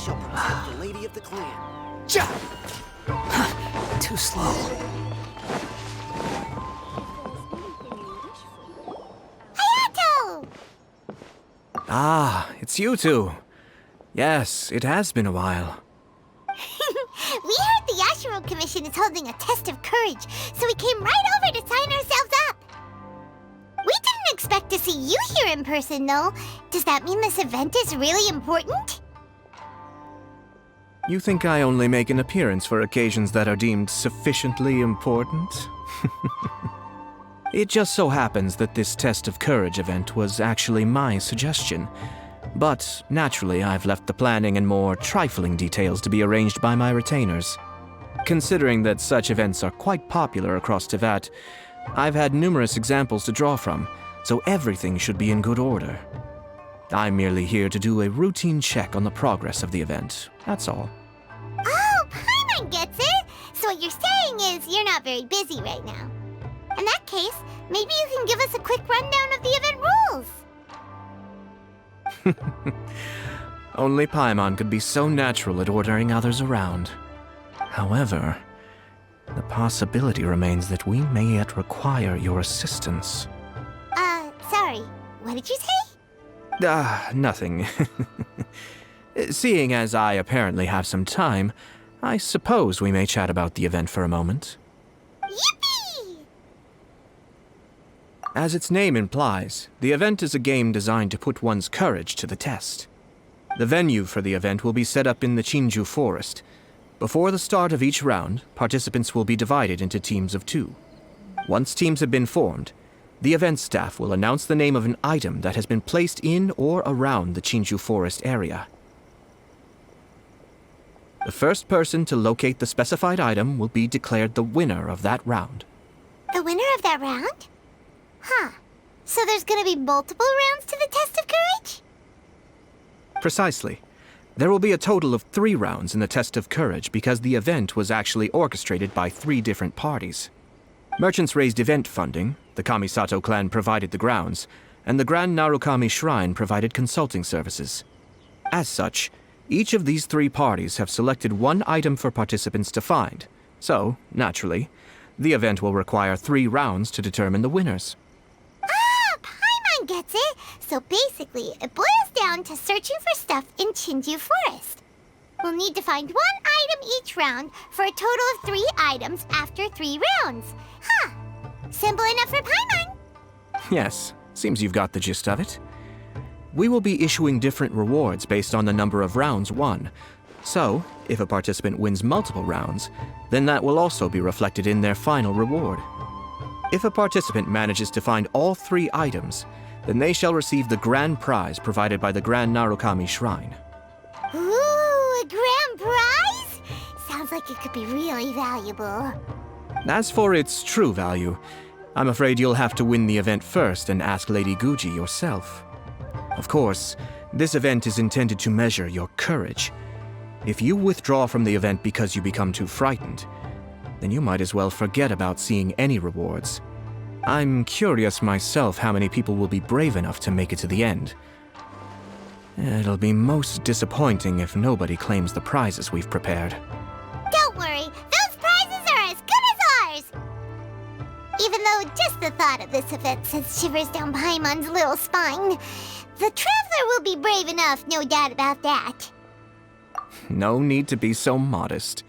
shall protect the lady of the clan. Ja! Too slow. Hayato! Ah, it's you two. Yes, it has been a while. We heard the Yashiro Commission is holding a test of courage, so we came right over to sign ourselves up. We didn't expect to see you here in person, though. Does that mean this event is really important? You think I only make an appearance for occasions that are deemed sufficiently important? It just so happens that this test of courage event was actually my suggestion. But naturally, I've left the planning and more trifling details to be arranged by my retainers. Considering that such events are quite popular across Teyvat, I've had numerous examples to draw from, so everything should be in good order. I'm merely here to do a routine check on the progress of the event, that's all. Oh, Paimon gets it! So what you're saying is you're not very busy right now. In that case, maybe you can give us a quick rundown of the event rules. Only Paimon could be so natural at ordering others around. However, the possibility remains that we may yet require your assistance. Sorry, what did you say? Nothing. Seeing as I apparently have some time, I suppose we may chat about the event for a moment. Yippee! As its name implies, the event is a game designed to put one's courage to the test. The venue for the event will be set up in the Chinju Forest. Before the start of each round, participants will be divided into teams of 2. Once teams have been formed, the event staff will announce the name of an item that has been placed in or around the Chinju Forest area. The first person to locate the specified item will be declared the winner of that round. The winner of that round? Huh. So there's gonna be multiple rounds to the test of courage? Precisely. There will be a total of 3 rounds in the test of courage because the event was actually orchestrated by 3 different parties. Merchants raised event funding, the Kamisato clan provided the grounds, and the Grand Narukami Shrine provided consulting services. As such, each of these 3 parties have selected one item for participants to find, so, naturally, the event will require 3 rounds to determine the winners. Ah, Paimon gets it! So basically, it boils down to searching for stuff in Chinju Forest. We'll need to find 1 item each round for a total of 3 items after 3 rounds. Huh. Simple enough for Paimon. Yes, seems you've got the gist of it. We will be issuing different rewards based on the number of rounds won. So, if a participant wins multiple rounds, then that will also be reflected in their final reward. If a participant manages to find all 3 items, then they shall receive the grand prize provided by the Grand Narukami Shrine. Ooh, a grand prize? Sounds like it could be really valuable. As for its true value, I'm afraid you'll have to win the event first and ask Lady Guji yourself. Of course, this event is intended to measure your courage. If you withdraw from the event because you become too frightened, then you might as well forget about seeing any rewards. I'm curious myself how many people will be brave enough to make it to the end. It'll be most disappointing if nobody claims the prizes we've prepared. Don't worry, those prizes are as good as ours! Even though just the thought of this event sends shivers down Paimon's little spine, the traveler will be brave enough, no doubt about that. No need to be so modest.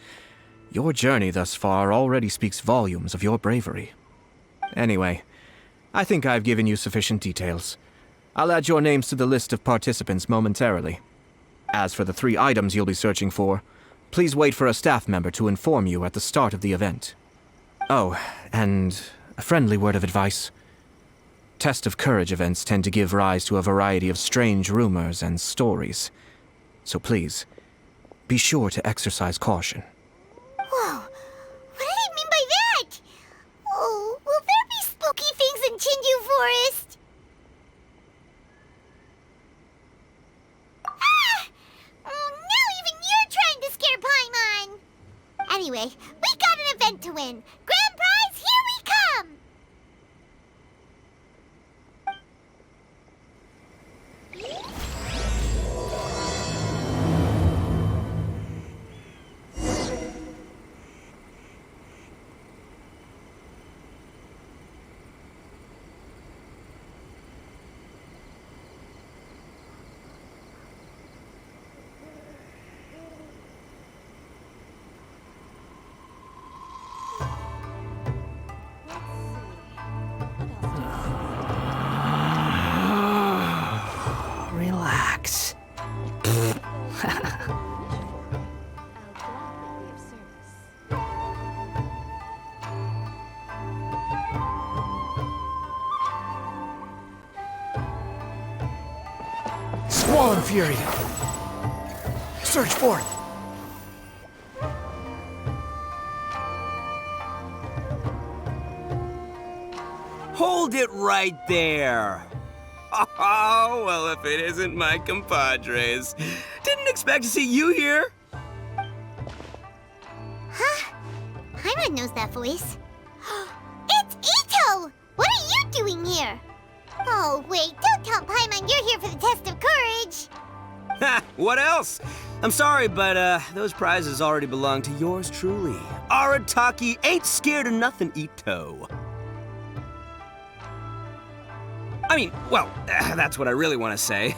Your journey thus far already speaks volumes of your bravery. Anyway, I think I've given you sufficient details. I'll add your names to the list of participants momentarily. As for the 3 items you'll be searching for, please wait for a staff member to inform you at the start of the event. Oh, and a friendly word of advice. Test of courage events tend to give rise to a variety of strange rumors and stories. So please, be sure to exercise caution. Whoa, what did he mean by that? Oh, will there be spooky things in Chinju Forest? Ah! Oh, now even you're trying to scare Paimon! Anyway, we got an event to win. Grand prize, here we come! Squall Fury! Search forth! Hold it right there! Oh, well, if it isn't my compadres. Didn't expect to see you here. Huh? Paimon knows that voice. It's Ito! What are you doing here? Oh, wait, don't tell Paimon you're here for the test of courage. Ha! What else? I'm sorry, but those prizes already belong to yours truly. Arataki ain't scared of nothing, Ito. I mean, well, that's what I really want to say.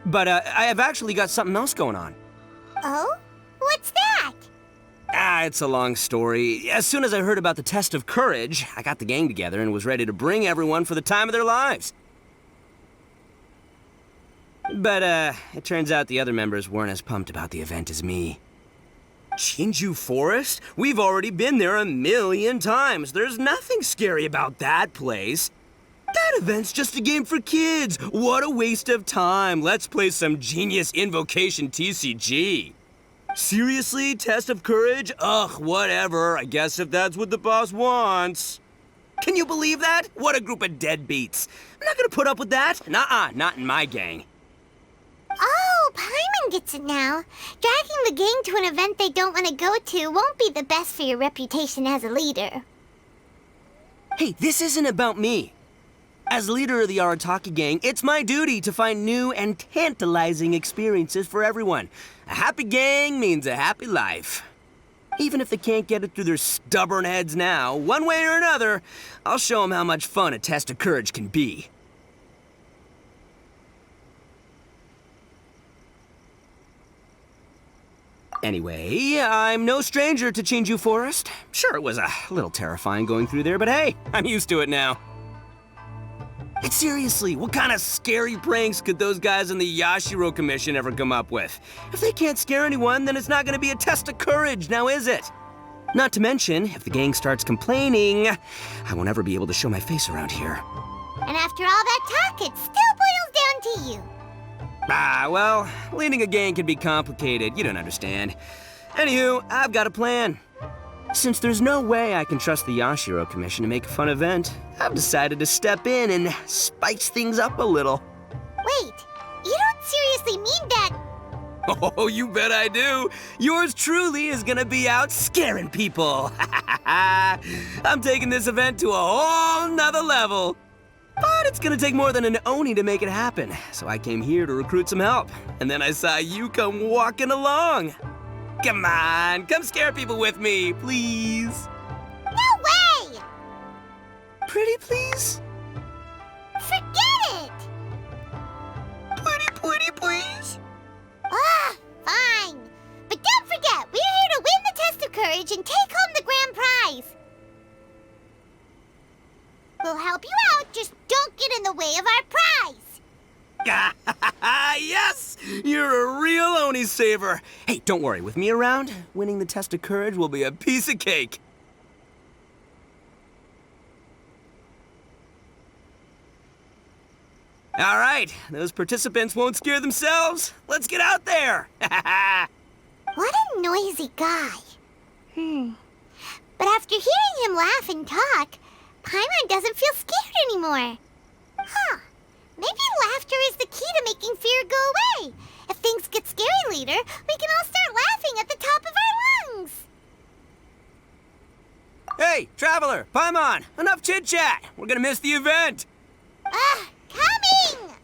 But I have actually got something else going on. Oh? What's that? It's a long story. As soon as I heard about the test of courage, I got the gang together and was ready to bring everyone for the time of their lives. But, it turns out the other members weren't as pumped about the event as me. Chinju Forest? We've already been there 1,000,000 times. There's nothing scary about that place. That event's just a game for kids. What a waste of time. Let's play some Genius Invocation TCG. Seriously? Test of courage? Ugh, whatever. I guess if that's what the boss wants. Can you believe that? What a group of deadbeats. I'm not gonna put up with that. Nuh-uh, not in my gang. Oh, Paimon gets it now. Dragging the gang to an event they don't want to go to won't be the best for your reputation as a leader. Hey, this isn't about me. As leader of the Arataki gang, it's my duty to find new and tantalizing experiences for everyone. A happy gang means a happy life. Even if they can't get it through their stubborn heads now, one way or another, I'll show them how much fun a test of courage can be. Anyway, I'm no stranger to Chinju Forest. Sure, it was a little terrifying going through there, but hey, I'm used to it now. And seriously, what kind of scary pranks could those guys in the Yashiro Commission ever come up with? If they can't scare anyone, then it's not gonna be a test of courage, now is it? Not to mention, if the gang starts complaining, I won't ever be able to show my face around here. And after all that talk, it still boils down to you. Well, leading a gang can be complicated, you don't understand. Anywho, I've got a plan. Since there's no way I can trust the Yashiro Commission to make a fun event, I've decided to step in and spice things up a little. Wait, you don't seriously mean that? Oh, you bet I do. Yours truly is gonna be out scaring people. I'm taking this event to a whole nother level. But it's gonna take more than an Oni to make it happen, so I came here to recruit some help. And then I saw you come walking along. Come on, come scare people with me, please. No way! Pretty please? Forget it! Pretty please? Ah, fine. But don't forget, we're here to win the test of courage and take home the grand prize. We'll help you out, just don't get in the way of our prize. Yes! You're a real Oni saver. Hey, don't worry, with me around, winning the test of courage will be a piece of cake. All right, those participants won't scare themselves. Let's get out there. What a noisy guy. But after hearing him laugh and talk, Paimon doesn't feel scared anymore. Huh. Maybe laughter is the key to making fear go away. If things get scary later, we can all start laughing at the top of our lungs. Hey, Traveler, Paimon, enough chit-chat. We're gonna miss the event. Coming!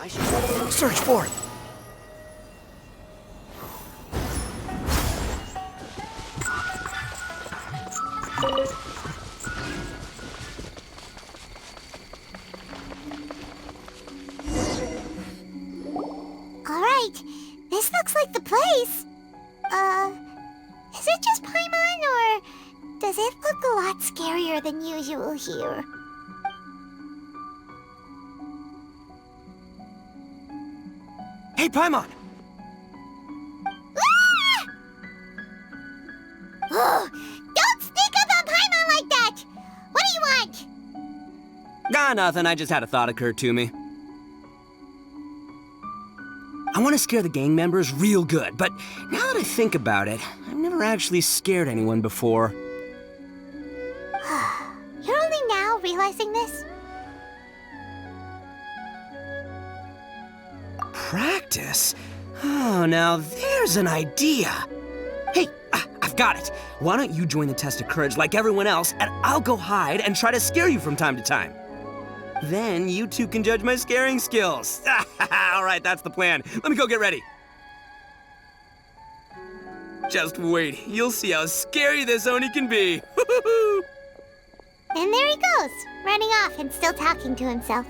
I should Search forth! All right, this looks like the place. Is it just Paimon, or does it look a lot scarier than usual here? Hey, Paimon! Ah! Oh, don't sneak up on Paimon like that! What do you want? Nah, nothing. I just had a thought occur to me. I want to scare the gang members real good, but now that I think about it, I've never actually scared anyone before. You're only now realizing this? Practice? Oh, now there's an idea. Hey, I've got it. Why don't you join the test of courage like everyone else, and I'll go hide and try to scare you from time to time. Then you two can judge my scaring skills. All right, that's the plan. Let me go get ready. Just wait. You'll see how scary this Oni can be. And there he goes, running off and still talking to himself.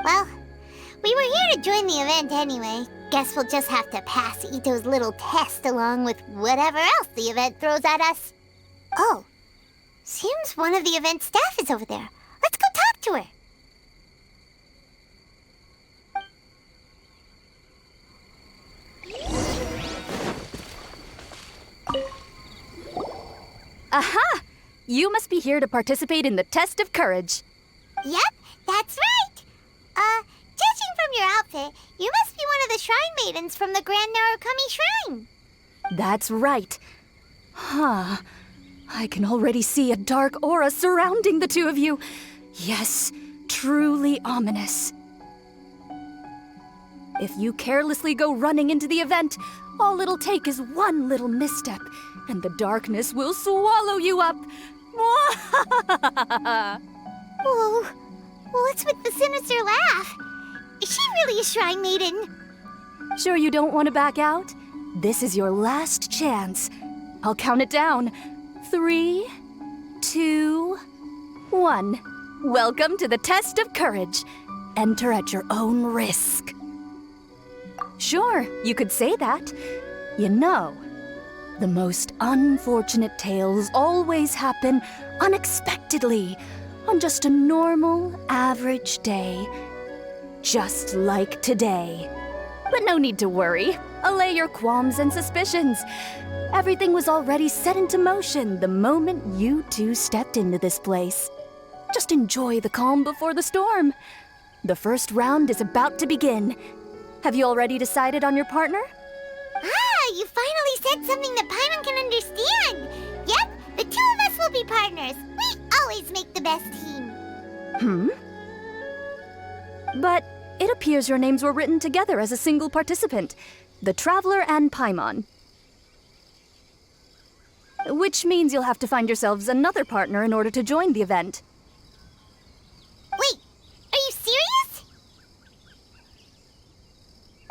Well, we were here to join the event anyway. Guess we'll just have to pass Ito's little test along with whatever else the event throws at us. Oh, seems one of the event staff is over there. Let's go talk to her. Aha! You must be here to participate in the test of courage. Yep, that's right. Judging from your outfit, you must be one of the shrine maidens from the Grand Narukami Shrine. That's right. Huh. I can already see a dark aura surrounding the two of you. Yes, truly ominous. If you carelessly go running into the event, all it'll take is one little misstep, and the darkness will swallow you up. Whoa, what's with the sinister laugh? Is she really a shrine maiden? Sure you don't want to back out? This is your last chance. I'll count it down. 3, 2, 1. Welcome to the test of courage. Enter at your own risk. Sure, you could say that. You know, the most unfortunate tales always happen unexpectedly on just a normal, average day. Just like today. But no need to worry. Allay your qualms and suspicions. Everything was already set into motion the moment you two stepped into this place. Just enjoy the calm before the storm. The first round is about to begin. Have you already decided on your partner? Ah, you finally said something that Paimon can understand. Yep, the two of us will be partners. We always make the best team. But it appears your names were written together as a single participant, the Traveler and Paimon. Which means you'll have to find yourselves another partner in order to join the event. Wait, are you serious?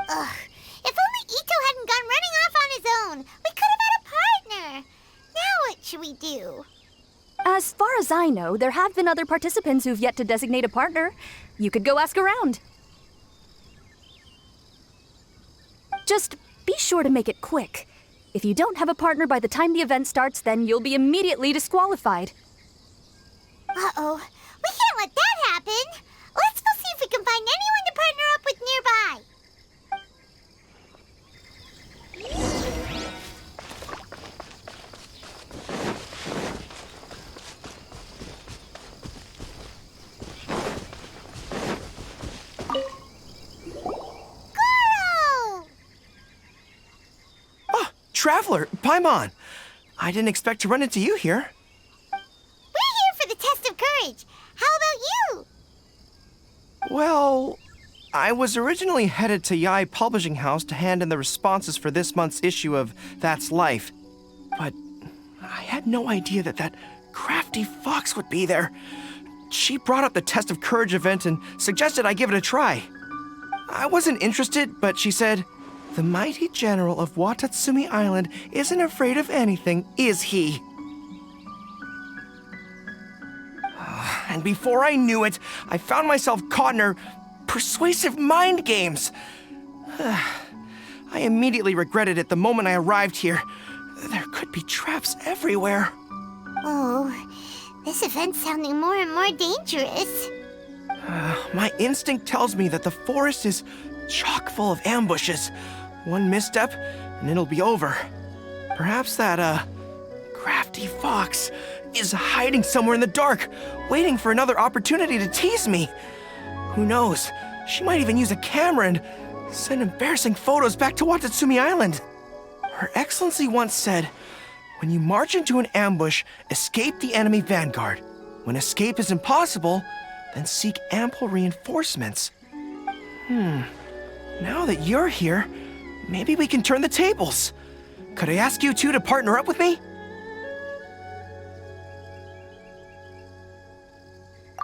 Ugh, if only Ito hadn't gone running off on his own, we could have had a partner. Now what should we do? As far as I know, there have been other participants who've yet to designate a partner. You could go ask around. Just be sure to make it quick. If you don't have a partner by the time the event starts, then you'll be immediately disqualified. Uh-oh, we can't let that happen. Let's go see if we can find anyone to partner up with nearby. Traveler, Paimon! I didn't expect to run into you here. We're here for the test of courage. How about you? Well, I was originally headed to Yai Publishing House to hand in the responses for this month's issue of That's Life. But I had no idea that crafty fox would be there. She brought up the Test of Courage event and suggested I give it a try. I wasn't interested, but she said, "The mighty general of Watatsumi Island isn't afraid of anything, is he?" And before I knew it, I found myself caught in her persuasive mind games. I immediately regretted it the moment I arrived here. There could be traps everywhere. Oh, this event's sounding more and more dangerous. My instinct tells me that the forest is chock full of ambushes. One misstep, and it'll be over. Perhaps that, crafty fox is hiding somewhere in the dark, waiting for another opportunity to tease me. Who knows? She might even use a camera and send embarrassing photos back to Watatsumi Island. Her Excellency once said, when you march into an ambush, escape the enemy vanguard. When escape is impossible, then seek ample reinforcements. Now that you're here, maybe we can turn the tables. Could I ask you two to partner up with me?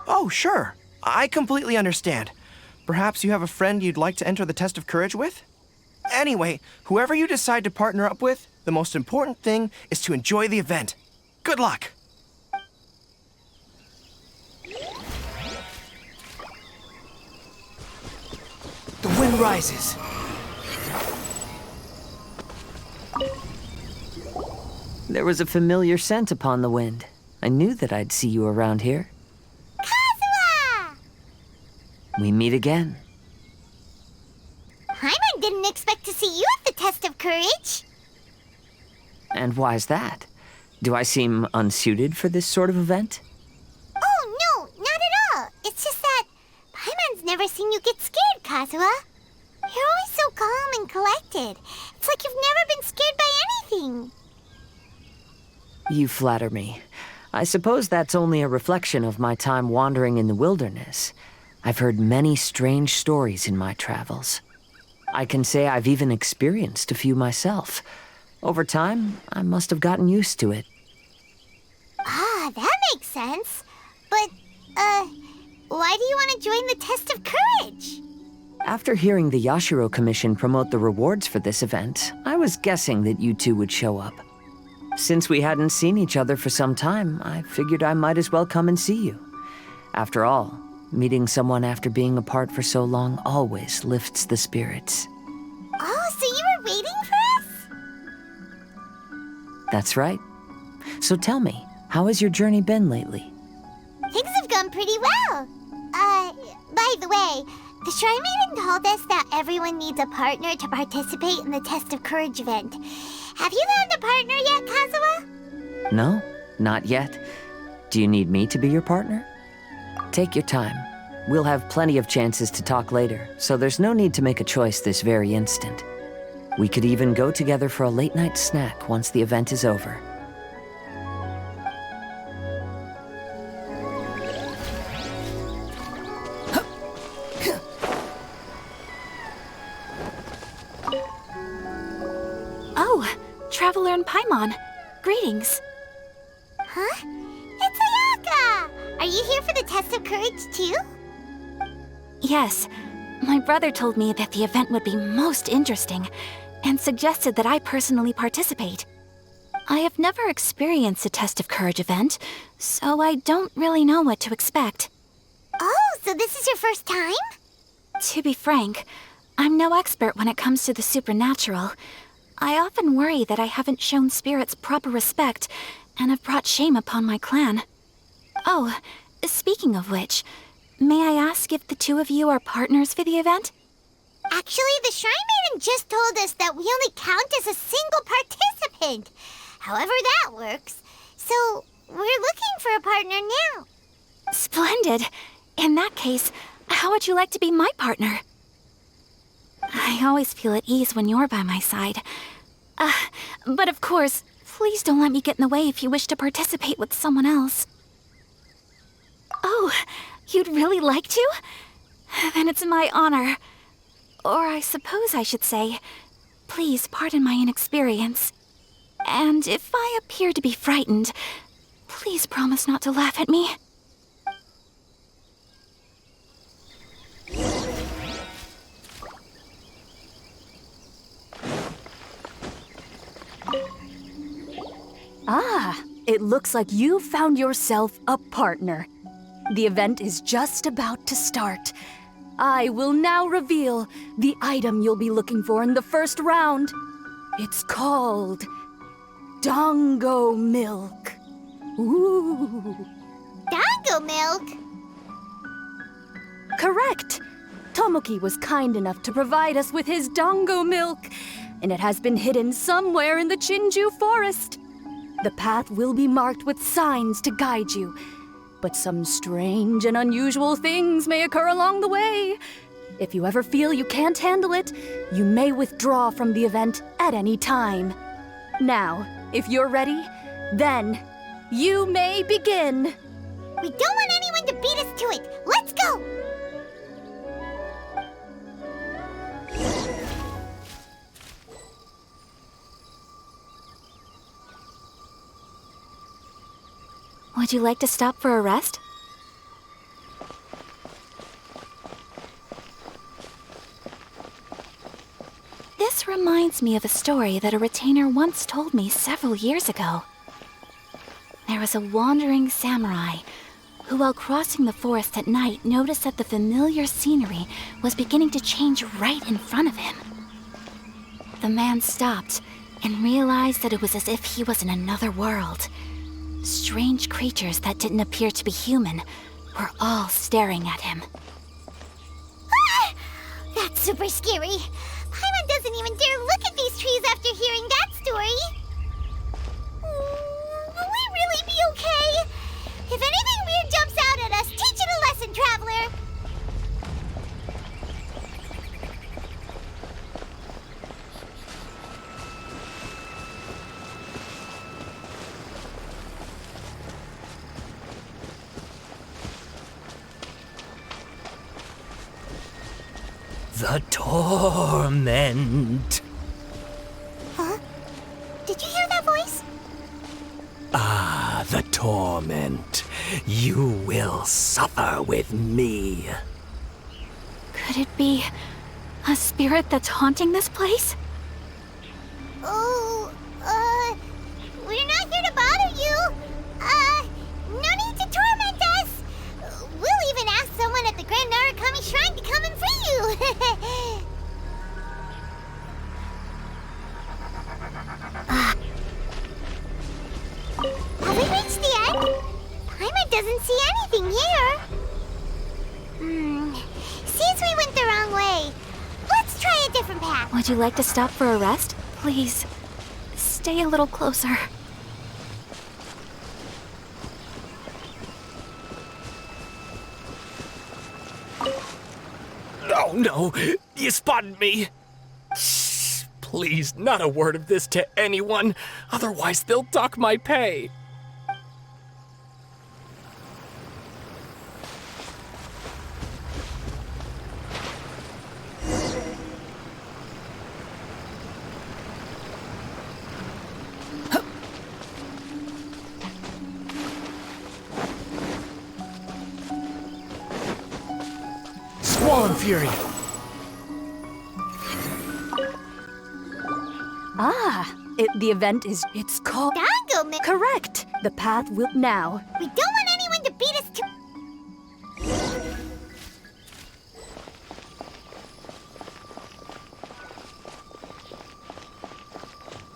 Oh, sure. I completely understand. Perhaps you have a friend you'd like to enter the test of courage with? Anyway, whoever you decide to partner up with, the most important thing is to enjoy the event. Good luck! The wind rises. There was a familiar scent upon the wind. I knew that I'd see you around here. Kazuha! We meet again. Paimon didn't expect to see you at the test of courage. And why's that? Do I seem unsuited for this sort of event? Oh, no, not at all. It's just that Paimon's never seen you get scared, Kazuha. You're always so calm and collected. It's like you've never been scared by anything. You flatter me. I suppose that's only a reflection of my time wandering in the wilderness. I've heard many strange stories in my travels. I can say I've even experienced a few myself. Over time, I must have gotten used to it. Ah, that makes sense. But, why do you want to join the test of courage? After hearing the Yashiro Commission promote the rewards for this event, I was guessing that you two would show up. Since we hadn't seen each other for some time, I figured I might as well come and see you. After all, meeting someone after being apart for so long always lifts the spirits. Oh, so you were waiting for us? That's right. So tell me, how has your journey been lately? Things have gone pretty well. By the way, the Shrine Maiden told us that everyone needs a partner to participate in the Test of Courage event. Have you found a partner yet, Kazuha? No, not yet. Do you need me to be your partner? Take your time. We'll have plenty of chances to talk later, so there's no need to make a choice this very instant. We could even go together for a late-night snack once the event is over. Oh, Traveler and Paimon. Greetings. Huh? It's Ayaka! Are you here for the Test of Courage, too? Yes, my brother told me that the event would be most interesting and suggested that I personally participate. I have never experienced a Test of Courage event, so I don't really know what to expect. Oh, so this is your first time? To be frank, I'm no expert when it comes to the supernatural. I often worry that I haven't shown spirits proper respect and have brought shame upon my clan. Oh, speaking of which, may I ask if the two of you are partners for the event? Actually, the Shrine Maiden just told us that we only count as a single participant. However that works. So, we're looking for a partner now. Splendid. In that case, how would you like to be my partner? I always feel at ease when you're by my side. But of course, please don't let me get in the way if you wish to participate with someone else. Oh, you'd really like to? Then it's my honor. Or I suppose I should say, please pardon my inexperience. And if I appear to be frightened, please promise not to laugh at me. Ah, it looks like you found yourself a partner. The event is just about to start. I will now reveal the item you'll be looking for in the first round. It's called Dango Milk. Ooh. Dango milk? Correct! Tomoki was kind enough to provide us with his Dango Milk, and it has been hidden somewhere in the Chinju forest. The path will be marked with signs to guide you, but some strange and unusual things may occur along the way. If you ever feel you can't handle it, you may withdraw from the event at any time. Now, if you're ready, then you may begin. We don't want anyone to beat us to it. Let's go! Would you like to stop for a rest? This reminds me of a story that a retainer once told me several years ago. There was a wandering samurai who, while crossing the forest at night, noticed that the familiar scenery was beginning to change right in front of him. The man stopped and realized that it was as if he was in another world. Strange creatures that didn't appear to be human were all staring at him. Ah! That's super scary. Paimon doesn't even dare look at these trees after hearing that story. Will we really be okay? If anything weird jumps out at us, teach it a lesson, Traveler! The torment. Huh? Did you hear that voice? Ah, the torment. You will suffer with me. Could it be a spirit that's haunting this place? Oh, we're not here to bother you. No need to torment us. We'll even ask someone at the Grand Narukami Shrine to come and free you. Have we reached the end? Paimon doesn't see anything here. Seems we went the wrong way. Let's try a different path. Would you like to stop for a rest? Please, stay a little closer. Oh no, you spotted me. Shh, please, not a word of this to anyone. Otherwise, they'll dock my pay. Swan Fury! The event is, it's called... Dango Milk. Correct! The path will now. We don't want anyone to beat us to...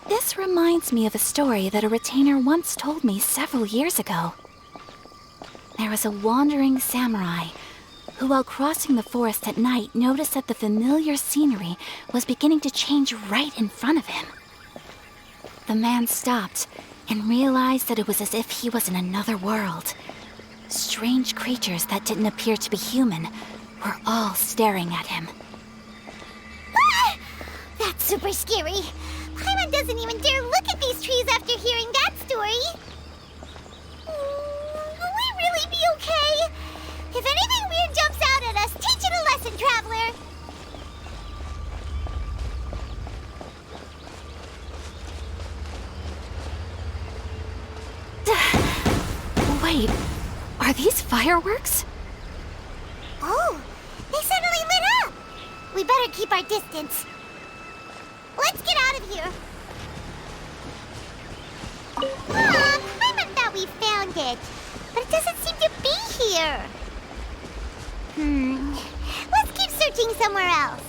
This reminds me of a story that a retainer once told me several years ago. There was a wandering samurai who, while crossing the forest at night, noticed that the familiar scenery was beginning to change right in front of him. The man stopped and realized that it was as if he was in another world. Strange creatures that didn't appear to be human were all staring at him. Ah! That's super scary. Paimon doesn't even dare look at these trees after hearing that story. Will we really be okay? If anything weird jumps out at us, teach it a lesson, Traveler. Wait, are these fireworks? Oh, they suddenly lit up. We better keep our distance. Let's get out of here. Paimon thought we found it, but it doesn't seem to be here. Let's keep looking somewhere else.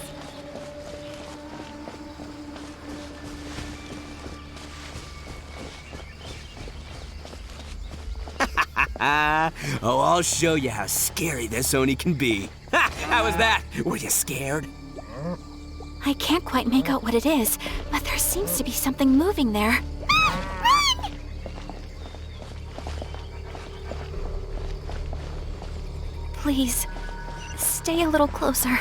Oh, I'll show you how scary this Oni can be. Ha! How was that? Were you scared? I can't quite make out what it is, but there seems to be something moving there. Run! Please, stay a little closer.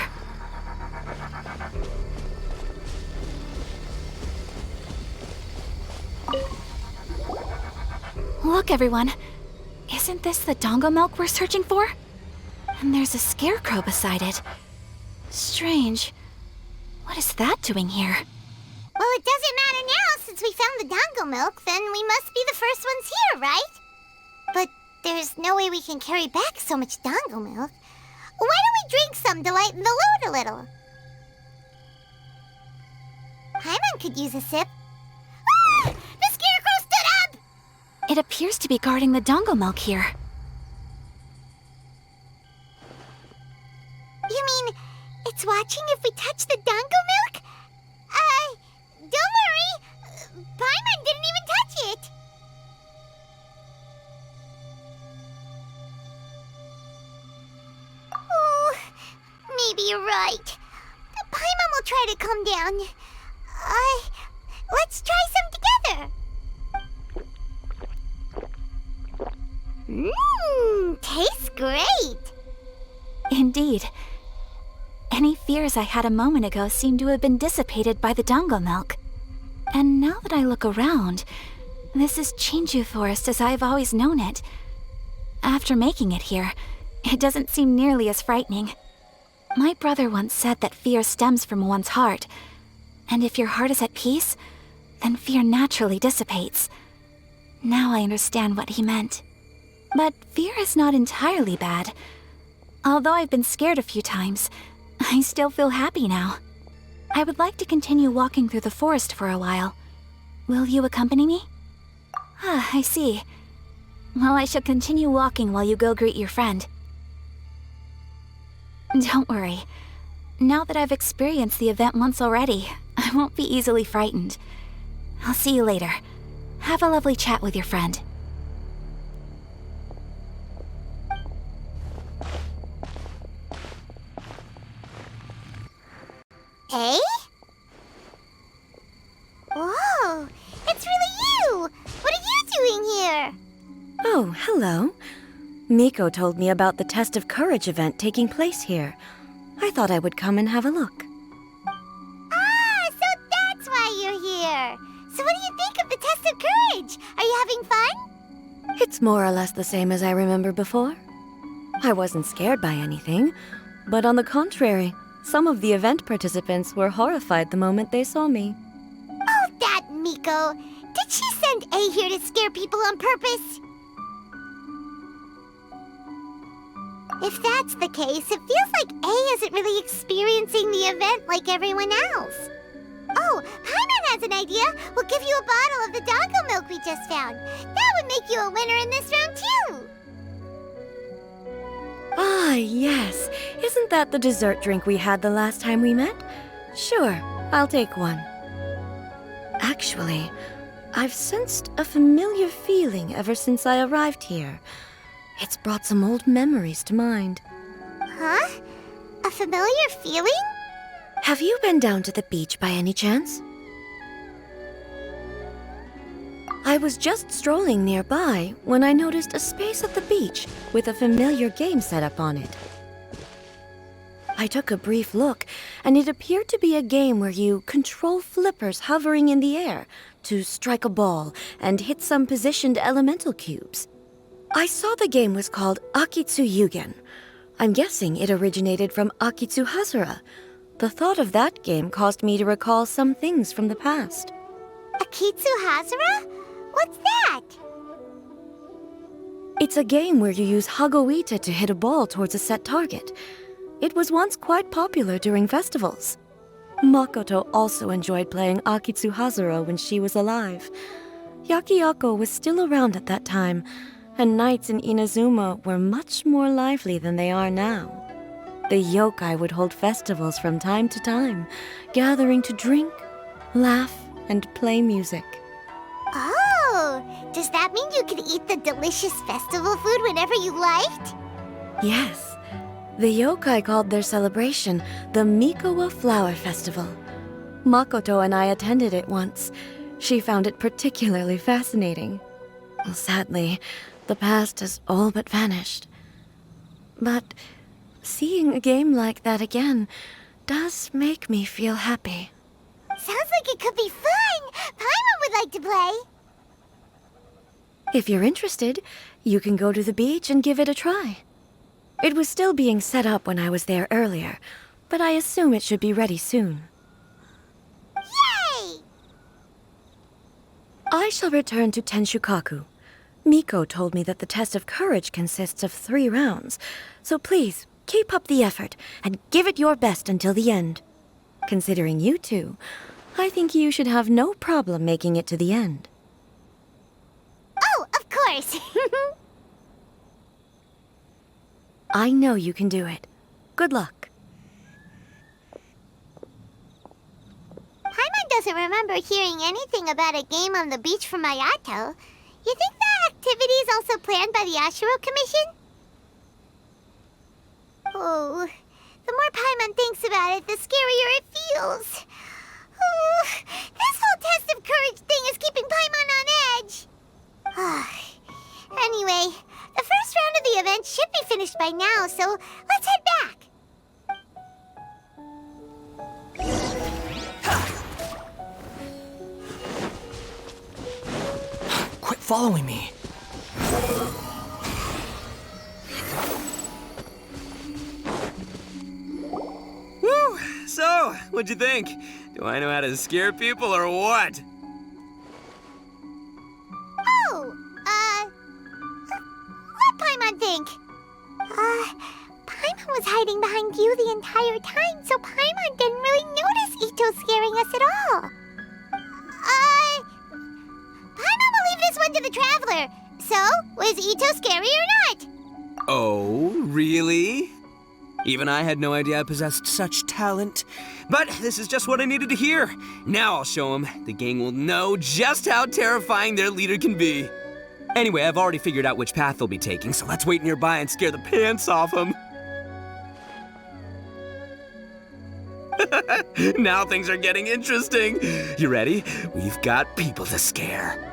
Look, everyone. Isn't this the dongo milk we're searching for? And there's a scarecrow beside it. Strange. What is that doing here? Well, it doesn't matter now since we found the dongo milk, then we must be the first ones here, right? But there's no way we can carry back so much dongo milk. Why don't we drink some to lighten the load a little? Paimon could use a sip. Ah! The scarecrow stood up! It appears to be guarding the dongo milk here. You mean it's watching if we touch the dongo milk? Don't worry. Paimon didn't even touch it. Oh, maybe you're right. Paimon will try to calm down. Let's try some together. Tastes great. Indeed. Any fears I had a moment ago seem to have been dissipated by the dongo milk. And now that I look around, this is Chinju Forest as I've always known it. After making it here, it doesn't seem nearly as frightening. My brother once said that fear stems from one's heart, and if your heart is at peace, then fear naturally dissipates. Now I understand what he meant. But fear is not entirely bad. Although I've been scared a few times, I still feel happy now. I would like to continue walking through the forest for a while. Will you accompany me? Ah, I see. Well, I shall continue walking while you go greet your friend. Don't worry. Now that I've experienced the event once already, I won't be easily frightened. I'll see you later. Have a lovely chat with your friend. Eh? Whoa, it's really you! What are you doing here? Oh, hello. Miko told me about the Test of Courage event taking place here. I thought I would come and have a look. Ah, so that's why you're here. So what do you think of the Test of Courage? Are you having fun? It's more or less the same as I remember before. I wasn't scared by anything, but on the contrary, some of the event participants were horrified the moment they saw me. Oh, that Miko. Did she send A here to scare people on purpose? If that's the case, it feels like A isn't really experiencing the event like everyone else. Oh, Paimon has an idea. We'll give you a bottle of the dongo milk we just found. That would make you a winner in this round, too. Ah, yes. Isn't that the dessert drink we had the last time we met? Sure, I'll take one. Actually, I've sensed a familiar feeling ever since I arrived here. It's brought some old memories to mind. Huh? A familiar feeling? Have you been down to the beach by any chance? I was just strolling nearby when I noticed a space at the beach with a familiar game set up on it. I took a brief look, and it appeared to be a game where you control flippers hovering in the air to strike a ball and hit some positioned elemental cubes. I saw the game was called Akitsu Yugen. I'm guessing it originated from Akitsu Hazura. The thought of that game caused me to recall some things from the past. Akitsu Hazura? What's that? It's a game where you use Hagoita to hit a ball towards a set target. It was once quite popular during festivals. Makoto also enjoyed playing Akitsu Hazura when she was alive. Yakiako was still around at that time, and nights in Inazuma were much more lively than they are now. The yokai would hold festivals from time to time, gathering to drink, laugh, and play music. Oh, does that mean you could eat the delicious festival food whenever you liked? Yes, the yokai called their celebration the Mikowa Flower Festival. Makoto and I attended it once. She found it particularly fascinating. Sadly, the past has all but vanished. But seeing a game like that again does make me feel happy. Sounds like it could be fun! Paimon would like to play! If you're interested, you can go to the beach and give it a try. It was still being set up when I was there earlier, but I assume it should be ready soon. Yay! I shall return to Tenshukaku. Miko told me that the test of courage consists of 3 rounds, so please keep up the effort and give it your best until the end. Considering you two, I think you should have no problem making it to the end. Oh, of course! I know you can do it. Good luck. Paimon doesn't remember hearing anything about a game on the beach from Mayato. You think that activity is also planned by the Ashiro Commission? Oh, the more Paimon thinks about it, the scarier it feels. Oh, this whole test of courage thing is keeping Paimon on edge. Anyway, the first round of the event should be finished by now, so let's head back. Quit following me. Woo! So, what'd you think? Do I know how to scare people or what? Oh, what Paimon think? Paimon was hiding behind you the entire time, so Paimon didn't really notice Ito scaring us at all. Paimon will leave this one to the Traveler. So, was Ito scary or not? Oh, really? Even I had no idea I possessed such talent. But this is just what I needed to hear. Now I'll show them. The gang will know just how terrifying their leader can be. Anyway, I've already figured out which path they'll be taking, so let's wait nearby and scare the pants off them. Now things are getting interesting. You ready? We've got people to scare.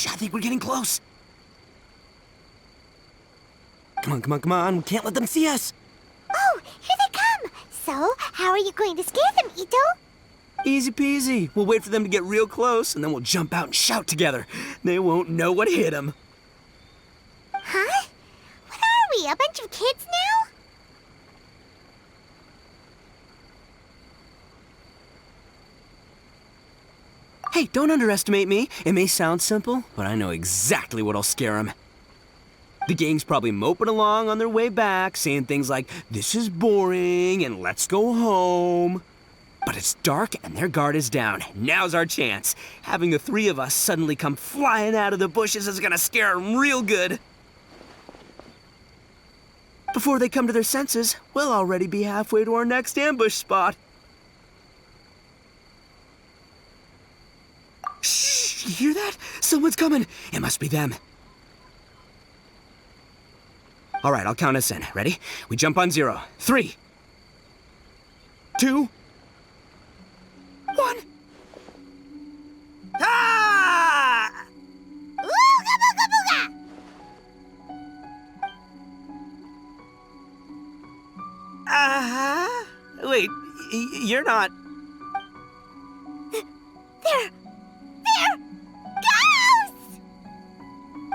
I think we're getting close. Come on, come on, come on. We can't let them see us. Oh, here they come. So, how are you going to scare them, Ito? Easy peasy. We'll wait for them to get real close, and then we'll jump out and shout together. They won't know what hit them. Huh? What are we, a bunch of kids now? Hey, don't underestimate me. It may sound simple, but I know exactly what'll scare them. The gang's probably moping along on their way back, saying things like, "This is boring," and "Let's go home." But it's dark and their guard is down. Now's our chance. Having the 3 of us suddenly come flying out of the bushes is gonna scare them real good. Before they come to their senses, we'll already be halfway to our next ambush spot. Shh, you hear that? Someone's coming. It must be them. All right, I'll count us in. Ready? We jump on 0. 3, 2, 1. Ah! Ooga booga booga! Uh-huh. Wait, you're not... They're ghosts!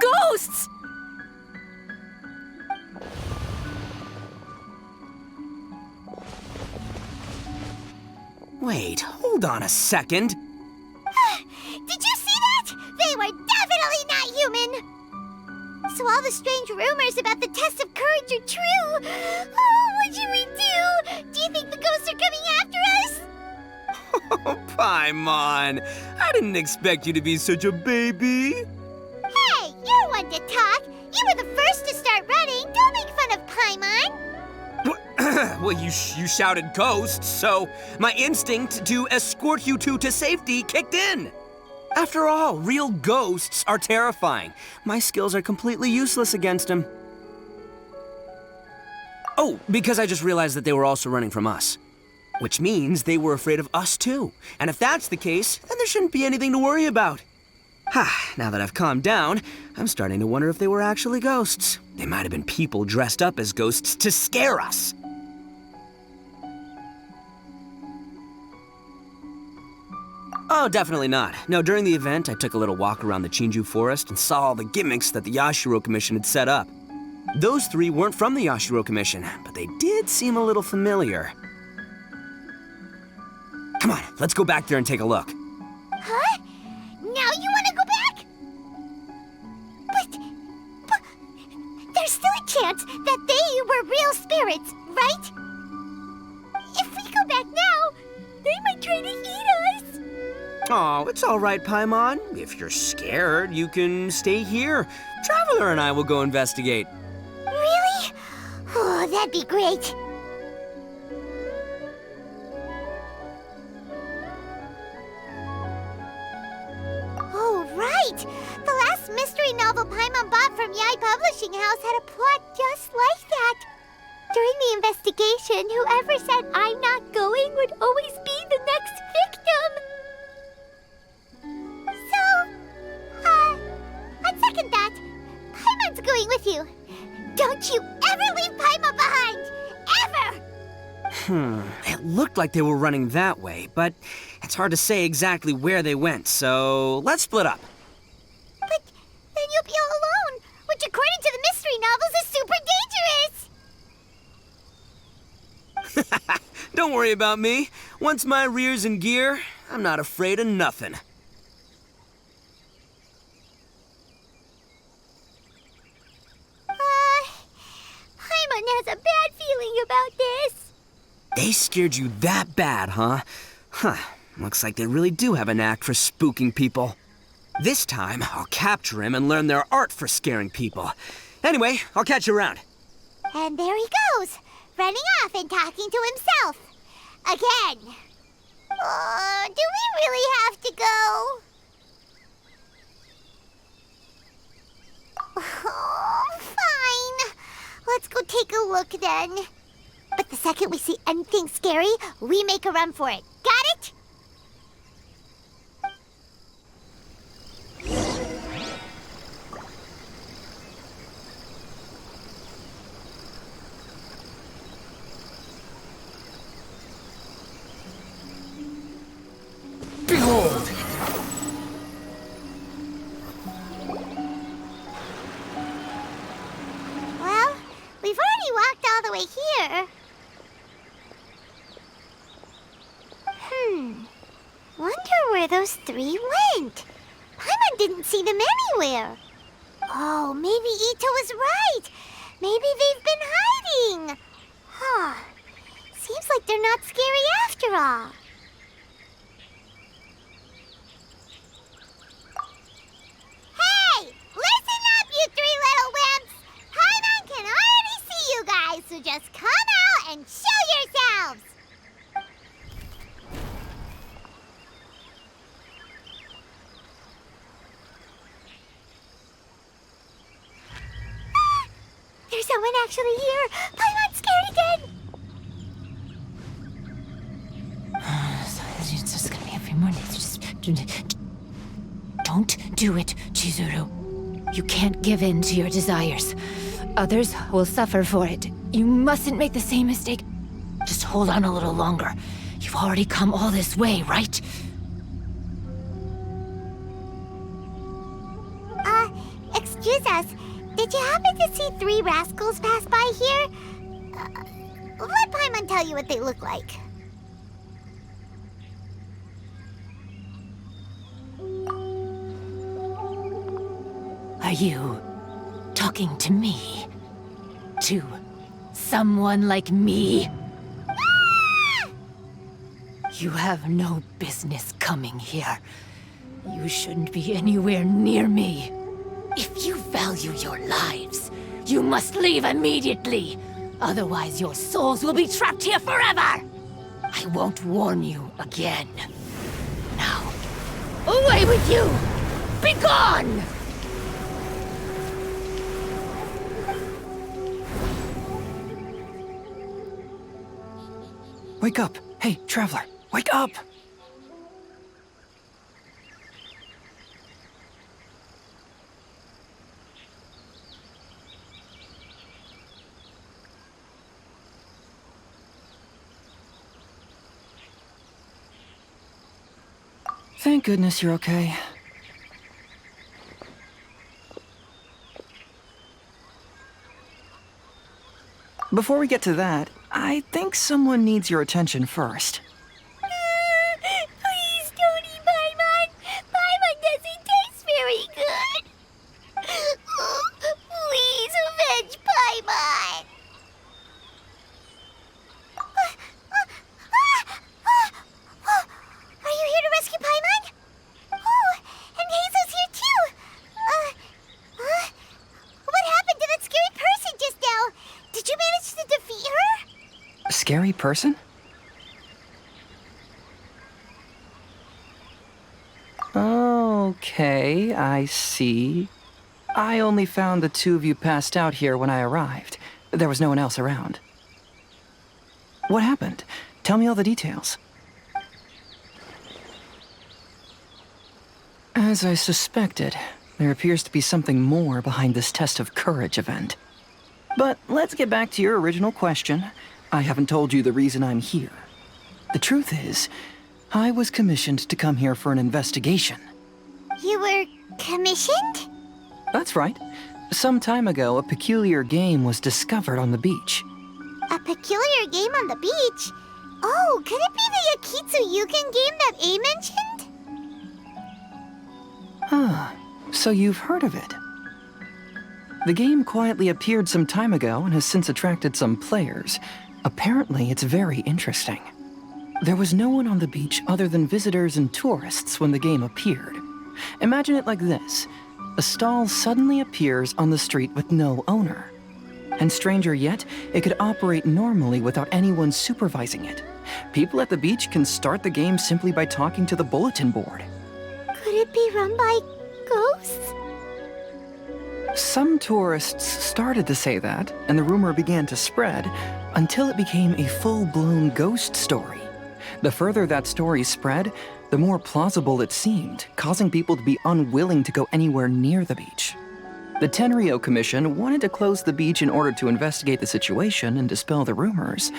Ghosts! Wait, hold on a second. Did you see that? They were definitely not human! So all the strange rumors about the test of courage are true. Oh, what should we do? Do you think the ghosts are coming after us? Oh, Paimon. I didn't expect you to be such a baby. Hey, you're one to talk. You were the first to start running. Don't make fun of Paimon. Well, you shouted ghosts, so my instinct to escort you two to safety kicked in. After all, real ghosts are terrifying. My skills are completely useless against them. Oh, because I just realized that they were also running from us. Which means they were afraid of us too. And if that's the case, then there shouldn't be anything to worry about. Now that I've calmed down, I'm starting to wonder if they were actually ghosts. They might have been people dressed up as ghosts to scare us. Oh, definitely not. No, during the event, I took a little walk around the Chinju forest and saw all the gimmicks that the Yashiro Commission had set up. Those three weren't from the Yashiro Commission, but they did seem a little familiar. Come on, let's go back there and take a look. Huh? Now you want to go back? But there's still a chance that they were real spirits, right? If we go back now, they might try to eat us. Oh, it's all right, Paimon. If you're scared, you can stay here. Traveler and I will go investigate. Really? Oh, that'd be great. Oh, right! The last mystery novel Paimon bought from Yai Publishing House had a plot just like that. During the investigation, whoever said I'm not going would always be the next victim. So, on second thought, Paimon's going with you. Don't you ever leave Paimon behind! Ever! It looked like they were running that way, but it's hard to say exactly where they went, so let's split up. But then you'll be all alone, which according to the mystery novels is super dangerous! Don't worry about me. Once my rear's in gear, I'm not afraid of nothing. Paimon has a bad feeling about this. They scared you that bad, huh? Looks like they really do have a knack for spooking people. This time, I'll capture him and learn their art for scaring people. Anyway, I'll catch you around. And there he goes, running off and talking to himself. Again. Do we really have to go? Oh, fine. Let's go take a look then. But the second we see anything scary, we make a run for it. Got it? Behold! Well, we've already walked all the way here. Wonder where those three went. Paimon didn't see them anywhere. Oh, maybe Ito was right. Maybe they've been hiding. Seems like they're not scary after all. Hey! Listen up, you three little wimps! Paimon can already see you guys, so just come out and show yourselves! There's someone actually here! Paimon's scared again! It's just gonna be a few more days. Just don't do it, Chizuru. You can't give in to your desires. Others will suffer for it. You mustn't make the same mistake. Just hold on a little longer. You've already come all this way, right? Excuse us. Did you happen to see three rascals pass by here? Let Paimon tell you what they look like. Are you talking to me? To someone like me? You have no business coming here. You shouldn't be anywhere near me. If you value your lives, you must leave immediately. Otherwise, your souls will be trapped here forever. I won't warn you again. Now, away with you! Be gone! Wake up! Hey, traveler, wake up! Thank goodness you're okay. Before we get to that, I think someone needs your attention first. Please don't eat Paimon. Paimon doesn't taste very good. Please avenge Paimon. Are you here to rescue Paimon? Oh, and Hazel's here too. What happened to that scary person just now? Did you manage to defeat her? A scary person? Okay, I see. I only found the two of you passed out here when I arrived. There was no one else around. What happened? Tell me all the details. As I suspected, there appears to be something more behind this test of courage event. But let's get back to your original question. I haven't told you the reason I'm here. The truth is, I was commissioned to come here for an investigation. You were commissioned? That's right. Some time ago, a peculiar game was discovered on the beach. A peculiar game on the beach? Oh, could it be the Akitsu game that A mentioned? So you've heard of it. The game quietly appeared some time ago and has since attracted some players. Apparently, it's very interesting. There was no one on the beach other than visitors and tourists when the game appeared. Imagine it like this. A stall suddenly appears on the street with no owner. And stranger yet, it could operate normally without anyone supervising it. People at the beach can start the game simply by talking to the bulletin board. Could it be run by ghosts? Some tourists started to say that, and the rumor began to spread, until it became a full-blown ghost story. The further that story spread, the more plausible it seemed, causing people to be unwilling to go anywhere near the beach. The Tenryo Commission wanted to close the beach in order to investigate the situation and dispel the rumors,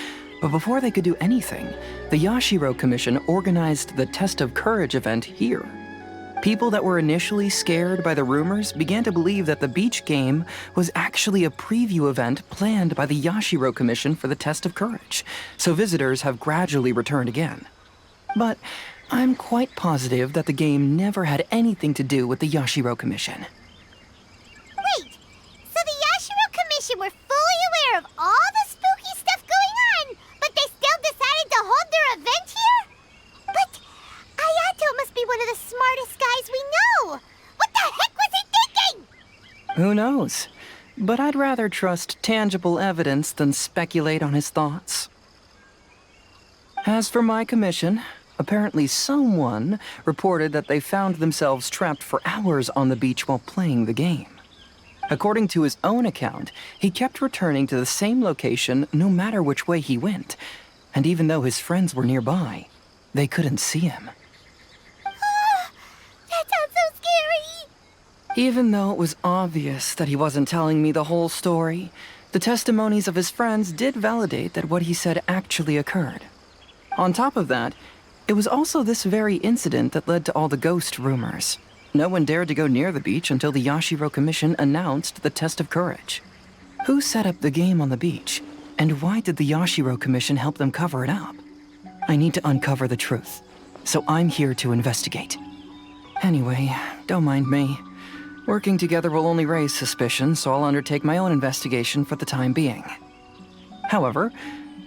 but before they could do anything, the Yashiro Commission organized the Test of Courage event here. People that were initially scared by the rumors began to believe that the beach game was actually a preview event planned by the Yashiro Commission for the Test of Courage, so visitors have gradually returned again. But I'm quite positive that the game never had anything to do with the Yashiro Commission. Wait, so the Yashiro Commission were fully aware of all the spooky stuff going on, but they still decided to hold their event here? But Ayato must be one of the smartest guys we know! What the heck was he thinking? Who knows? But I'd rather trust tangible evidence than speculate on his thoughts. As for my commission, apparently someone reported that they found themselves trapped for hours on the beach while playing the game. According to his own account, he kept returning to the same location no matter which way he went, and even though his friends were nearby, they couldn't see him. That sounds so scary! Even though it was obvious that he wasn't telling me the whole story, the testimonies of his friends did validate that what he said actually occurred. On top of that, it was also this very incident that led to all the ghost rumors. No one dared to go near the beach until the Yashiro Commission announced the Test of Courage. Who set up the game on the beach? And why did the Yashiro Commission help them cover it up? I need to uncover the truth, so I'm here to investigate. Anyway, don't mind me. Working together will only raise suspicion, so I'll undertake my own investigation for the time being. However,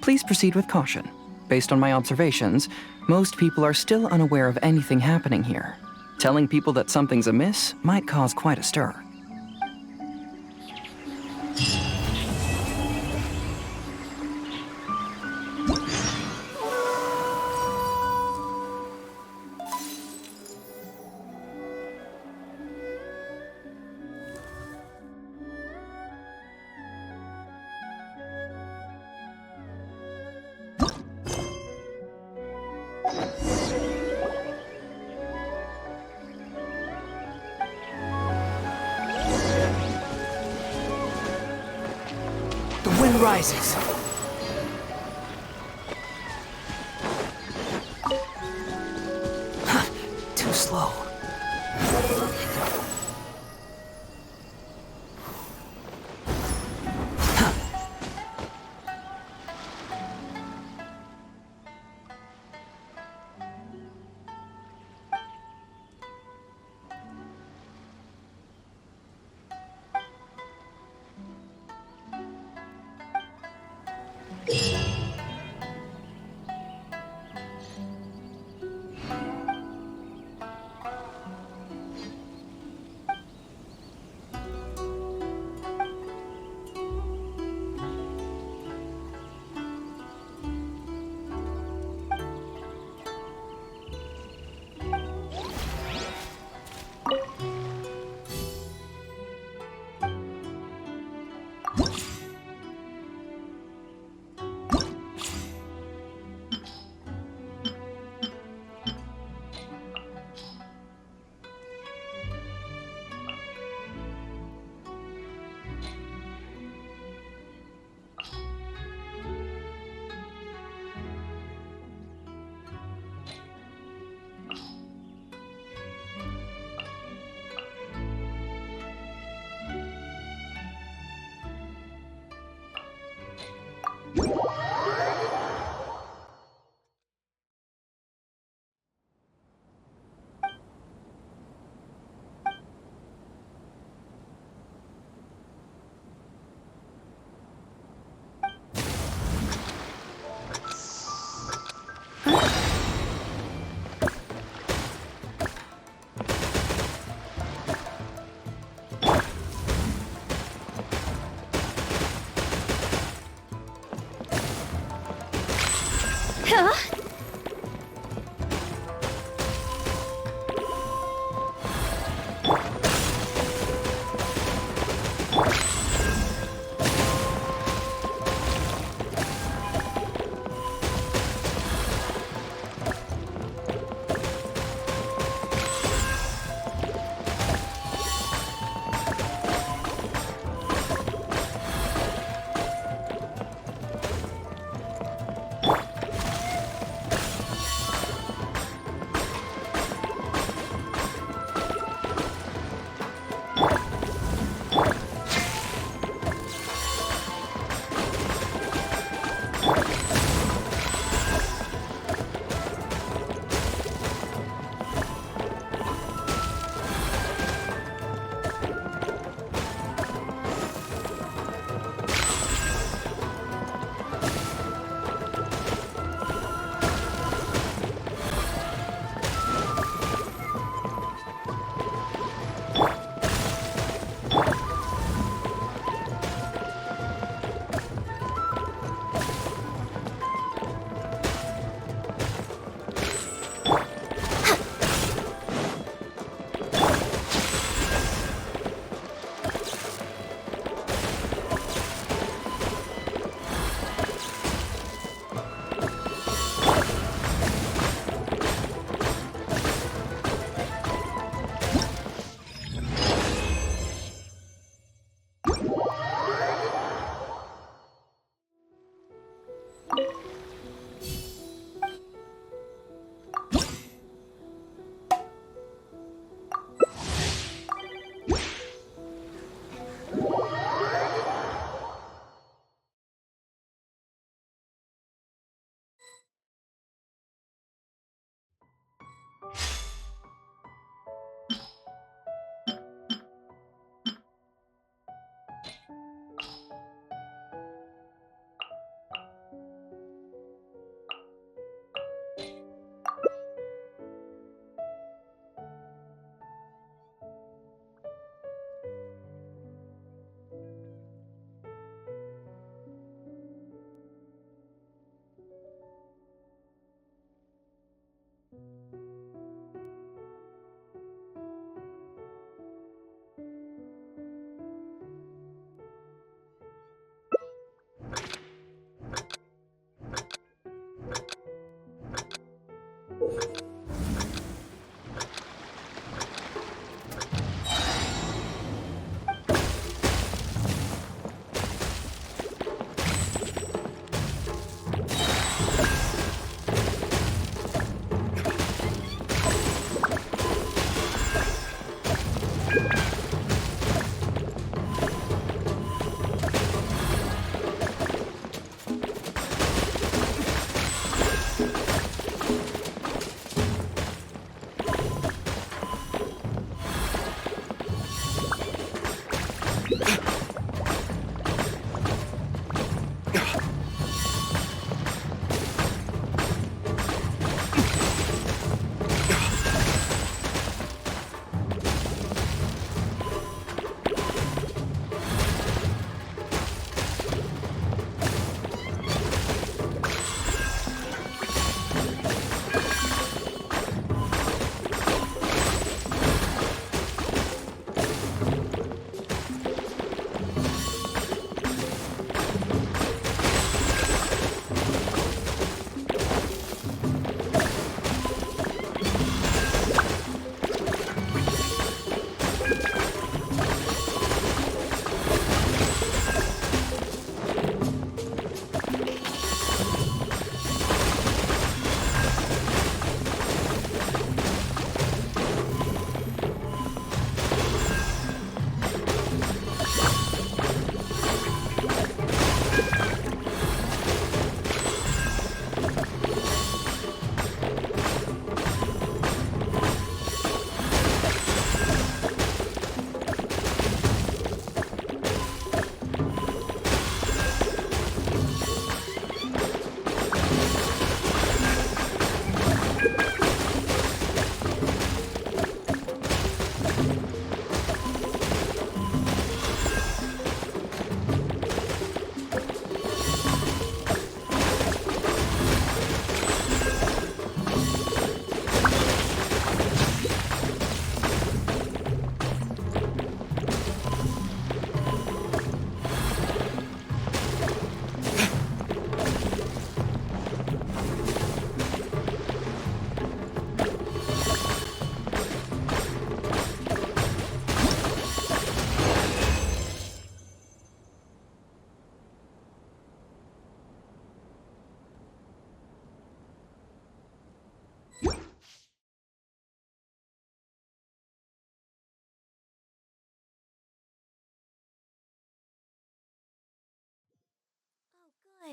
please proceed with caution. Based on my observations, most people are still unaware of anything happening here. Telling people that something's amiss might cause quite a stir. The wind rises. Too slow.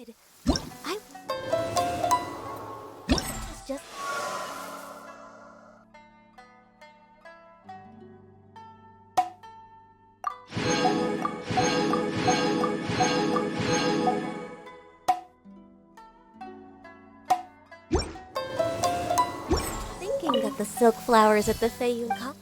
Good. I was just... thinking that the silk flowers at the Feiyun Cup.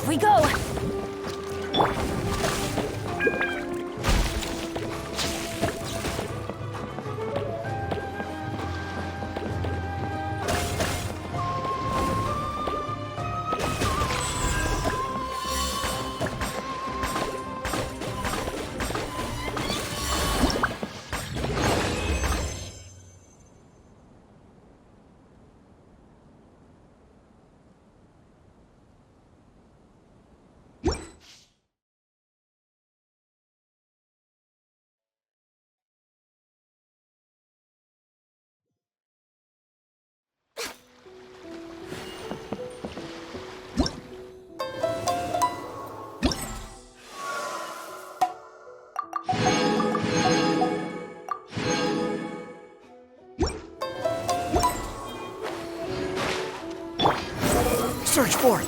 Off we go! Search for it.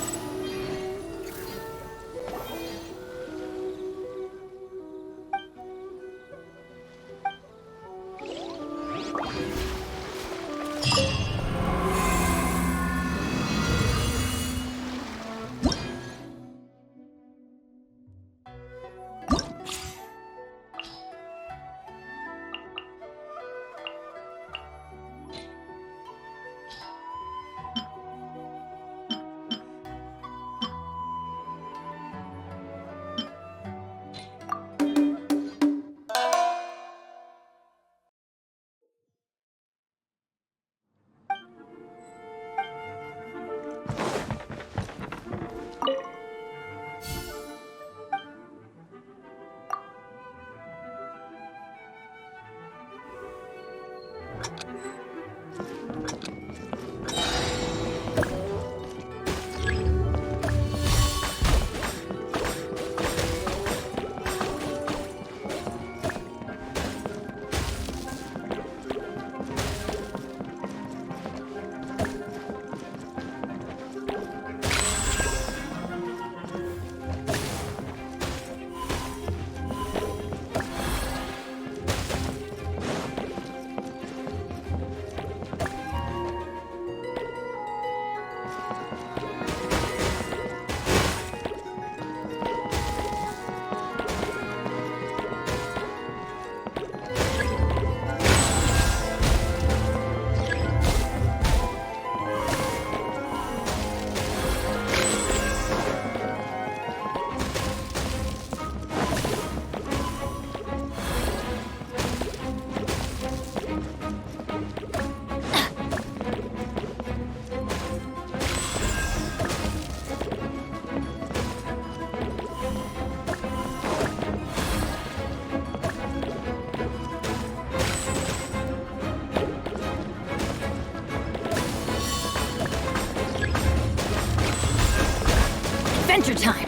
Adventure time!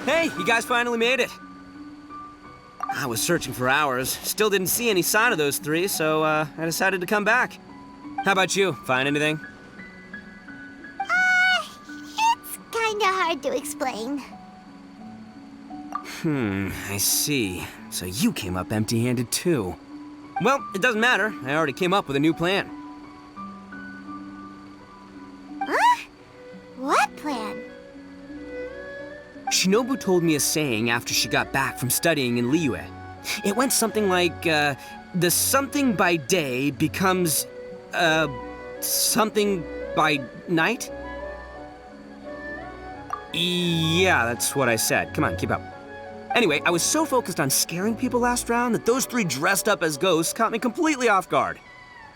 Hey, you guys finally made it. I was searching for hours, still didn't see any sign of those three, so I decided to come back. How about you? Find anything? It's kinda hard to explain. I see. So you came up empty-handed too. Well, it doesn't matter. I already came up with a new plan. Huh? Shinobu told me a saying after she got back from studying in Liyue. It went something like, the something by day becomes, something by night? Yeah, that's what I said. Come on, keep up. Anyway, I was so focused on scaring people last round that those three dressed up as ghosts caught me completely off guard.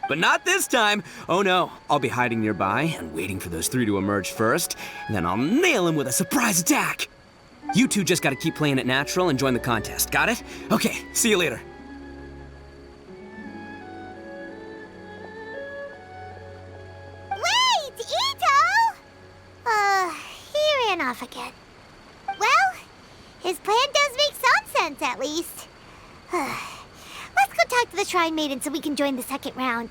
But not this time! Oh no, I'll be hiding nearby and waiting for those three to emerge first, and then I'll nail them with a surprise attack! You two just gotta keep playing it natural and join the contest, got it? Okay, see you later. Wait, Ito! He ran off again. Well, his plan does make some sense, at least. Let's go talk to the Shrine Maiden so we can join the second round.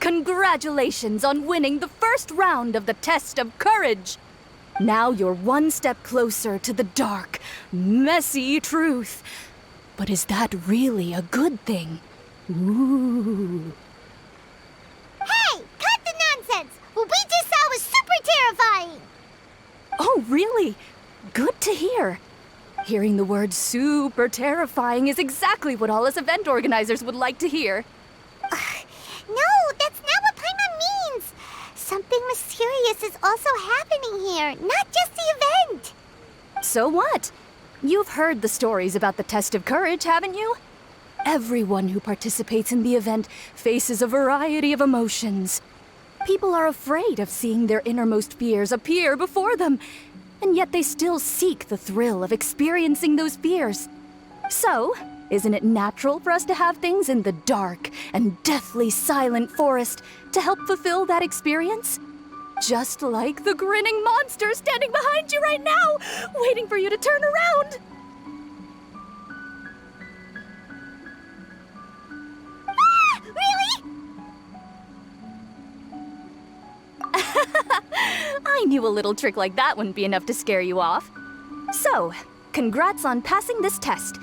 Congratulations on winning the first round of the Test of Courage! Now you're one step closer to the dark, messy truth. But is that really a good thing? Ooh. Hey! Cut the nonsense! What we just saw was super terrifying! Oh, really? Good to hear. Hearing the word super terrifying is exactly what all us event organizers would like to hear. No, that's not what Paimon means! Something mysterious is also happening here, not just the event! So what? You've heard the stories about the Test of Courage, haven't you? Everyone who participates in the event faces a variety of emotions. People are afraid of seeing their innermost fears appear before them, and yet they still seek the thrill of experiencing those fears. So, isn't it natural for us to have things in the dark and deathly silent forest to help fulfill that experience? Just like the grinning monster standing behind you right now, waiting for you to turn around. Ah! Really? I knew a little trick like that wouldn't be enough to scare you off. So, congrats on passing this test.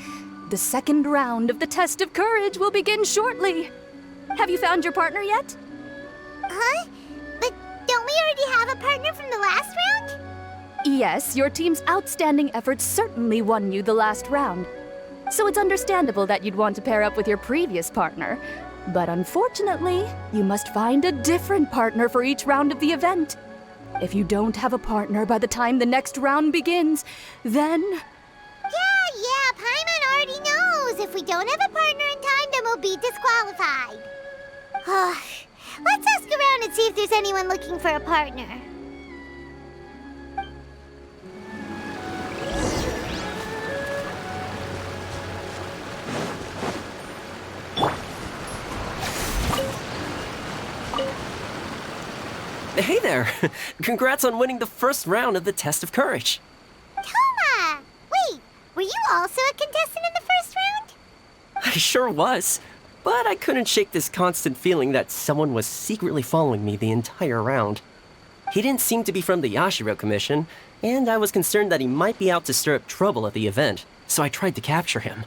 The second round of the Test of Courage will begin shortly. Have you found your partner yet? Huh? But don't we already have a partner from the last round? Yes, your team's outstanding efforts certainly won you the last round. So it's understandable that you'd want to pair up with your previous partner. But unfortunately, you must find a different partner for each round of the event. If you don't have a partner by the time the next round begins, then... Yeah, Paimon already knows. If we don't have a partner in time, then we'll be disqualified. Let's ask around and see if there's anyone looking for a partner. Hey there! Congrats on winning the first round of the Test of Courage. Toma! Wait, were you also a contestant in the first round? I sure was, but I couldn't shake this constant feeling that someone was secretly following me the entire round. He didn't seem to be from the Yashiro Commission, and I was concerned that he might be out to stir up trouble at the event, so I tried to capture him.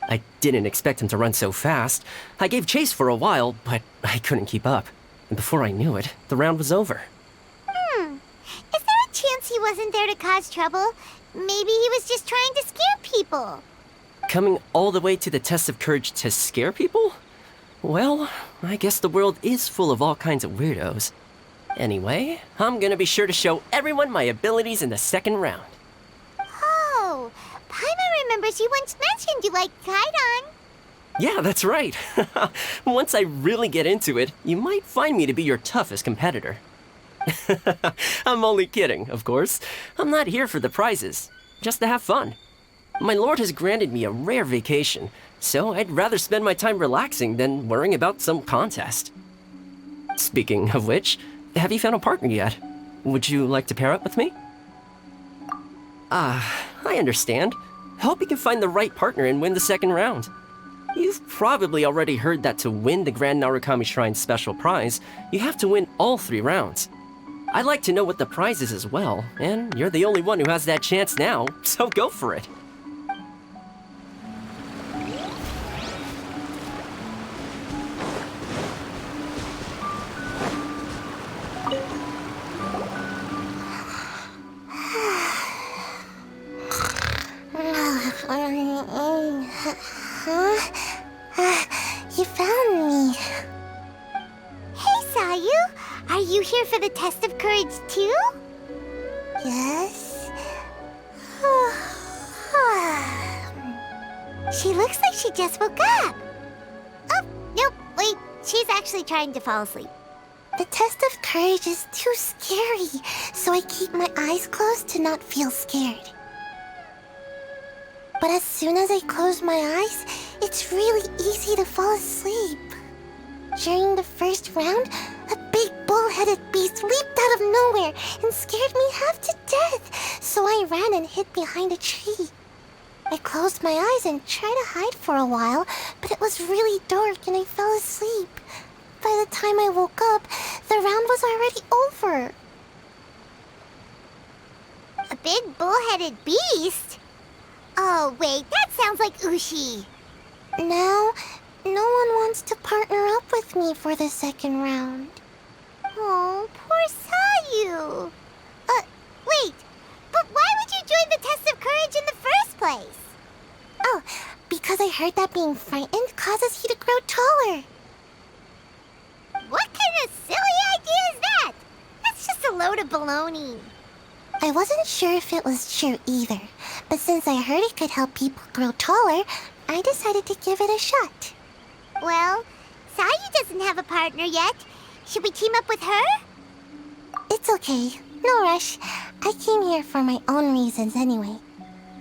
I didn't expect him to run so fast. I gave chase for a while, but I couldn't keep up. And before I knew it, the round was over. Is there a chance he wasn't there to cause trouble? Maybe he was just trying to scare people. Coming all the way to the Test of Courage to scare people? Well, I guess the world is full of all kinds of weirdos. Anyway, I'm gonna be sure to show everyone my abilities in the second round. Oh, Paimon remembers you once mentioned you liked Kaidan. Yeah, that's right. Once I really get into it, you might find me to be your toughest competitor. I'm only kidding, of course. I'm not here for the prizes, just to have fun. My lord has granted me a rare vacation, so I'd rather spend my time relaxing than worrying about some contest. Speaking of which, have you found a partner yet? Would you like to pair up with me? I understand. Hope you can find the right partner and win the second round. You've probably already heard that to win the Grand Narukami Shrine special prize, you have to win all 3 rounds. I'd like to know what the prize is as well, and you're the only one who has that chance now, so go for it. You found me. Hey, Sayu. Are you here for the test of courage, too? Yes. She looks like she just woke up. Oh, nope, wait. She's actually trying to fall asleep. The test of courage is too scary, so I keep my eyes closed to not feel scared. But as soon as I close my eyes, it's really easy to fall asleep. During the first round, a big bull-headed beast leaped out of nowhere and scared me half to death, so I ran and hid behind a tree. I closed my eyes and tried to hide for a while, but it was really dark and I fell asleep. By the time I woke up, the round was already over. A big bull-headed beast? Oh, wait, that sounds like Ushi. Now, no one wants to partner up with me for the second round. Oh, poor Sayu. Wait, but why would you join the test of courage in the first place? Oh, because I heard that being frightened causes you to grow taller. What kind of silly idea is that? That's just a load of baloney. I wasn't sure if it was true either, but since I heard it could help people grow taller, I decided to give it a shot. Well, Sayu doesn't have a partner yet. Should we team up with her? It's okay. No rush. I came here for my own reasons anyway.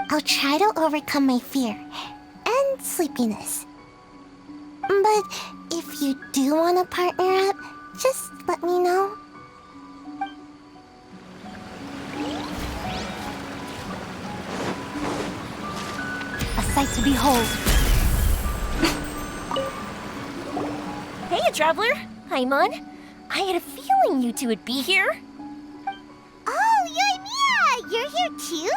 I'll try to overcome my fear and sleepiness. But if you do want to partner up, just let me know. A sight to behold. Hey, Traveler. Hi, Mon. I had a feeling you two would be here. Oh, Yoimiya! You're here too?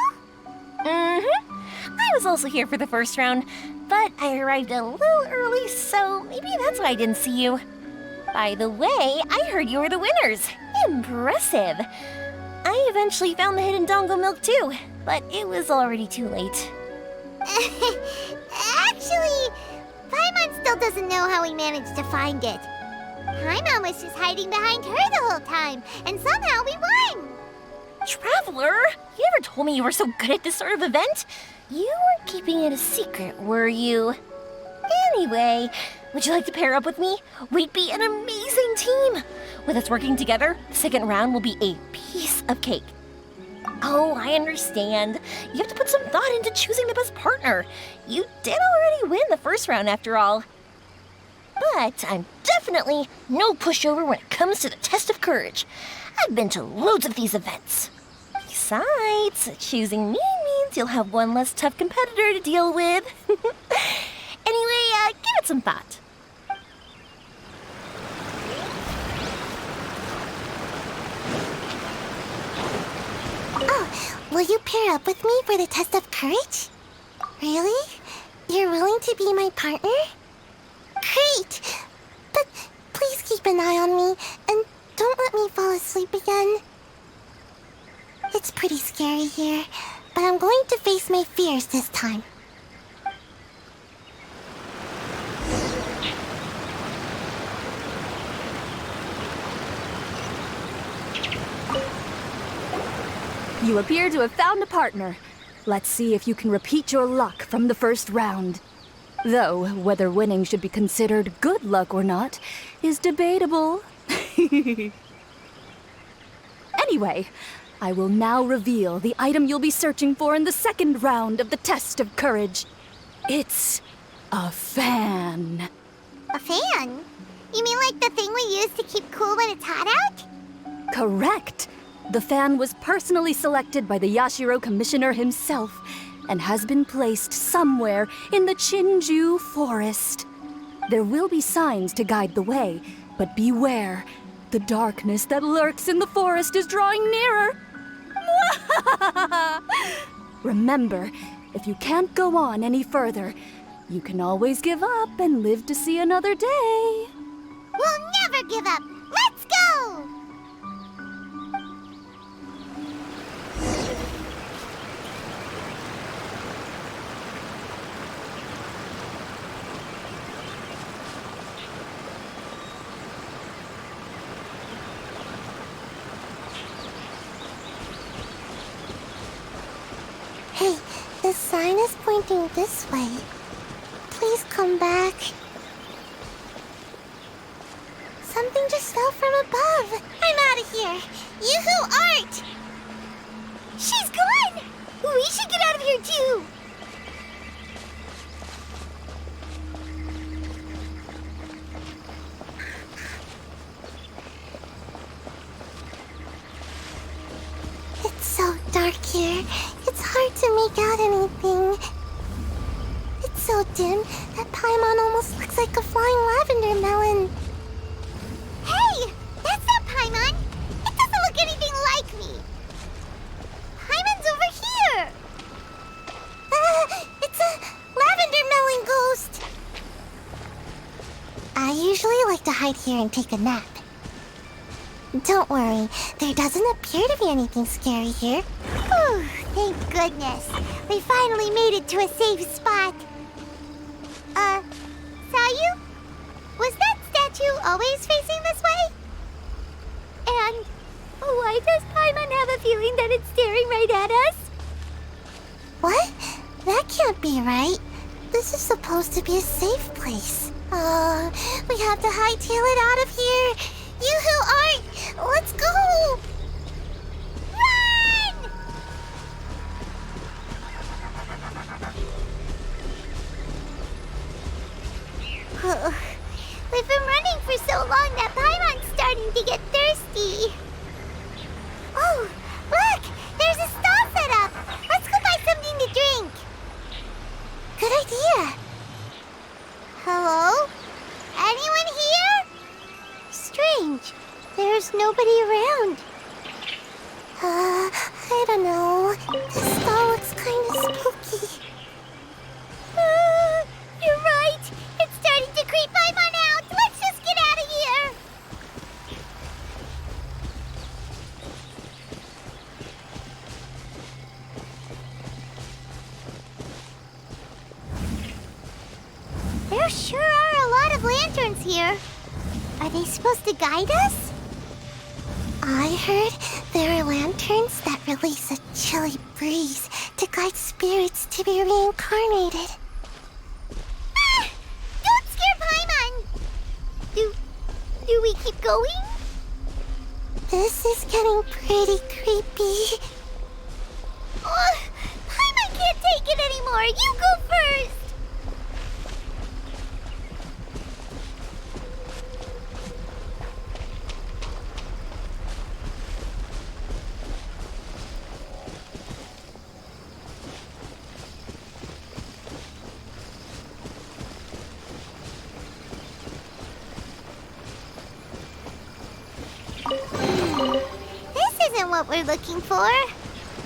Mm-hmm. I was also here for the first round, but I arrived a little early, so maybe that's why I didn't see you. By the way, I heard you were the winners. Impressive. I eventually found the hidden Dongo milk too, but it was already too late. Actually, Paimon still doesn't know how we managed to find it. Paimon was just hiding behind her the whole time, and somehow we won! Traveler, you never told me you were so good at this sort of event. You weren't keeping it a secret, were you? Anyway, would you like to pair up with me? We'd be an amazing team. With us working together, the second round will be a piece of cake. Oh, I understand. You have to put some thought into choosing the best partner. You did already win the first round after all. But I'm definitely no pushover when it comes to the test of courage. I've been to loads of these events. Besides, choosing me means you'll have one less tough competitor to deal with. Anyway, give it some thought. Oh, will you pair up with me for the test of courage? Really? You're willing to be my partner? Great! But please keep an eye on me and don't let me fall asleep again. It's pretty scary here, but I'm going to face my fears this time. You appear to have found a partner. Let's see if you can repeat your luck from the first round. Though, whether winning should be considered good luck or not is debatable. Anyway, I will now reveal the item you'll be searching for in the second round of the test of courage. It's a fan. A fan? You mean like the thing we use to keep cool when it's hot out? Correct. The fan was personally selected by the Yashiro Commissioner himself and has been placed somewhere in the Chinju Forest. There will be signs to guide the way, but beware. The darkness that lurks in the forest is drawing nearer. Remember, if you can't go on any further, you can always give up and live to see another day. We'll never give up! Let's go! Hey, the sign is pointing this way. Please come back. Something just fell from above. I'm out of here. Yoo-hoo, Art! She's gone! We should get out of here too. It's so dark here. It's hard to make out anything. It's so dim that Paimon almost looks like a flying lavender melon. Hey! That's not Paimon! It doesn't look anything like me! Paimon's over here! It's a lavender melon ghost! I usually like to hide here and take a nap. Don't worry, there doesn't appear to be anything scary here. Whew, thank goodness. We finally made it to a safe spot. Sayu? Was that statue always facing this way? And why does Paimon have a feeling that it's staring right at us? What? That can't be right. This is supposed to be a safe place. We have to hightail it out of here. Yoo-hoo, Art! Let's go! Run! We've been running for so long that Paimon's starting to get thirsty. Oh, look! There's a stall set up! Let's go buy something to drink. Good idea. Hello? Anyone here? Strange. There's nobody around. I don't know. This stall looks kind of spooky. You're right. It's starting to creep Paimon out. Let's just get out of here. There sure are a lot of lanterns here. Are they supposed to guide us? I heard there are lanterns that release a chilly breeze to guide spirits to be reincarnated. Ah! Don't scare Paimon! Do we keep going? This is getting pretty creepy. Oh, Paimon can't take it anymore! You go first! This isn't what we're looking for.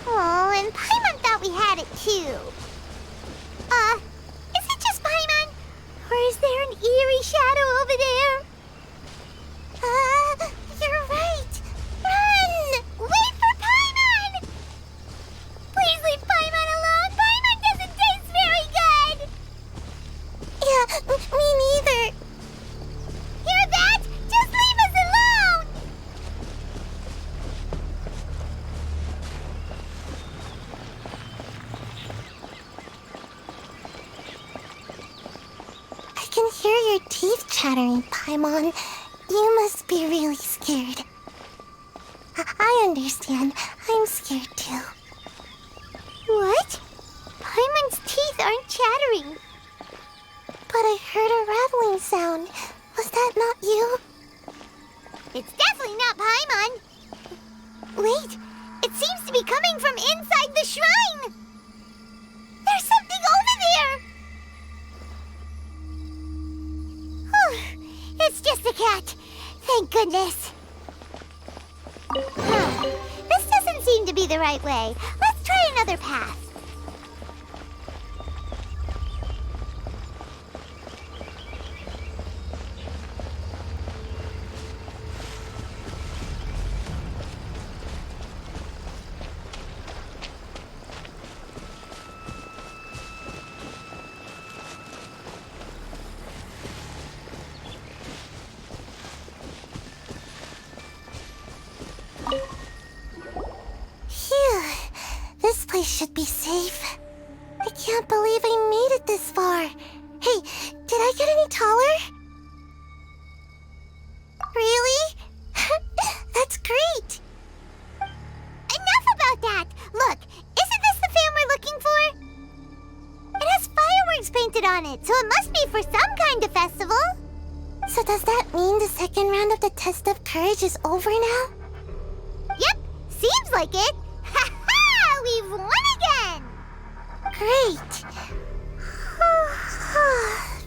Oh, and Paimon thought we had it too. Is it just Paimon? Or is there an eerie shadow over there? You're right. Run! Wait for Paimon! Please leave Paimon alone. Paimon doesn't taste very good. Yeah, me neither. Hear that? Just leave us alone! I can hear your teeth chattering, Paimon. You must be really scared. I understand. I'm scared too. What? Paimon's teeth aren't chattering. But I heard a rattling sound. Was that not you? It's definitely not Paimon. Wait, it seems to be coming from inside the shrine. There's something over there. Whew, it's just a cat. Thank goodness. be the right way. Let's try another path. Phew. This place should be safe. I can't believe I made it this far. Hey, did I get any taller? Really? That's great. Enough about that. Look, isn't this the fan we're looking for? It has fireworks painted on it, so it must be for some kind of festival. So does that mean the second round of the test of courage is over now? Yep, seems like it. Ha ha! We've won again! Great.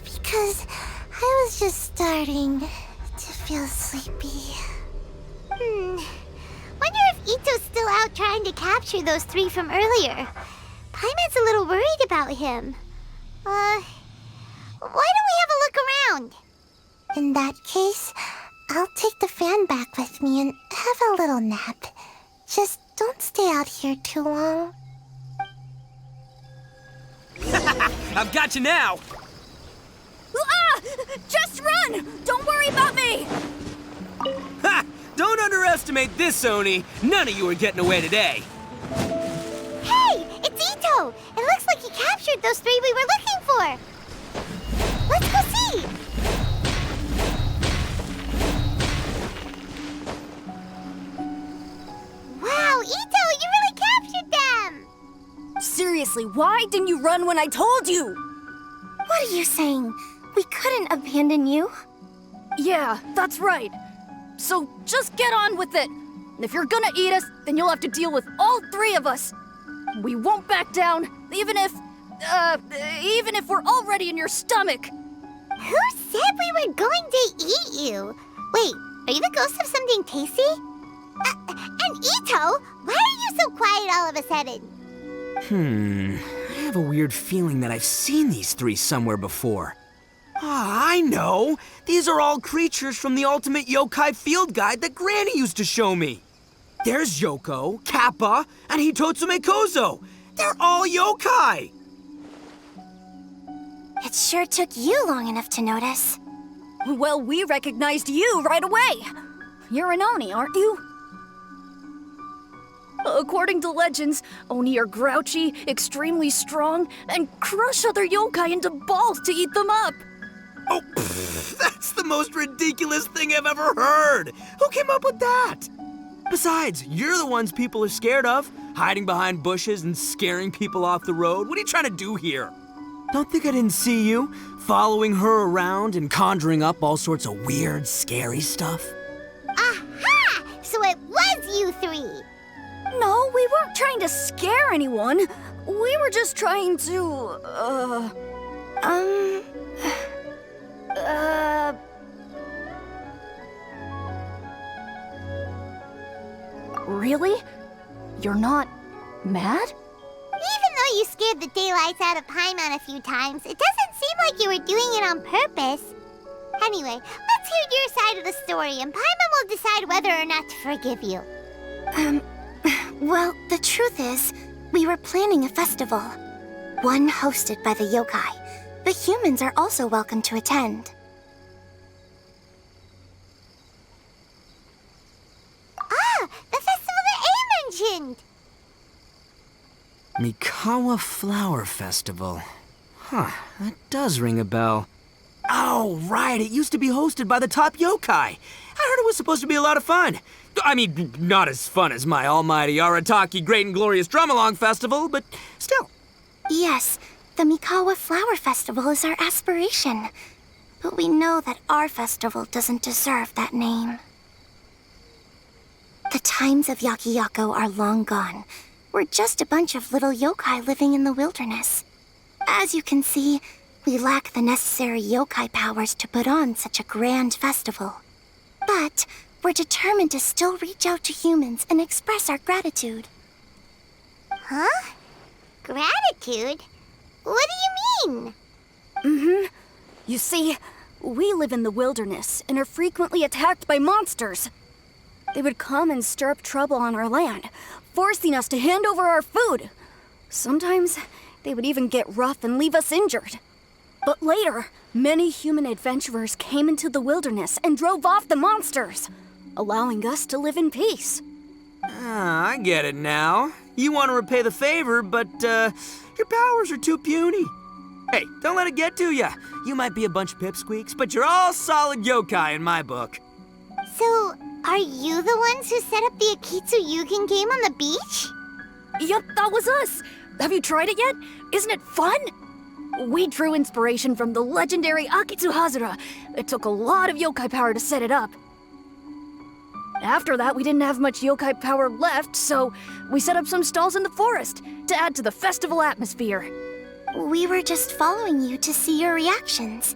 Because I was just starting to feel sleepy. Wonder if Ito's still out trying to capture those 3 from earlier. Paimon's a little worried about him. Why don't we have a look around? In that case, I'll take the fan back with me and have a little nap. Just don't stay out here too long. I've got you now! Ah! Just run! Don't worry about me! Ha! Don't underestimate this, Oni. None of you are getting away today. Hey! It's Ito! It looks like he captured those 3 we were looking for! Let's go see! Wow, Ito! You really captured them! Seriously, why didn't you run when I told you? What are you saying? We couldn't abandon you? Yeah, that's right. So just get on with it. If you're gonna eat us, then you'll have to deal with all 3 of us. We won't back down, even if we're already in your stomach. Who said we were going to eat you? Wait, are you the ghost of something tasty? And Ito, why are you so quiet all of a sudden? I have a weird feeling that I've seen these 3 somewhere before. Ah, I know! These are all creatures from the Ultimate Yokai Field Guide that Granny used to show me. There's Yoko, Kappa, and Hitotsume Kozo. They're all yokai! It sure took you long enough to notice. Well, we recognized you right away. You're an Oni, aren't you? According to legends, Oni are grouchy, extremely strong, and crush other yokai into balls to eat them up. Oh, that's the most ridiculous thing I've ever heard! Who came up with that? Besides, you're the ones people are scared of, hiding behind bushes and scaring people off the road. What are you trying to do here? Don't think I didn't see you, following her around and conjuring up all sorts of weird, scary stuff. Aha! So it was you 3! No, we weren't trying to scare anyone. We were just trying to, Really? You're not mad? Even though you scared the daylights out of Paimon a few times, it doesn't seem like you were doing it on purpose. Anyway, let's hear your side of the story, and Paimon will decide whether or not to forgive you. Well, the truth is, we were planning a festival. One hosted by the yokai, but humans are also welcome to attend. Ah, the festival that A mentioned! Mikawa Flower Festival. Huh, that does ring a bell. Oh, right, it used to be hosted by the top yokai. I heard it was supposed to be a lot of fun. I mean, not as fun as my almighty Arataki Great and Glorious Drum-Along Festival, but still. Yes, the Mikawa Flower Festival is our aspiration. But we know that our festival doesn't deserve that name. The times of Yakiyako are long gone. We're just a bunch of little yokai living in the wilderness. As you can see, we lack the necessary yokai powers to put on such a grand festival. But we're determined to still reach out to humans and express our gratitude. Huh? Gratitude? What do you mean? You see, we live in the wilderness and are frequently attacked by monsters. They would come and stir up trouble on our land, forcing us to hand over our food. Sometimes they would even get rough and leave us injured. But later, many human adventurers came into the wilderness and drove off the monsters, allowing us to live in peace. Ah, I get it now. You want to repay the favor, but your powers are too puny. Hey, don't let it get to ya. You might be a bunch of pipsqueaks, but you're all solid yokai in my book. So, are you the ones who set up the Akitsu Yugen game on the beach? Yep, that was us. Have you tried it yet? Isn't it fun? We drew inspiration from the legendary Akitsu Hazara. It took a lot of yokai power to set it up. After that, we didn't have much yokai power left, so we set up some stalls in the forest to add to the festival atmosphere. We were just following you to see your reactions.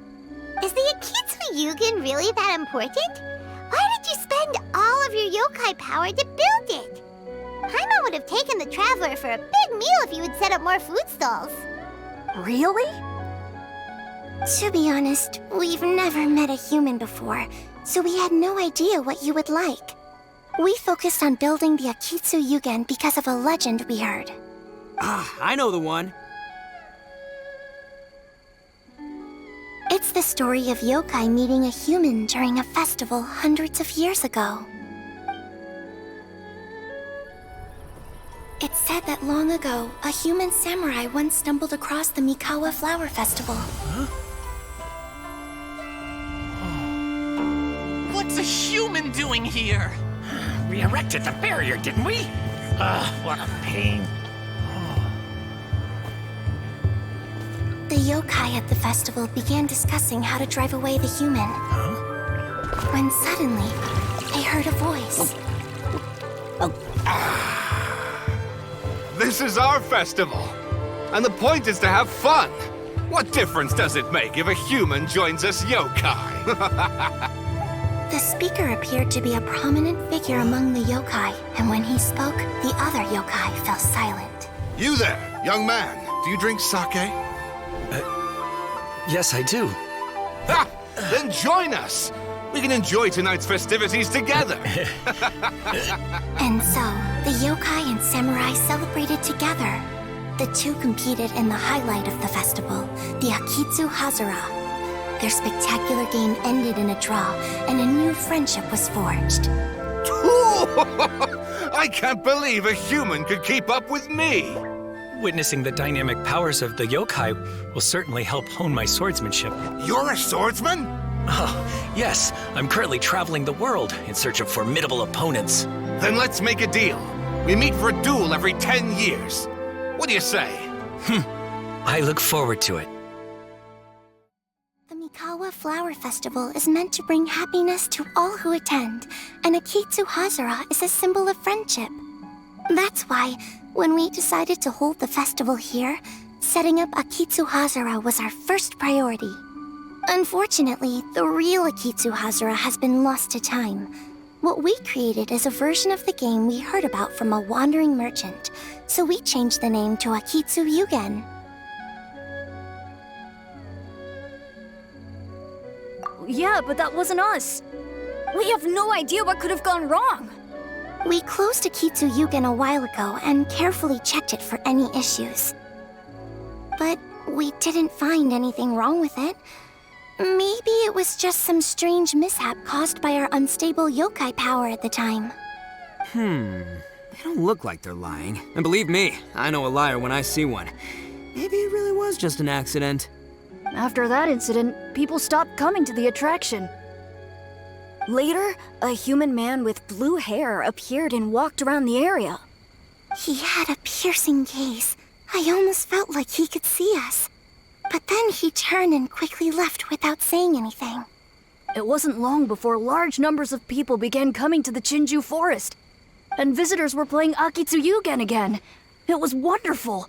Is the Akitsu Yugen really that important? Why did you spend all of your yokai power to build it? Paimon would have taken the Traveler for a big meal if you had set up more food stalls. Really? To be honest, we've never met a human before, so we had no idea what you would like. We focused on building the Akitsu Yugen because of a legend we heard. Ah, I know the one. It's the story of yokai meeting a human during a festival hundreds of years ago. It's said that long ago, a human samurai once stumbled across the Mikawa Flower Festival. What's a human doing here? We erected the barrier, didn't we? What a pain. The yokai at the festival began discussing how to drive away the human. When suddenly, they heard a voice. This is our festival, and the point is to have fun. What difference does it make if a human joins us yokai? The speaker appeared to be a prominent figure among the yokai, and when he spoke, the other yokai fell silent. You there, young man, do you drink sake? Yes, I do. Ha! Then join us! We can enjoy tonight's festivities together! And so, the yokai and samurai celebrated together. The two competed in the highlight of the festival, the Akitsu Hazara. Their spectacular game ended in a draw, and a new friendship was forged. I can't believe a human could keep up with me! Witnessing the dynamic powers of the yokai will certainly help hone my swordsmanship. You're a swordsman? Oh, yes. I'm currently traveling the world in search of formidable opponents. Then let's make a deal. We meet for a duel every 10 years. What do you say? I look forward to it. The Mikawa Flower Festival is meant to bring happiness to all who attend, and Akitsu Hazara is a symbol of friendship. That's why, when we decided to hold the festival here, setting up Akitsu Hazara was our first priority. Unfortunately, the real Akitsu Hazara has been lost to time. What we created is a version of the game we heard about from a wandering merchant, so we changed the name to Akitsu Yugen. Yeah, but that wasn't us. We have no idea what could have gone wrong. We closed Akitsu Yugen a while ago and carefully checked it for any issues. But we didn't find anything wrong with it. Maybe it was just some strange mishap caused by our unstable yokai power at the time. They don't look like they're lying. And believe me, I know a liar when I see one. Maybe it really was just an accident. After that incident, people stopped coming to the attraction. Later, a human man with blue hair appeared and walked around the area. He had a piercing gaze. I almost felt like he could see us. But then he turned and quickly left without saying anything. It wasn't long before large numbers of people began coming to the Chinju forest. And visitors were playing Akitsu Yugen again. It was wonderful.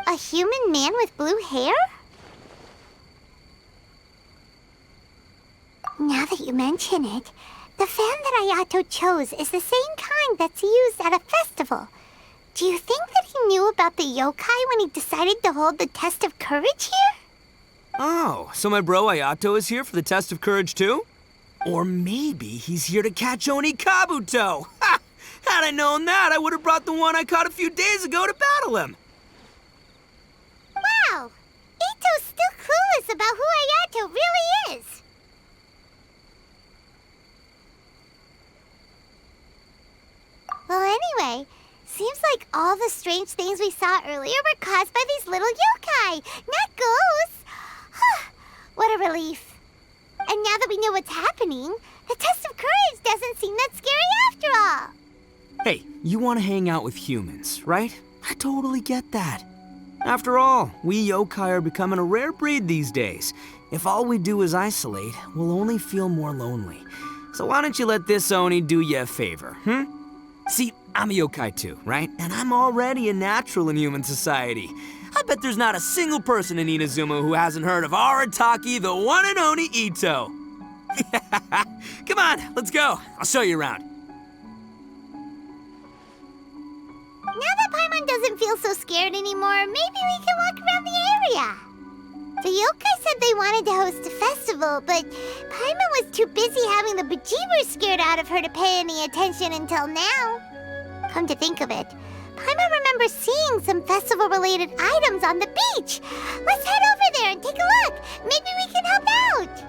A human man with blue hair? Now that you mention it, the fan that Ayato chose is the same kind that's used at a festival. Do you think that he knew about the yokai when he decided to hold the test of courage here? Oh, so my bro Ayato is here for the test of courage too? Or maybe he's here to catch Oni Kabuto! Ha! Had I known that, I would have brought the one I caught a few days ago to battle him! Wow! Ito's still clueless about who Ayato really is! Well, anyway, seems like all the strange things we saw earlier were caused by these little yokai, not ghosts! What a relief. And now that we know what's happening, the test of courage doesn't seem that scary after all. Hey, you want to hang out with humans, right? I totally get that. After all, we yokai are becoming a rare breed these days. If all we do is isolate, we'll only feel more lonely. So why don't you let this Oni do you a favor, See, I'm a yokai too, right? And I'm already a natural in human society. I bet there's not a single person in Inazuma who hasn't heard of Arataki, the one and only Ito. Come on, let's go. I'll show you around. Now that Paimon doesn't feel so scared anymore, maybe we can walk around the area. The yokai said they wanted to host a festival, but Paimon was too busy having the bejeebers scared out of her to pay any attention until now. Come to think of it, Paimon remembers seeing some festival-related items on the beach. Let's head over there and take a look. Maybe we can help out.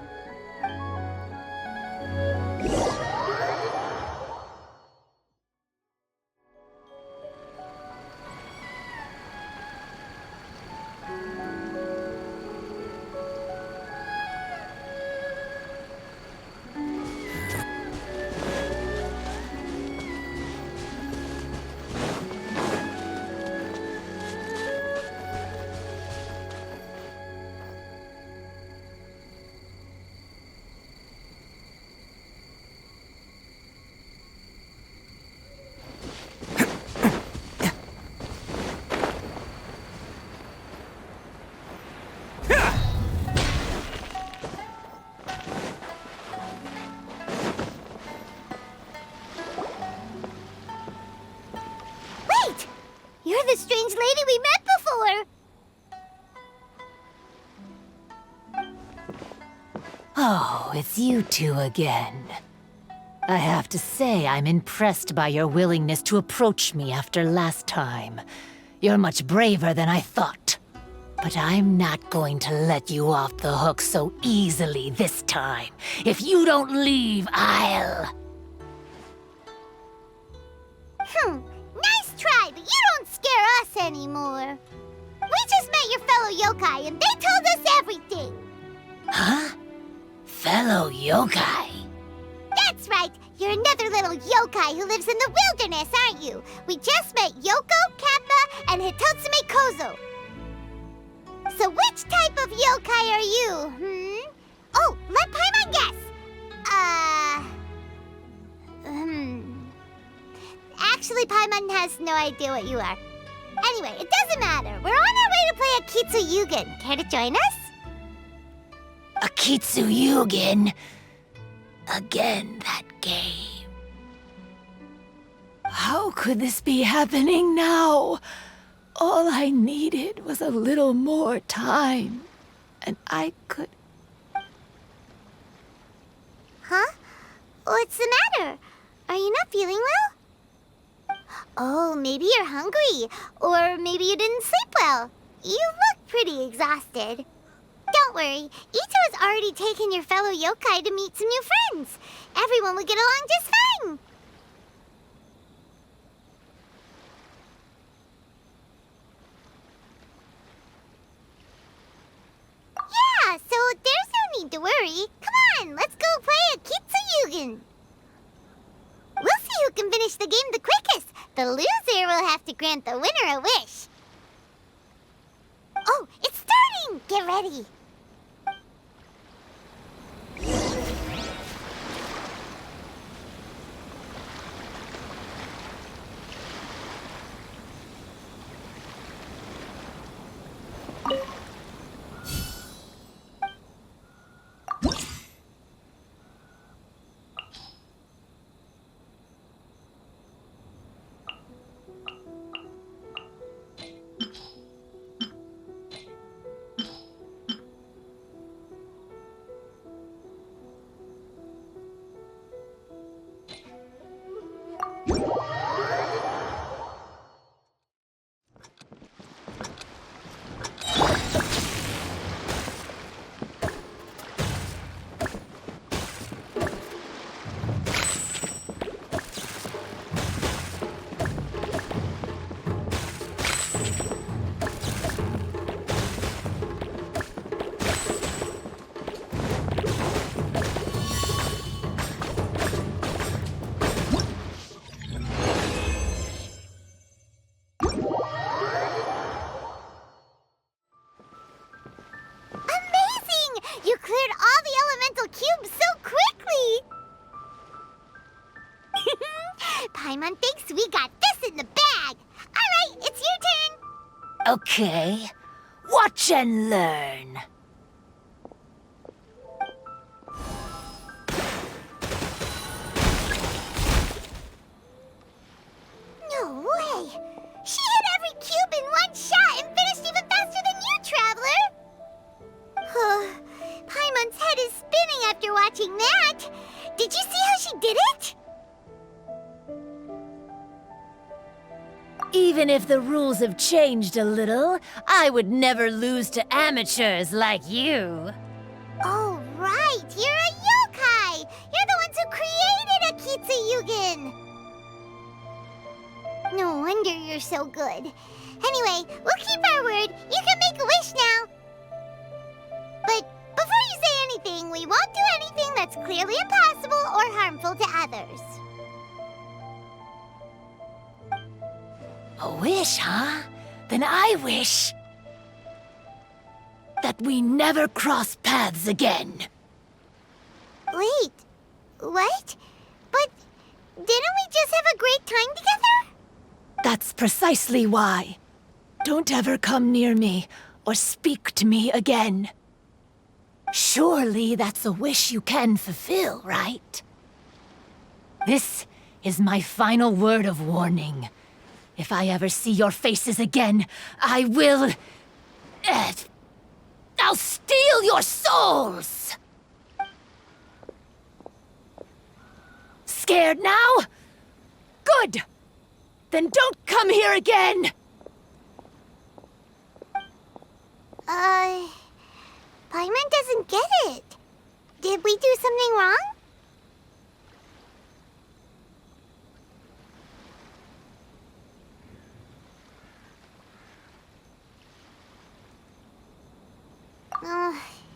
You're the strange lady we met before! Oh, it's you two again. I have to say, I'm impressed by your willingness to approach me after last time. You're much braver than I thought. But I'm not going to let you off the hook so easily this time. If you don't leave, I'll... Nice try, but you don't scare us anymore. We just met your fellow yokai, and they told us everything. Huh? Fellow yokai? That's right. You're another little yokai who lives in the wilderness, aren't you? We just met Yoko, Kappa, and Hitotsume Kozo. So which type of yokai are you, Oh, let Paimon guess. Actually, Paimon has no idea what you are. Anyway, it doesn't matter. We're on our way to play Akitsu Yugen. Care to join us? Akitsu Yugen? Again, that game. How could this be happening now? All I needed was a little more time, and I could... Huh? What's the matter? Are you not feeling well? Oh, maybe you're hungry. Or maybe you didn't sleep well. You look pretty exhausted. Don't worry, Ito has already taken your fellow yokai to meet some new friends. Everyone will get along just fine. Yeah, so there's no need to worry. Come on, let's go play Akitsu Yugen. We'll see who can finish the game the quickest. The loser will have to grant the winner a wish. Oh, it's starting! Get ready. Paimon thinks we got this in the bag. All right, it's your turn. Okay. Watch and learn. No way! She hit every cube in one shot and finished even faster than you, Traveler! Paimon's head is spinning after watching that. Did you see how she did it? Even if the rules have changed a little, I would never lose to amateurs like you. Oh, right! You're a yokai! You're the ones who created Akitsu Yugen! No wonder you're so good. Anyway, we'll keep our word. You can make a wish now. But before you say anything, we won't do anything that's clearly impossible or harmful to others. A wish, huh? Then I wish that we never cross paths again. Wait, what? But didn't we just have a great time together? That's precisely why. Don't ever come near me or speak to me again. Surely that's a wish you can fulfill, right? This is my final word of warning. If I ever see your faces again, I will... I'll steal your souls! Scared now? Good! Then don't come here again! Paimon doesn't get it. Did we do something wrong?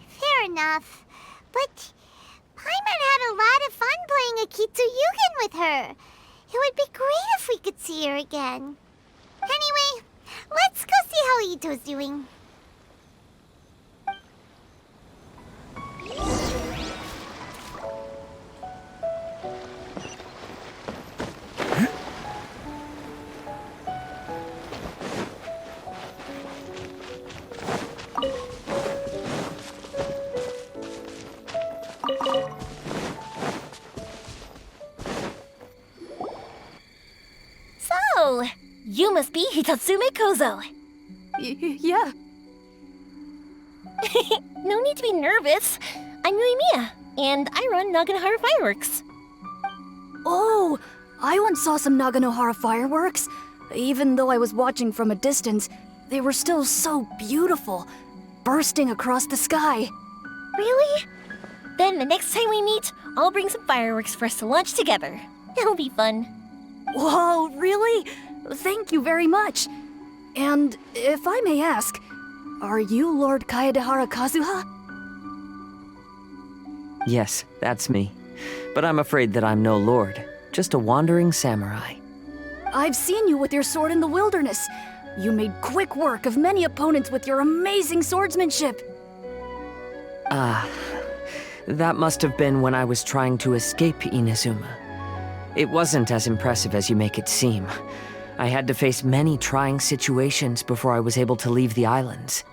Fair enough. But Paimon had a lot of fun playing Akitsu Yugen with her. It would be great if we could see her again. Anyway, let's go see how Ito's doing. So, you must be Hitatsume Kozo. Yeah. No need to be nervous. I'm Yuimiya, and I run Naganohara Fireworks. Oh, I once saw some Naganohara fireworks. Even though I was watching from a distance, they were still so beautiful, bursting across the sky. Really? Then the next time we meet, I'll bring some fireworks for us to launch together. It'll be fun. Whoa, really? Thank you very much. And if I may ask, are you Lord Kaedehara Kazuha? Yes, that's me. But I'm afraid that I'm no lord, just a wandering samurai. I've seen you with your sword in the wilderness. You made quick work of many opponents with your amazing swordsmanship. That must have been when I was trying to escape Inazuma. It wasn't as impressive as you make it seem. I had to face many trying situations before I was able to leave the islands.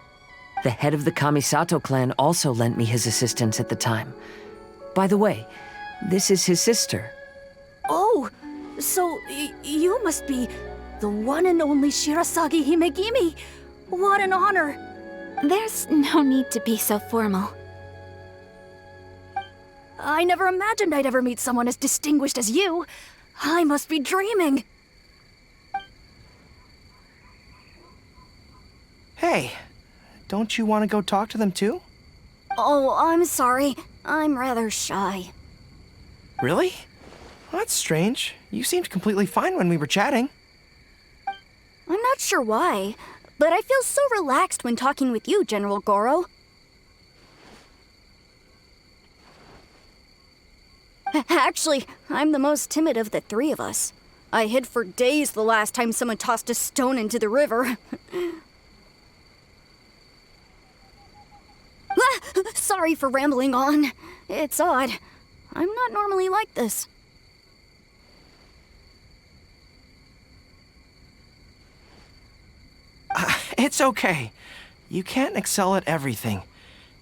The head of the Kamisato clan also lent me his assistance at the time. By the way, this is his sister. Oh, so you must be the one and only Shirasagi Himegimi. What an honor. There's no need to be so formal. I never imagined I'd ever meet someone as distinguished as you. I must be dreaming. Hey, don't you want to go talk to them too? Oh, I'm sorry. I'm rather shy. Really? Well, that's strange. You seemed completely fine when we were chatting. I'm not sure why, but I feel so relaxed when talking with you, General Goro. Actually, I'm the most timid of the three of us. I hid for days the last time someone tossed a stone into the river. Sorry for rambling on. It's odd. I'm not normally like this. It's okay. You can't excel at everything.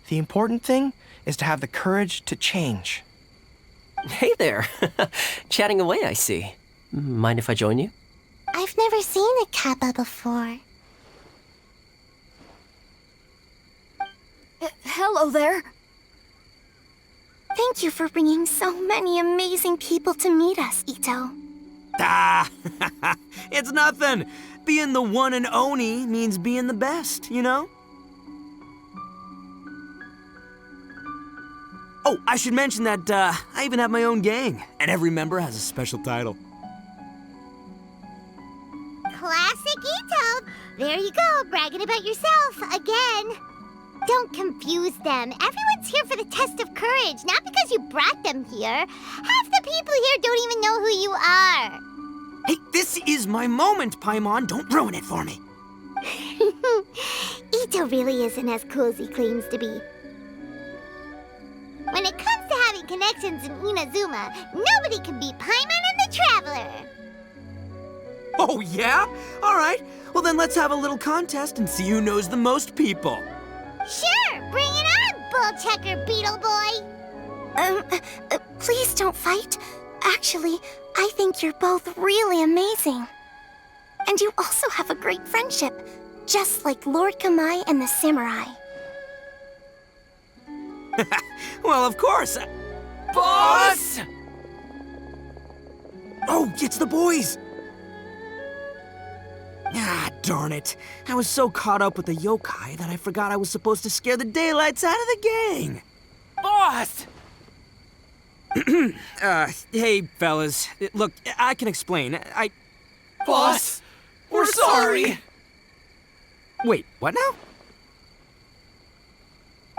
The important thing is to have the courage to change. Hey there. Chatting away, I see. Mind if I join you? I've never seen a Kappa before. Hello there. Thank you for bringing so many amazing people to meet us, Ito. Ah, it's nothing. Being the one and only means being the best, you know? Oh, I should mention that I even have my own gang, and every member has a special title. Classic Ito! There you go, bragging about yourself again. Don't confuse them. Everyone's here for the test of courage, not because you brought them here. Half the people here don't even know who you are. Hey, this is my moment, Paimon. Don't ruin it for me. Ito really isn't as cool as he claims to be. When it comes to having connections in Inazuma, nobody can beat Paimon and the Traveler. Oh, yeah? All right. Well, then let's have a little contest and see who knows the most people. Sure, bring it on, bull checker beetle boy. Please don't fight. Actually, I think you're both really amazing. And you also have a great friendship, just like Lord Kamai and the samurai. Well, of course. Boss! Oh, it's the boys! Ah, darn it. I was so caught up with the yokai that I forgot I was supposed to scare the daylights out of the gang. Boss! Hey, fellas. Look, I can explain. Boss, we're sorry! Wait, what now?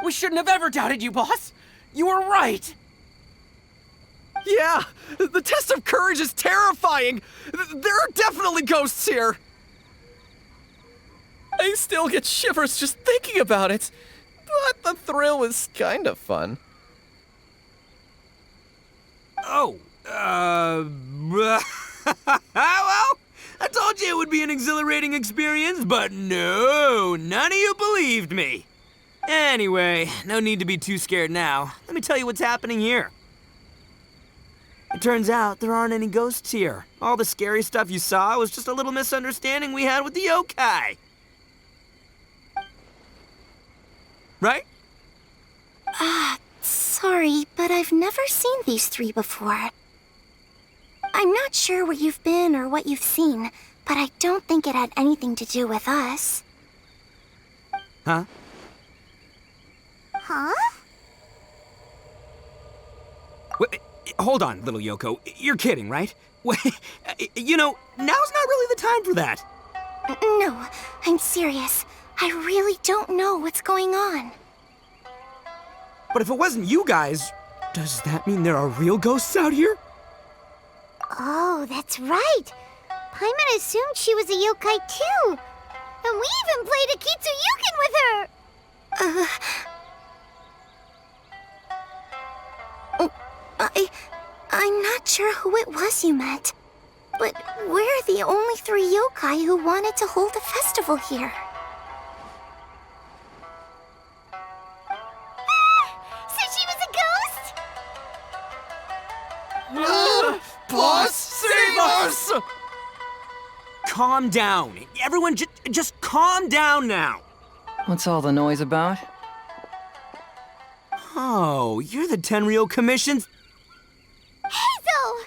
We shouldn't have ever doubted you, boss! You were right! Yeah, the test of courage is terrifying. There are definitely ghosts here. I still get shivers just thinking about it. But the thrill was kind of fun. Oh, well, I told you it would be an exhilarating experience, but no, none of you believed me. Anyway, no need to be too scared now. Let me tell you what's happening here. It turns out there aren't any ghosts here. All the scary stuff you saw was just a little misunderstanding we had with the yokai. Right? Sorry, but I've never seen these three before. I'm not sure where you've been or what you've seen, but I don't think it had anything to do with us. Huh? Huh? Wait, hold on, little Yoko. You're kidding, right? You know, now's not really the time for that. No, I'm serious. I really don't know what's going on. But if it wasn't you guys, does that mean there are real ghosts out here? Oh, that's right. Paimon assumed she was a yokai too. And we even played Akitsu with her. I'm not sure who it was you met. But we're the only three yokai who wanted to hold a festival here. So she was a ghost? Boss, save us! Calm down. Everyone, just calm down now. What's all the noise about? Oh, you're the Tenryou Commission's... Hazel!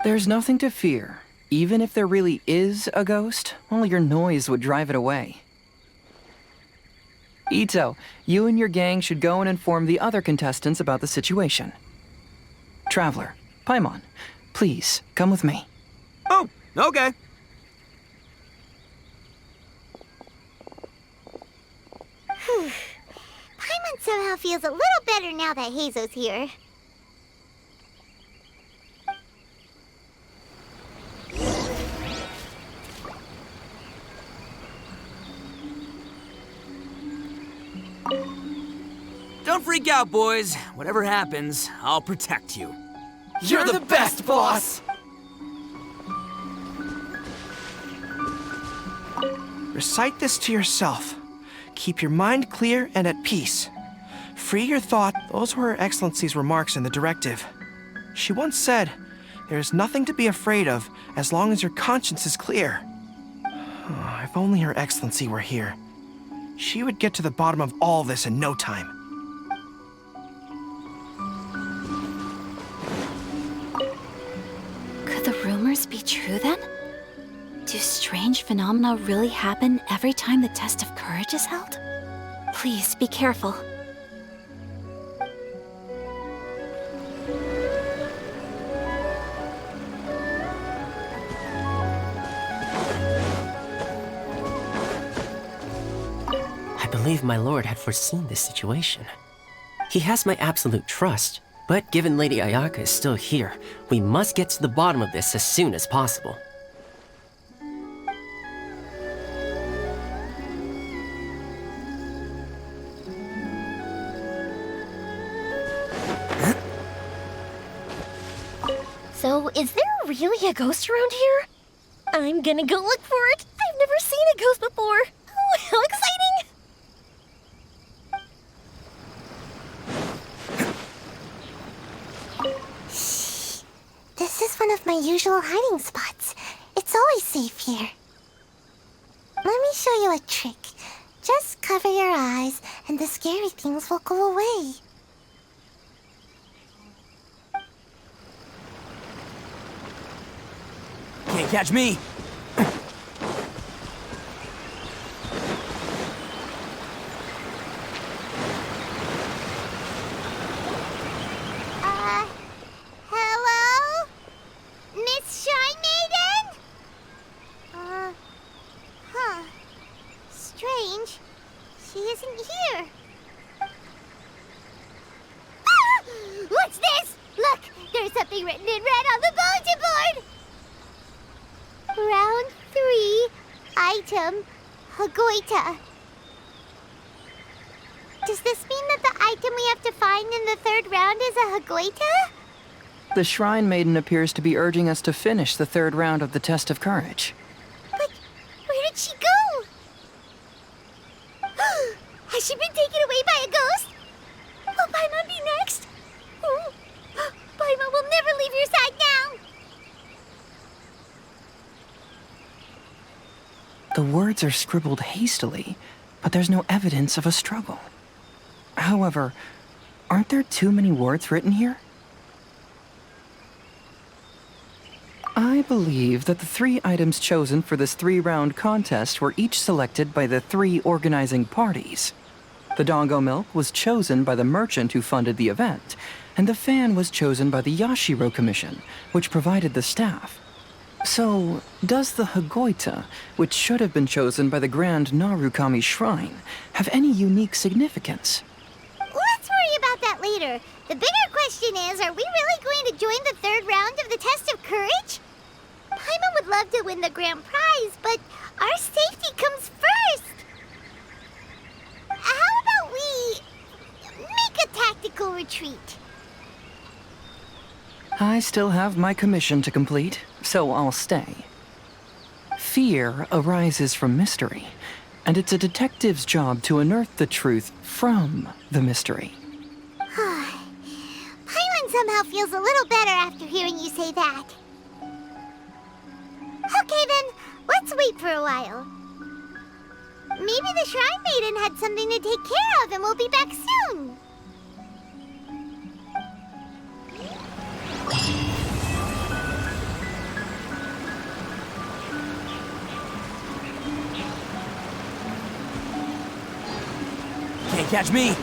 There's nothing to fear. Even if there really is a ghost, only your noise would drive it away. Ito, you and your gang should go and inform the other contestants about the situation. Traveler, Paimon, please, come with me. Oh, okay. Paimon somehow feels a little better now that Hazo's here. Don't freak out, boys. Whatever happens, I'll protect you. You're the best, boss! Recite this to yourself. Keep your mind clear and at peace. Free your thought. Those were Her Excellency's remarks in the directive. She once said, there is nothing to be afraid of as long as your conscience is clear. Oh, if only Her Excellency were here. She would get to the bottom of all this in no time. Could the rumors be true then? Do strange phenomena really happen every time the test of courage is held? Please be careful. I believe my lord had foreseen this situation. He has my absolute trust, but given Lady Ayaka is still here, we must get to the bottom of this as soon as possible. So, is there really a ghost around here? I'm gonna go look for it. I've never seen a ghost before. Oh, how exciting! Shh. This is one of my usual hiding spots. It's always safe here. Let me show you a trick. Just cover your eyes, and the scary things will go away. Can't catch me! Hello? Miss Shy Maiden? Huh. Strange. She isn't here. Ah! What's this? Look, there's something written in red on the bulletin board! Round 3, item, Hagoita. Does this mean that the item we have to find in the 3rd round is a Hagoita? The Shrine Maiden appears to be urging us to finish the 3rd round of the test of courage. But where did she go? Has she been taken away by a ghost? Will Paimon be next? Oh, Paimon will never leave your side now. The words are scribbled hastily, but there's no evidence of a struggle. However, aren't there too many words written here? I believe that the 3 items chosen for this 3-round contest were each selected by the 3 organizing parties. The Dongo Milk was chosen by the merchant who funded the event, and the fan was chosen by the Yashiro Commission, which provided the staff. So, does the Hagoita, which should have been chosen by the Grand Narukami Shrine, have any unique significance? Let's worry about that later. The bigger question is, are we really going to join the 3rd round of the test of courage? Paimon would love to win the grand prize, but our safety comes first. How about we make a tactical retreat? I still have my commission to complete, so I'll stay. Fear arises from mystery, and it's a detective's job to unearth the truth from the mystery. Paimon somehow feels a little better after hearing you say that. Okay then, let's wait for a while. Maybe the Shrine Maiden had something to take care of and we'll be back soon. Can't catch me!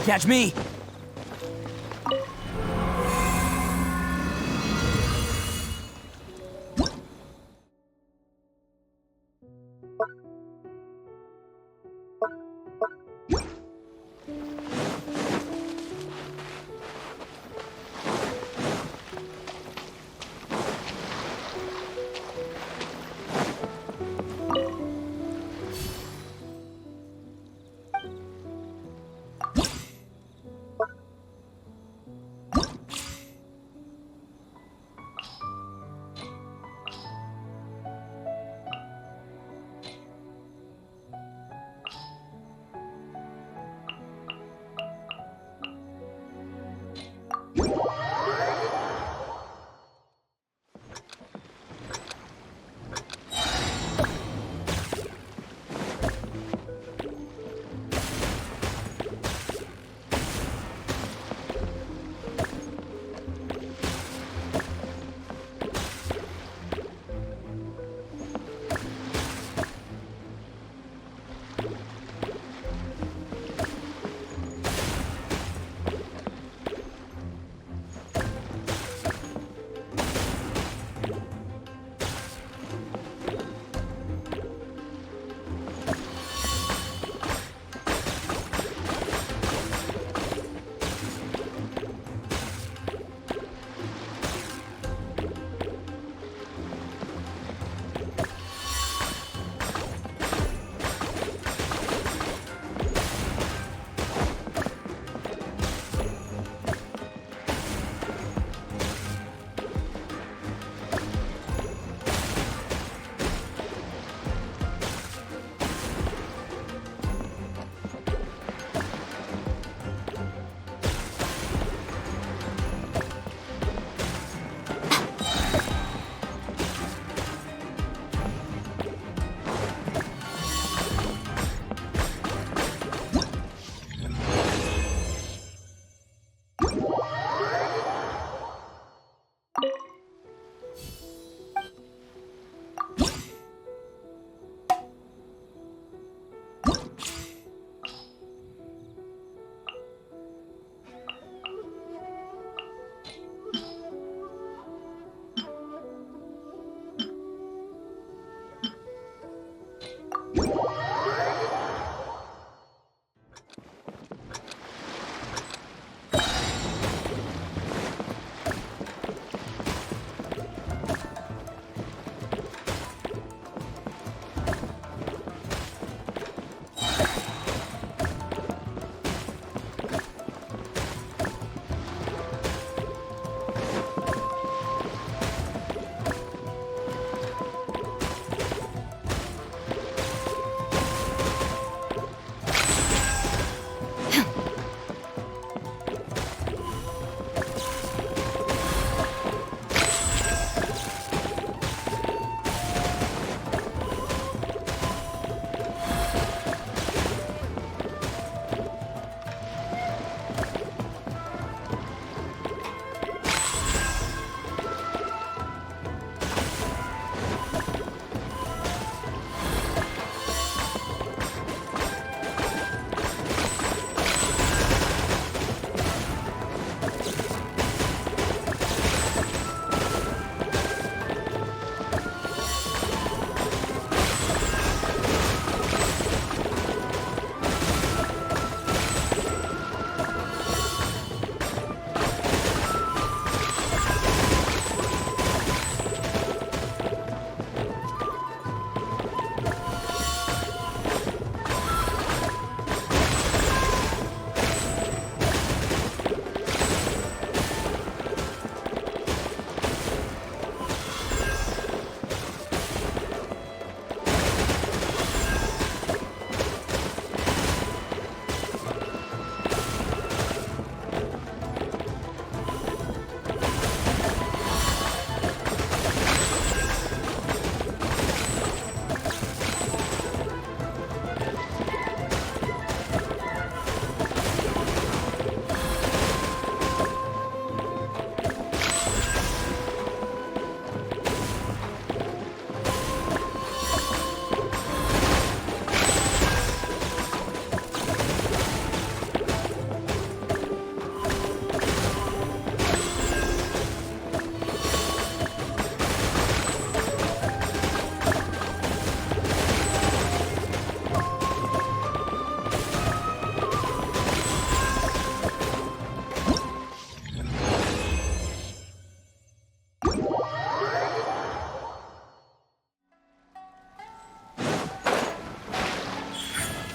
catch me.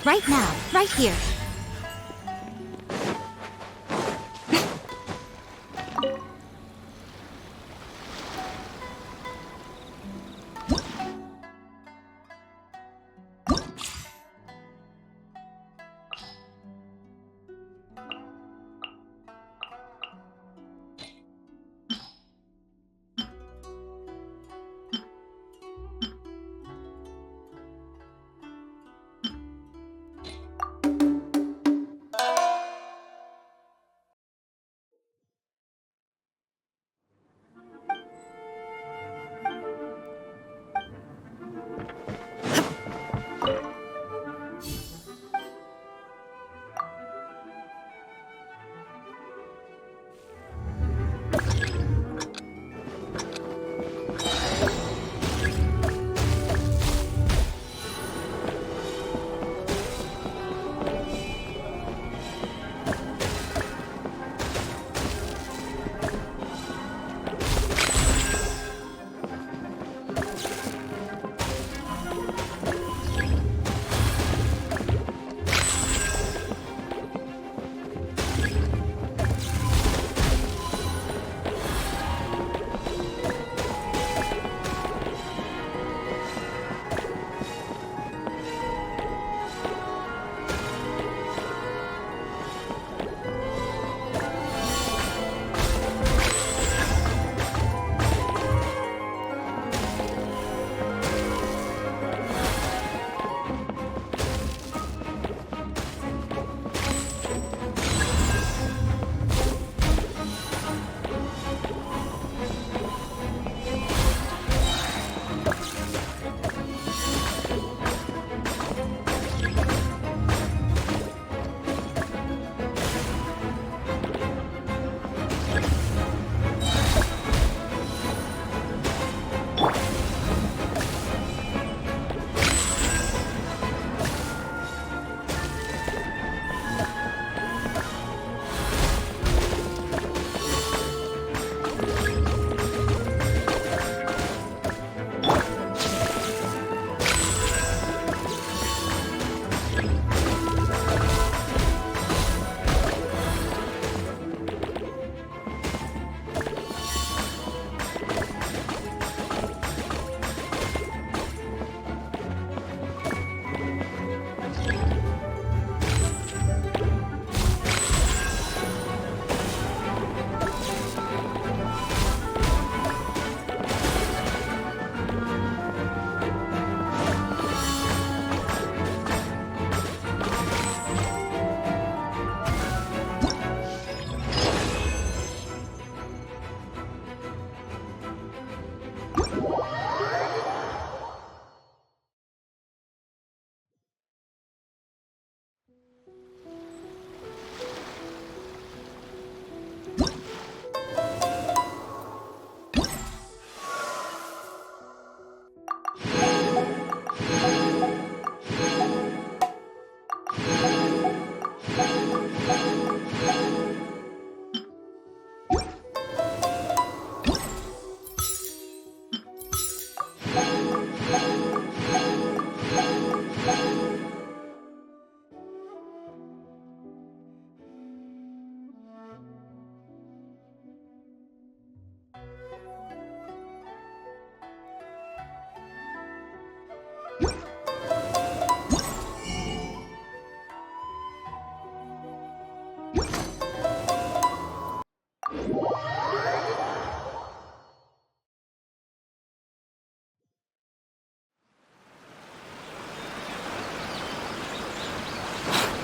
Right now, right here.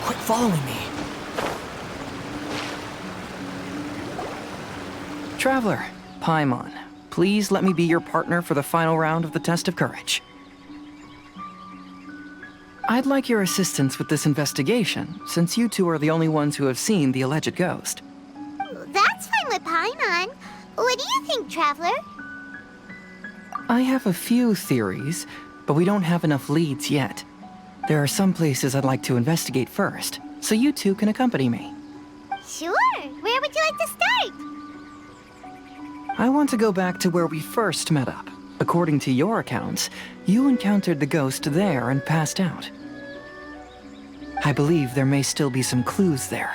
Quit following me. Traveler, Paimon, please let me be your partner for the final round of the test of courage. I'd like your assistance with this investigation, since you two are the only ones who have seen the alleged ghost. That's fine with Paimon. What do you think, Traveler? I have a few theories, but we don't have enough leads yet. There are some places I'd like to investigate first, so you two can accompany me. Sure. Where would you like to start? I want to go back to where we first met up. According to your accounts, you encountered the ghost there and passed out. I believe there may still be some clues there.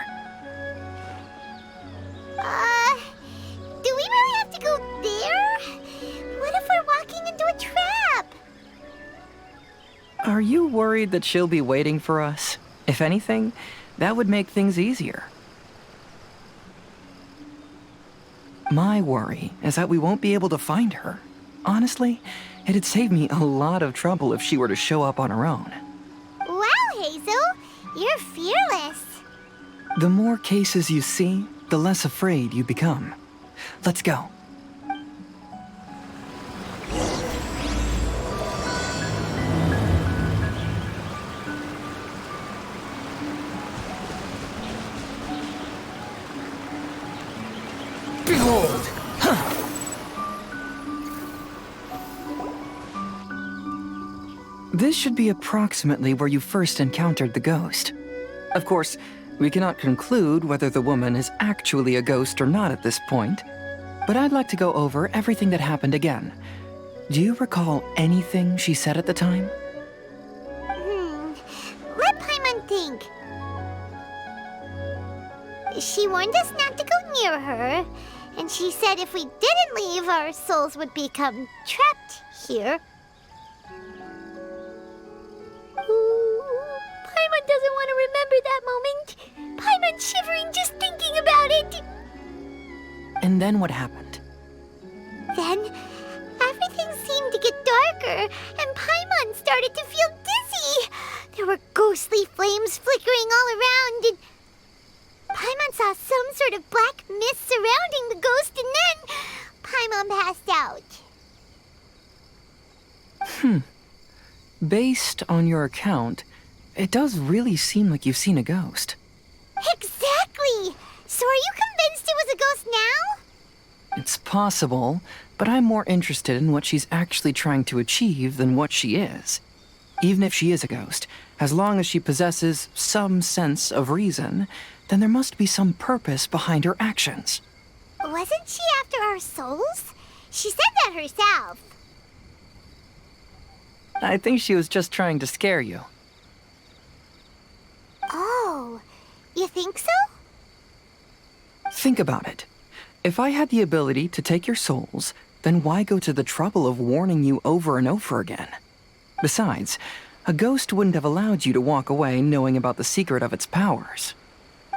Do we really have to go there? What if we're walking into a trap? Are you worried that she'll be waiting for us? If anything, that would make things easier. My worry is that we won't be able to find her. Honestly, it'd save me a lot of trouble if she were to show up on her own. Wow, Hazel, you're fearless. The more cases you see, the less afraid you become. Let's go. Behold! This should be approximately where you first encountered the ghost. Of course, we cannot conclude whether the woman is actually a ghost or not at this point, but I'd like to go over everything that happened again. Do you recall anything she said at the time? Let Paimon think. She warned us not to go near her, and she said if we didn't leave, our souls would become trapped here. Paimon doesn't want to remember that moment. Paimon's shivering just thinking about it. And then what happened? Then, everything seemed to get darker, and Paimon started to feel dizzy. There were ghostly flames flickering all around, and Paimon saw some sort of black mist surrounding the ghost, and then Paimon passed out. Based on your account, it does really seem like you've seen a ghost. Exactly! So are you convinced it was a ghost now? It's possible, but I'm more interested in what she's actually trying to achieve than what she is. Even if she is a ghost, as long as she possesses some sense of reason, then there must be some purpose behind her actions. Wasn't she after our souls? She said that herself. I think she was just trying to scare you. Oh, you think so? Think about it. If I had the ability to take your souls, then why go to the trouble of warning you over and over again? Besides, a ghost wouldn't have allowed you to walk away knowing about the secret of its powers.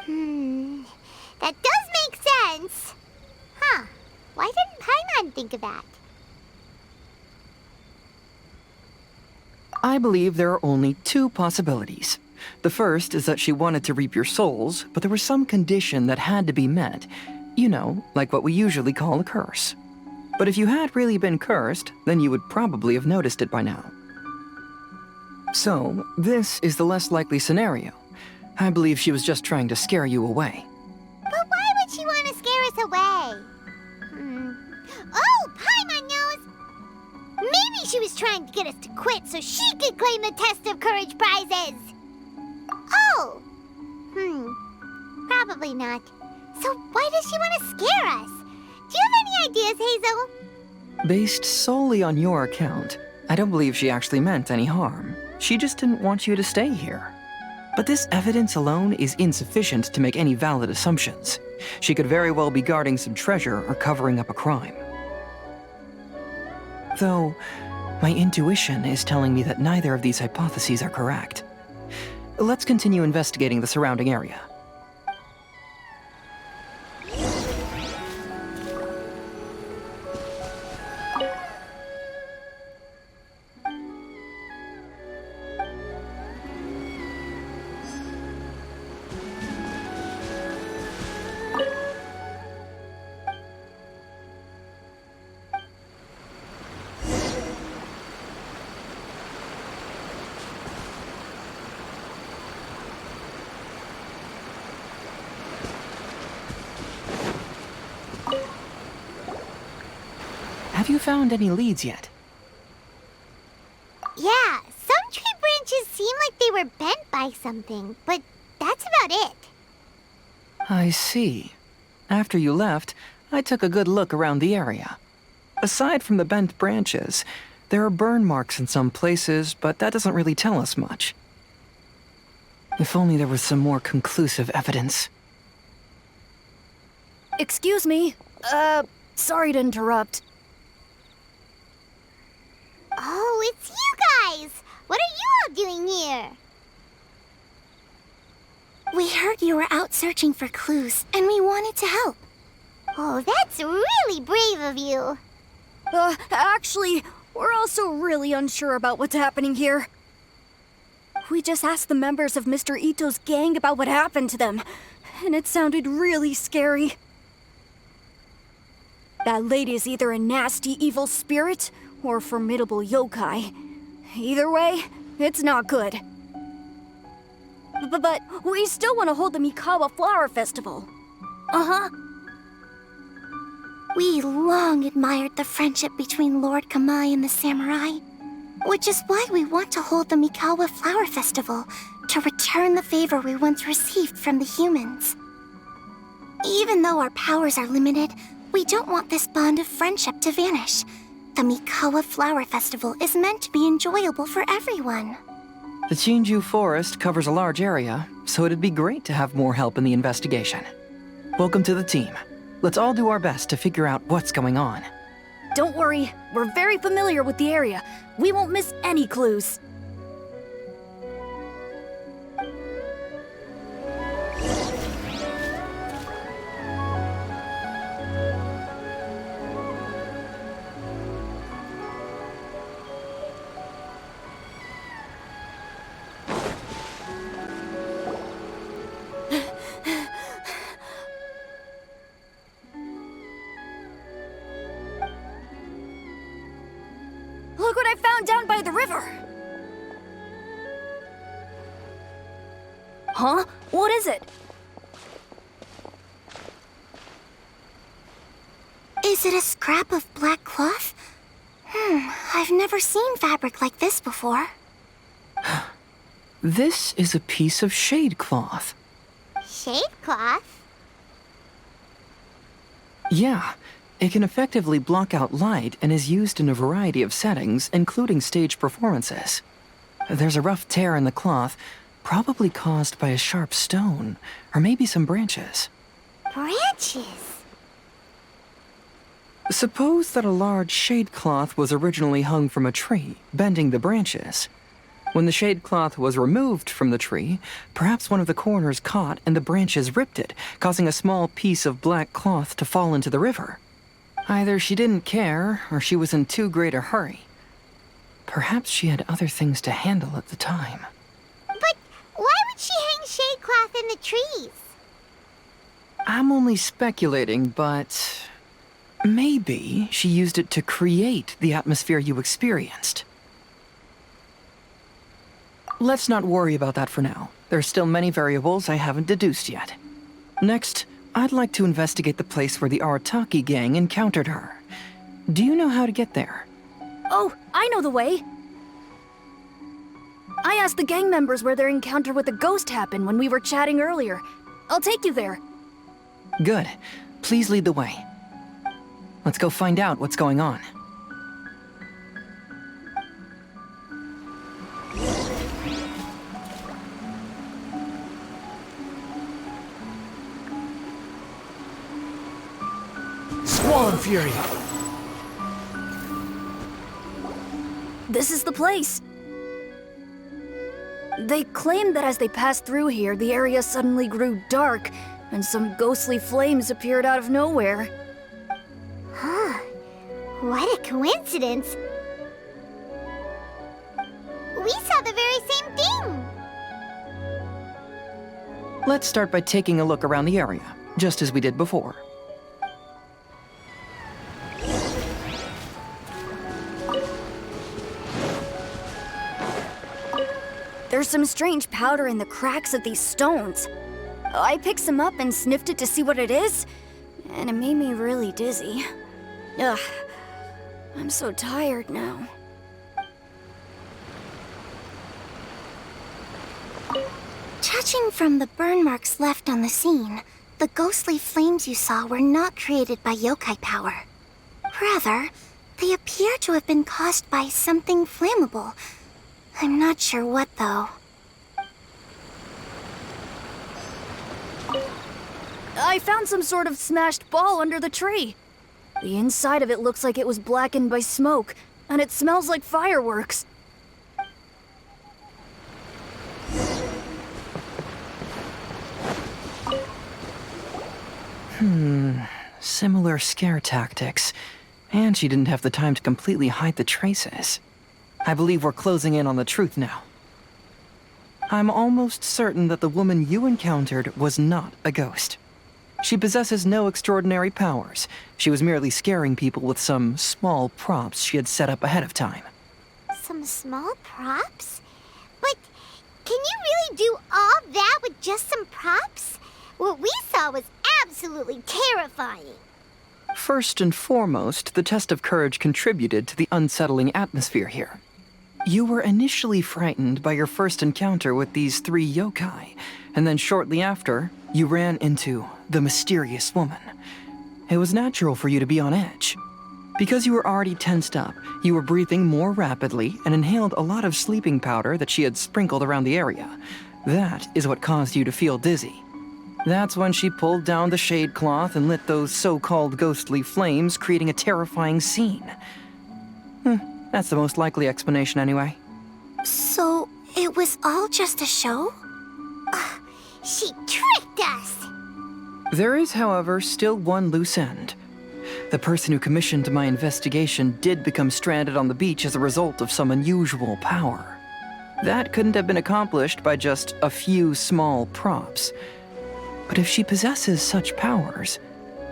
That does make sense. Huh. Why didn't Paimon think of that? I believe there are only two possibilities. The first is that she wanted to reap your souls, but there was some condition that had to be met. You know, like what we usually call a curse. But if you had really been cursed, then you would probably have noticed it by now. So, this is the less likely scenario. I believe she was just trying to scare you away. But why would she want to scare us away? Oh, Paimon knows! Maybe she was trying to get us to quit so she could claim the Test of Courage prizes! Oh! Probably not. So why does she want to scare us? Do you have any ideas, Hazel? Based solely on your account, I don't believe she actually meant any harm. She just didn't want you to stay here. But this evidence alone is insufficient to make any valid assumptions. She could very well be guarding some treasure or covering up a crime. Though, my intuition is telling me that neither of these hypotheses are correct. Let's continue investigating the surrounding area. Have you found any leads yet? Yeah, some tree branches seem like they were bent by something, but that's about it. I see. After you left, I took a good look around the area. Aside from the bent branches, there are burn marks in some places, but that doesn't really tell us much. If only there was some more conclusive evidence. Excuse me. Sorry to interrupt. Oh, it's you guys! What are you all doing here? We heard you were out searching for clues, and we wanted to help. Oh, that's really brave of you. Actually, we're also really unsure about what's happening here. We just asked the members of Mr. Ito's gang about what happened to them, and it sounded really scary. That lady is either a nasty evil spirit or a formidable yokai. Either way, it's not good. But we still want to hold the Mikawa Flower Festival. Uh-huh. We long admired the friendship between Lord Kamai and the samurai, which is why we want to hold the Mikawa Flower Festival to return the favor we once received from the humans. Even though our powers are limited, we don't want this bond of friendship to vanish. The Mikawa Flower Festival is meant to be enjoyable for everyone. The Chinju Forest covers a large area, so it'd be great to have more help in the investigation. Welcome to the team. Let's all do our best to figure out what's going on. Don't worry, we're very familiar with the area. We won't miss any clues. Look what I found down by the river! Huh? What is it? Is it a scrap of black cloth? I've never seen fabric like this before. This is a piece of shade cloth. Shade cloth? Yeah, it can effectively block out light and is used in a variety of settings, including stage performances. There's a rough tear in the cloth, probably caused by a sharp stone, or maybe some branches. Branches? Suppose that a large shade cloth was originally hung from a tree, bending the branches. When the shade cloth was removed from the tree, perhaps one of the corners caught and the branches ripped it, causing a small piece of black cloth to fall into the river. Either she didn't care, or she was in too great a hurry. Perhaps she had other things to handle at the time. But why would she hang shade cloth in the trees? I'm only speculating, but maybe she used it to create the atmosphere you experienced. Let's not worry about that for now. There are still many variables I haven't deduced yet. Next, I'd like to investigate the place where the Arataki gang encountered her. Do you know how to get there? Oh, I know the way. I asked the gang members where their encounter with the ghost happened when we were chatting earlier. I'll take you there. Good. Please lead the way. Let's go find out what's going on. Squall Fury! This is the place. They claimed that as they passed through here, the area suddenly grew dark, and some ghostly flames appeared out of nowhere. Huh. What a coincidence. We saw the very same thing. Let's start by taking a look around the area, just as we did before. There's some strange powder in the cracks of these stones. I picked some up and sniffed it to see what it is, and it made me really dizzy. Ugh, I'm so tired now. Judging from the burn marks left on the scene, the ghostly flames you saw were not created by yokai power. Rather, they appear to have been caused by something flammable. I'm not sure what, though. I found some sort of smashed ball under the tree. The inside of it looks like it was blackened by smoke, and it smells like fireworks. Similar scare tactics. And she didn't have the time to completely hide the traces. I believe we're closing in on the truth now. I'm almost certain that the woman you encountered was not a ghost. She possesses no extraordinary powers. She was merely scaring people with some small props she had set up ahead of time. Some small props? But can you really do all that with just some props? What we saw was absolutely terrifying. First and foremost, the test of courage contributed to the unsettling atmosphere here. You were initially frightened by your first encounter with these 3 yokai, and then shortly after, you ran into the mysterious woman. It was natural for you to be on edge. Because you were already tensed up, you were breathing more rapidly and inhaled a lot of sleeping powder that she had sprinkled around the area. That is what caused you to feel dizzy. That's when she pulled down the shade cloth and lit those so-called ghostly flames, creating a terrifying scene. That's the most likely explanation anyway. So, it was all just a show? She tricked us! There is, however, still one loose end. The person who commissioned my investigation did become stranded on the beach as a result of some unusual power. That couldn't have been accomplished by just a few small props. But if she possesses such powers,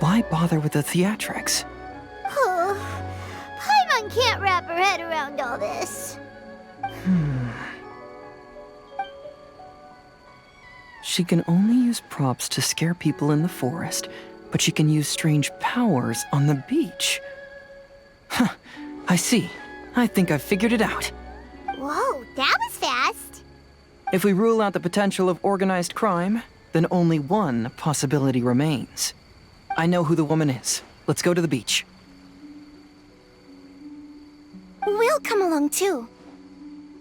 why bother with the theatrics? Paimon can't wrap her head around all this. She can only use props to scare people in the forest, but she can use strange powers on the beach. Huh, I see. I think I've figured it out. Whoa, that was fast. If we rule out the potential of organized crime, then only one possibility remains. I know who the woman is. Let's go to the beach. We'll come along too.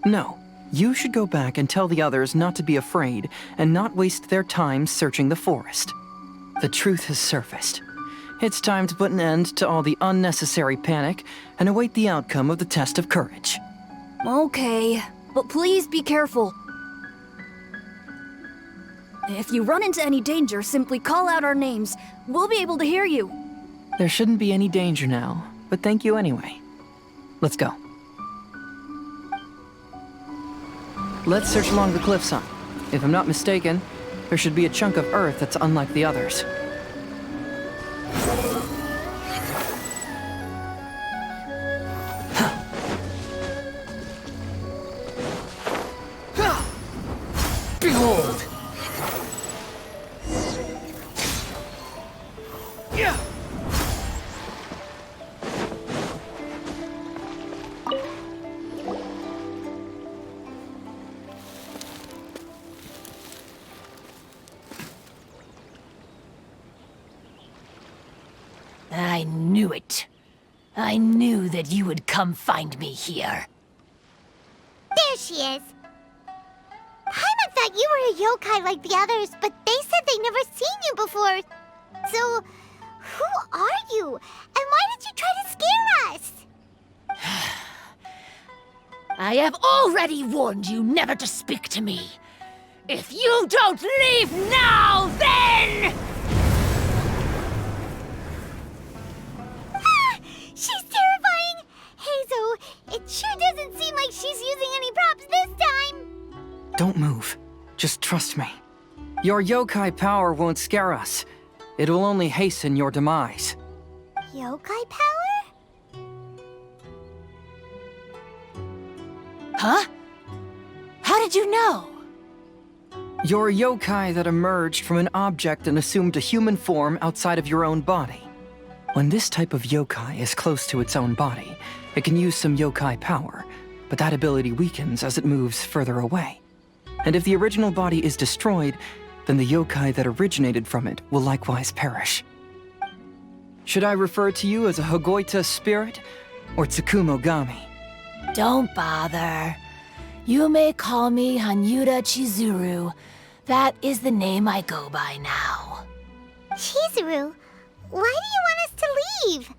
No, you should go back and tell the others not to be afraid and not waste their time searching the forest. The truth has surfaced. It's time to put an end to all the unnecessary panic and await the outcome of the test of courage. Okay, but please be careful. If you run into any danger, simply call out our names. We'll be able to hear you. There shouldn't be any danger now, but thank you anyway. Let's go. Let's search along the cliffside. If I'm not mistaken, there should be a chunk of earth that's unlike the others. Behold! I knew it. I knew that you would come find me here. There she is. Paimon thought you were a yokai like the others, but they said they never seen you before. So, who are you? And why did you try to scare us? I have already warned you never to speak to me. If you don't leave now, then... She's terrifying! Hazel, it sure doesn't seem like she's using any props this time! Don't move. Just trust me. Your yokai power won't scare us. It will only hasten your demise. Yokai power? Huh? How did you know? You're a yokai that emerged from an object and assumed a human form outside of your own body. When this type of yokai is close to its own body, it can use some yokai power, but that ability weakens as it moves further away. And if the original body is destroyed, then the yokai that originated from it will likewise perish. Should I refer to you as a Hagoita spirit or Tsukumogami? Don't bother. You may call me Hanyuda Chizuru. That is the name I go by now. Chizuru, why do you want us to leave?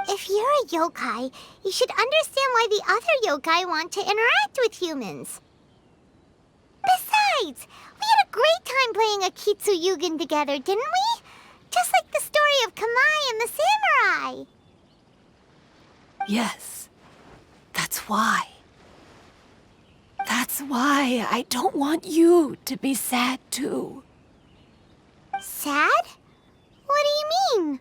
If you're a yokai, you should understand why the other yokai want to interact with humans. Besides, we had a great time playing Akitsu Yugen together, didn't we? Just like the story of Kamai and the samurai. Yes, that's why. That's why I don't want you to be sad too. Sad? What do you mean?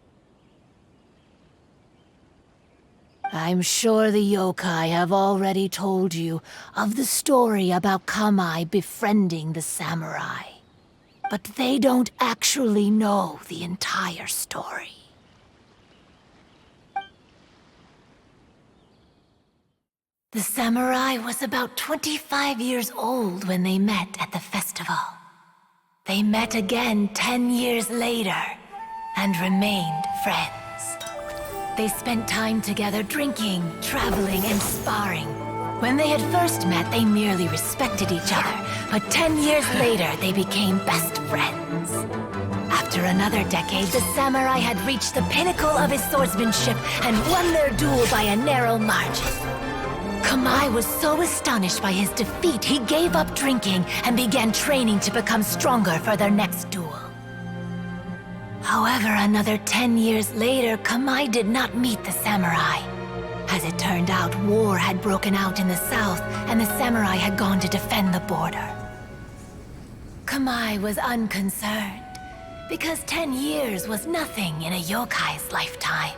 I'm sure the yokai have already told you of the story about Kamai befriending the samurai. But they don't actually know the entire story. The samurai was about 25 years old when they met at the festival. They met again 10 years later and remained friends. They spent time together drinking, traveling, and sparring. When they had first met, they merely respected each other, but 10 years later, they became best friends. After another decade, the samurai had reached the pinnacle of his swordsmanship and won their duel by a narrow margin. Kamai was so astonished by his defeat, he gave up drinking and began training to become stronger for their next duel. However, another 10 years later, Kamai did not meet the samurai. As it turned out, war had broken out in the south, and the samurai had gone to defend the border. Kamai was unconcerned, because 10 years was nothing in a yokai's lifetime.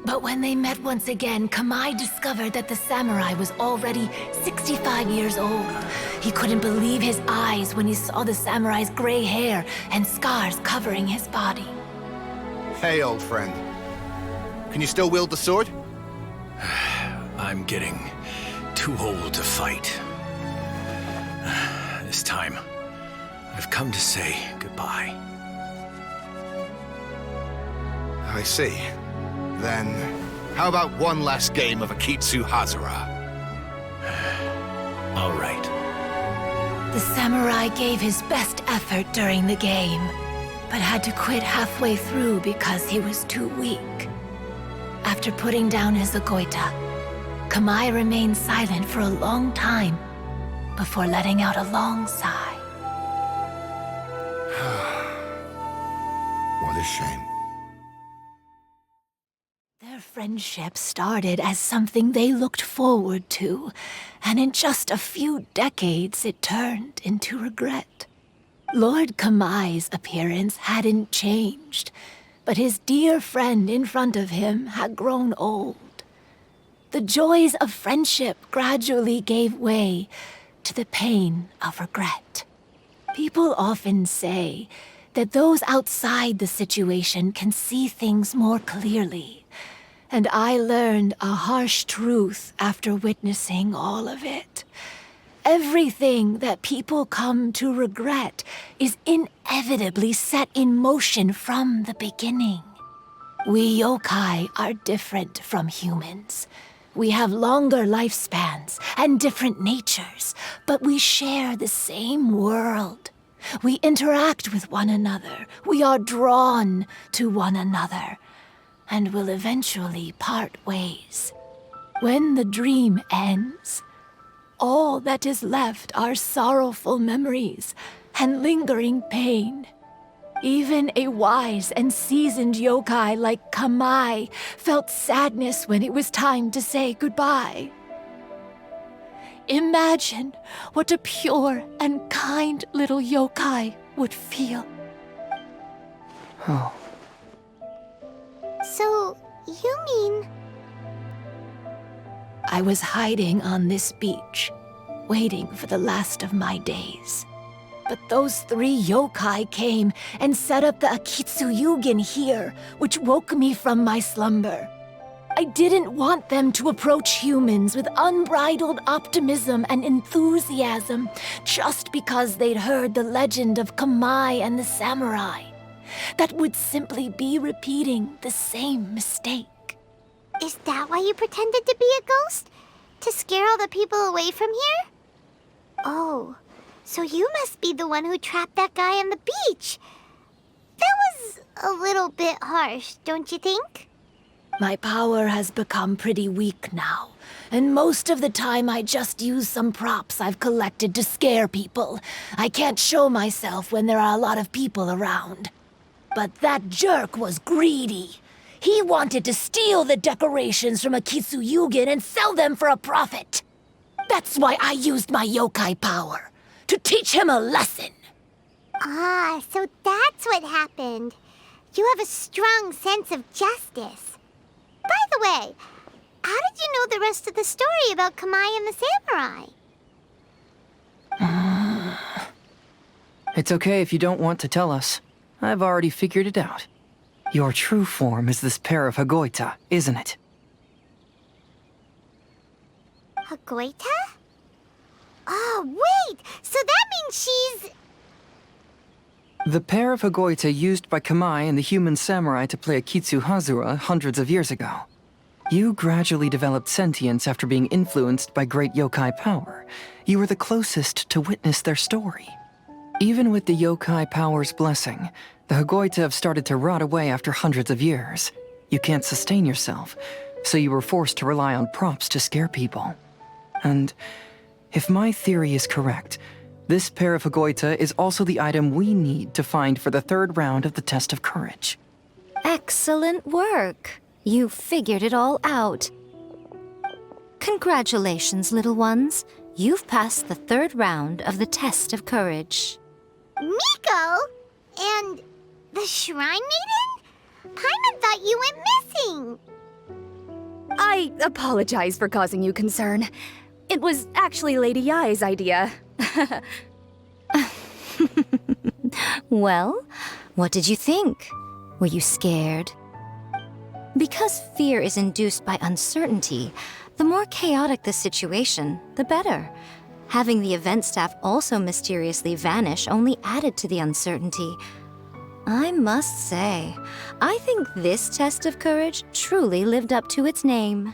But when they met once again, Kamai discovered that the samurai was already 65 years old. He couldn't believe his eyes when he saw the samurai's gray hair and scars covering his body. Hey, old friend. Can you still wield the sword? I'm getting too old to fight. This time, I've come to say goodbye. I see. Then, how about one last game of Akitsu Hazara? All right. The samurai gave his best effort during the game, but had to quit halfway through because he was too weak. After putting down his agoita, Kamai remained silent for a long time before letting out a long sigh. What a shame. Their friendship started as something they looked forward to, and in just a few decades it turned into regret. Lord Kamai's appearance hadn't changed, but his dear friend in front of him had grown old. The joys of friendship gradually gave way to the pain of regret. People often say that those outside the situation can see things more clearly. And I learned a harsh truth after witnessing all of it. Everything that people come to regret is inevitably set in motion from the beginning. We yokai are different from humans. We have longer lifespans and different natures, but we share the same world. We interact with one another. We are drawn to one another, and will eventually part ways. When the dream ends, all that is left are sorrowful memories and lingering pain. Even a wise and seasoned yokai like Kamai felt sadness when it was time to say goodbye. Imagine what a pure and kind little yokai would feel. Oh. So, you mean... I was hiding on this beach, waiting for the last of my days. But those 3 yokai came and set up the Akitsu Yugen here, which woke me from my slumber. I didn't want them to approach humans with unbridled optimism and enthusiasm just because they'd heard the legend of Kamai and the samurai. That would simply be repeating the same mistake. Is that why you pretended to be a ghost? To scare all the people away from here? Oh, So you must be the one who trapped that guy on the beach. That was a little bit harsh, don't you think? My power has become pretty weak now, and most of the time I just use some props I've collected to scare people. I can't show myself when there are a lot of people around. But that jerk was greedy. He wanted to steal the decorations from Akitsu Yugen and sell them for a profit. That's why I used my yokai power, to teach him a lesson. Ah, so that's what happened. You have a strong sense of justice. By the way, how did you know the rest of the story about Kamai and the samurai? It's okay if you don't want to tell us. I've already figured it out. Your true form is this pair of Hagoita, isn't it? Hagoita? Oh, wait! So that means she's... The pair of Hagoita used by Kamai and the human samurai to play Akitsu Hazura hundreds of years ago. You gradually developed sentience after being influenced by great yokai power. You were the closest to witness their story. Even with the yokai power's blessing, the Hagoita have started to rot away after hundreds of years. You can't sustain yourself, so you were forced to rely on props to scare people. And if my theory is correct, this pair of Hagoita is also the item we need to find for the third round of the test of courage. Excellent work. You figured it all out. Congratulations, little ones. You've passed the third round of the test of courage. Miko? And the Shrine Maiden? Paimon thought you went missing. I apologize for causing you concern. It was actually Lady Yai's idea. Well, what did you think? Were you scared? Because fear is induced by uncertainty, the more chaotic the situation, the better. Having the event staff also mysteriously vanish only added to the uncertainty. I must say, I think this test of courage truly lived up to its name.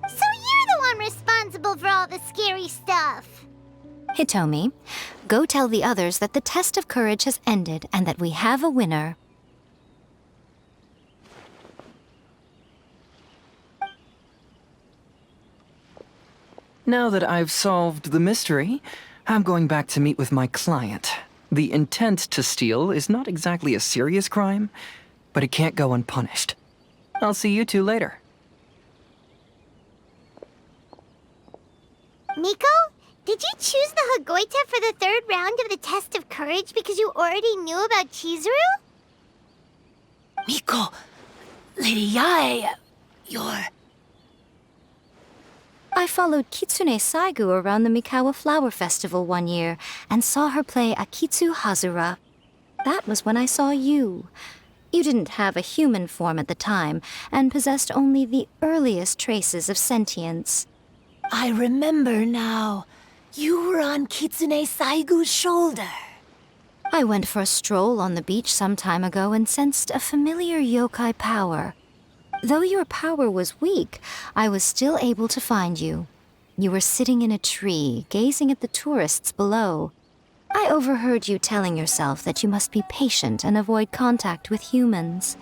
So you're the one responsible for all the scary stuff. Hitomi, go tell the others that the test of courage has ended and that we have a winner. Now that I've solved the mystery, I'm going back to meet with my client. The intent to steal is not exactly a serious crime, but it can't go unpunished. I'll see you two later. Miko, did you choose the Hagoita for the third round of the test of courage because you already knew about Chizuru? Miko, Lady Yae, you're... I followed Kitsune Saigu around the Mikawa Flower Festival one year and saw her play Akitsu Hazura. That was when I saw you. You didn't have a human form at the time and possessed only the earliest traces of sentience. I remember now. You were on Kitsune Saigu's shoulder. I went for a stroll on the beach some time ago and sensed a familiar yokai power. Though your power was weak, I was still able to find you. You were sitting in a tree, gazing at the tourists below. I overheard you telling yourself that you must be patient and avoid contact with humans.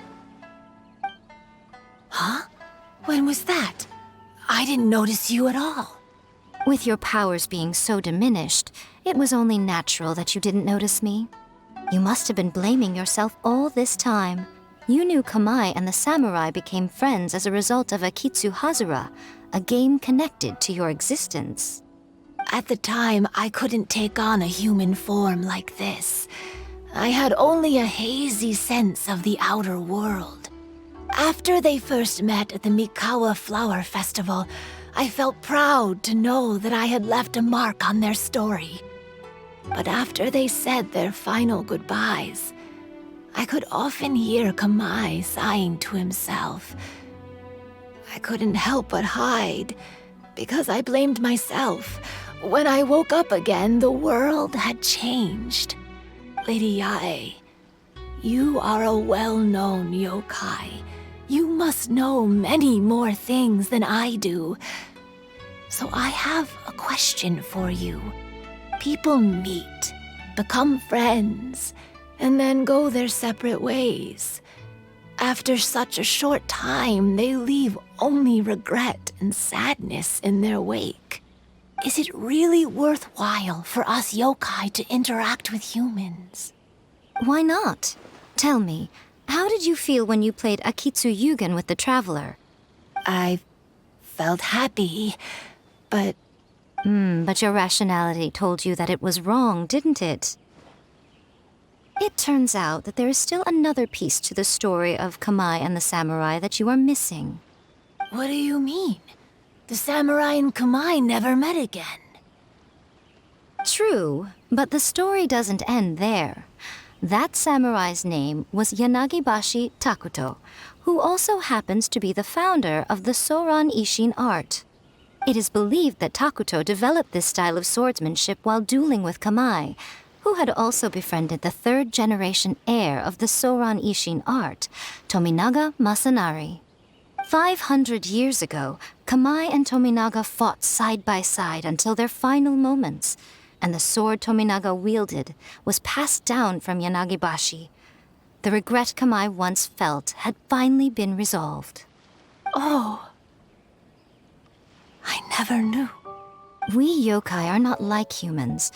Huh? When was that? I didn't notice you at all. With your powers being so diminished, it was only natural that you didn't notice me. You must have been blaming yourself all this time. You knew Kamai and the samurai became friends as a result of Akitsu Hazura, a game connected to your existence. At the time, I couldn't take on a human form like this. I had only a hazy sense of the outer world. After they first met at the Mikawa Flower Festival, I felt proud to know that I had left a mark on their story. But after they said their final goodbyes, I could often hear Kamai sighing to himself. I couldn't help but hide, because I blamed myself. When I woke up again, the world had changed. Lady Yae, you are a well-known yokai. You must know many more things than I do. So I have a question for you. People meet, become friends, and then go their separate ways. After such a short time, they leave only regret and sadness in their wake. Is it really worthwhile for us yokai to interact with humans? Why not? Tell me, how did you feel when you played Akitsu Yugen with the Traveler? I felt happy, but... But your rationality told you that it was wrong, didn't it? It turns out that there is still another piece to the story of Kamai and the samurai that you are missing. What do you mean? The samurai and Kamai never met again. True, but the story doesn't end there. That samurai's name was Yanagibashi Takuto, who also happens to be the founder of the Soran Ishin art. It is believed that Takuto developed this style of swordsmanship while dueling with Kamai, who had also befriended the third-generation heir of the Soran Ishin art, Tominaga Masanari. 500 years ago, Kamai and Tominaga fought side by side until their final moments, and the sword Tominaga wielded was passed down from Yanagibashi. The regret Kamai once felt had finally been resolved. Oh. I never knew. We yokai are not like humans.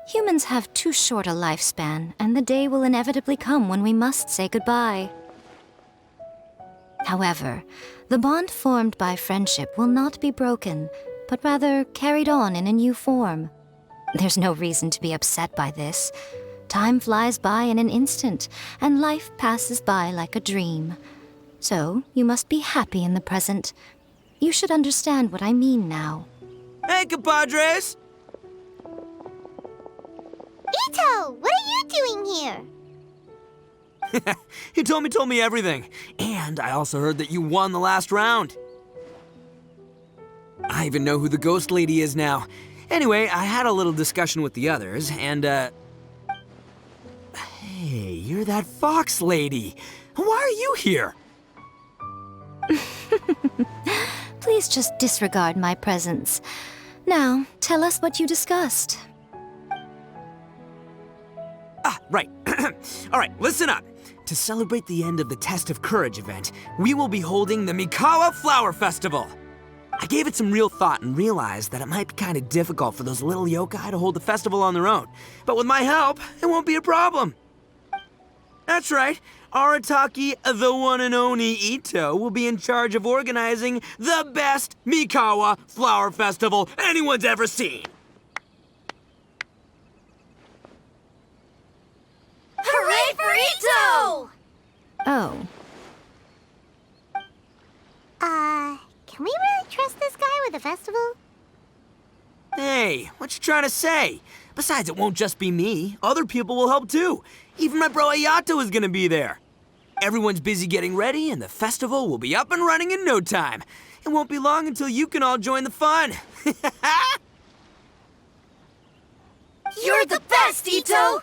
Humans have too short a lifespan, and the day will inevitably come when we must say goodbye. However, the bond formed by friendship will not be broken, but rather carried on in a new form. There's no reason to be upset by this. Time flies by in an instant, and life passes by like a dream. So, you must be happy in the present. You should understand what I mean now. Hey, compadres! Ito, what are you doing here? Hitomi told me everything. And I also heard that you won the last round. I even know who the ghost lady is now. Anyway, I had a little discussion with the others, and, Hey, you're that fox lady. Why are you here? Please just disregard my presence. Now, tell us what you discussed. Ah, right. All right, listen up. To celebrate the end of the Test of Courage event, we will be holding the Mikawa Flower Festival. I gave it some real thought and realized that it might be kind of difficult for those little yokai to hold the festival on their own. But with my help, it won't be a problem. That's right. Arataki, the one and only Ito, will be in charge of organizing the best Mikawa Flower Festival anyone's ever seen. Hooray for Ito! Oh. Can we really trust this guy with the festival? Hey, what you trying to say? Besides, it won't just be me. Other people will help too. Even my bro Ayato is gonna be there. Everyone's busy getting ready, and the festival will be up and running in no time. It won't be long until you can all join the fun. You're the best, Ito!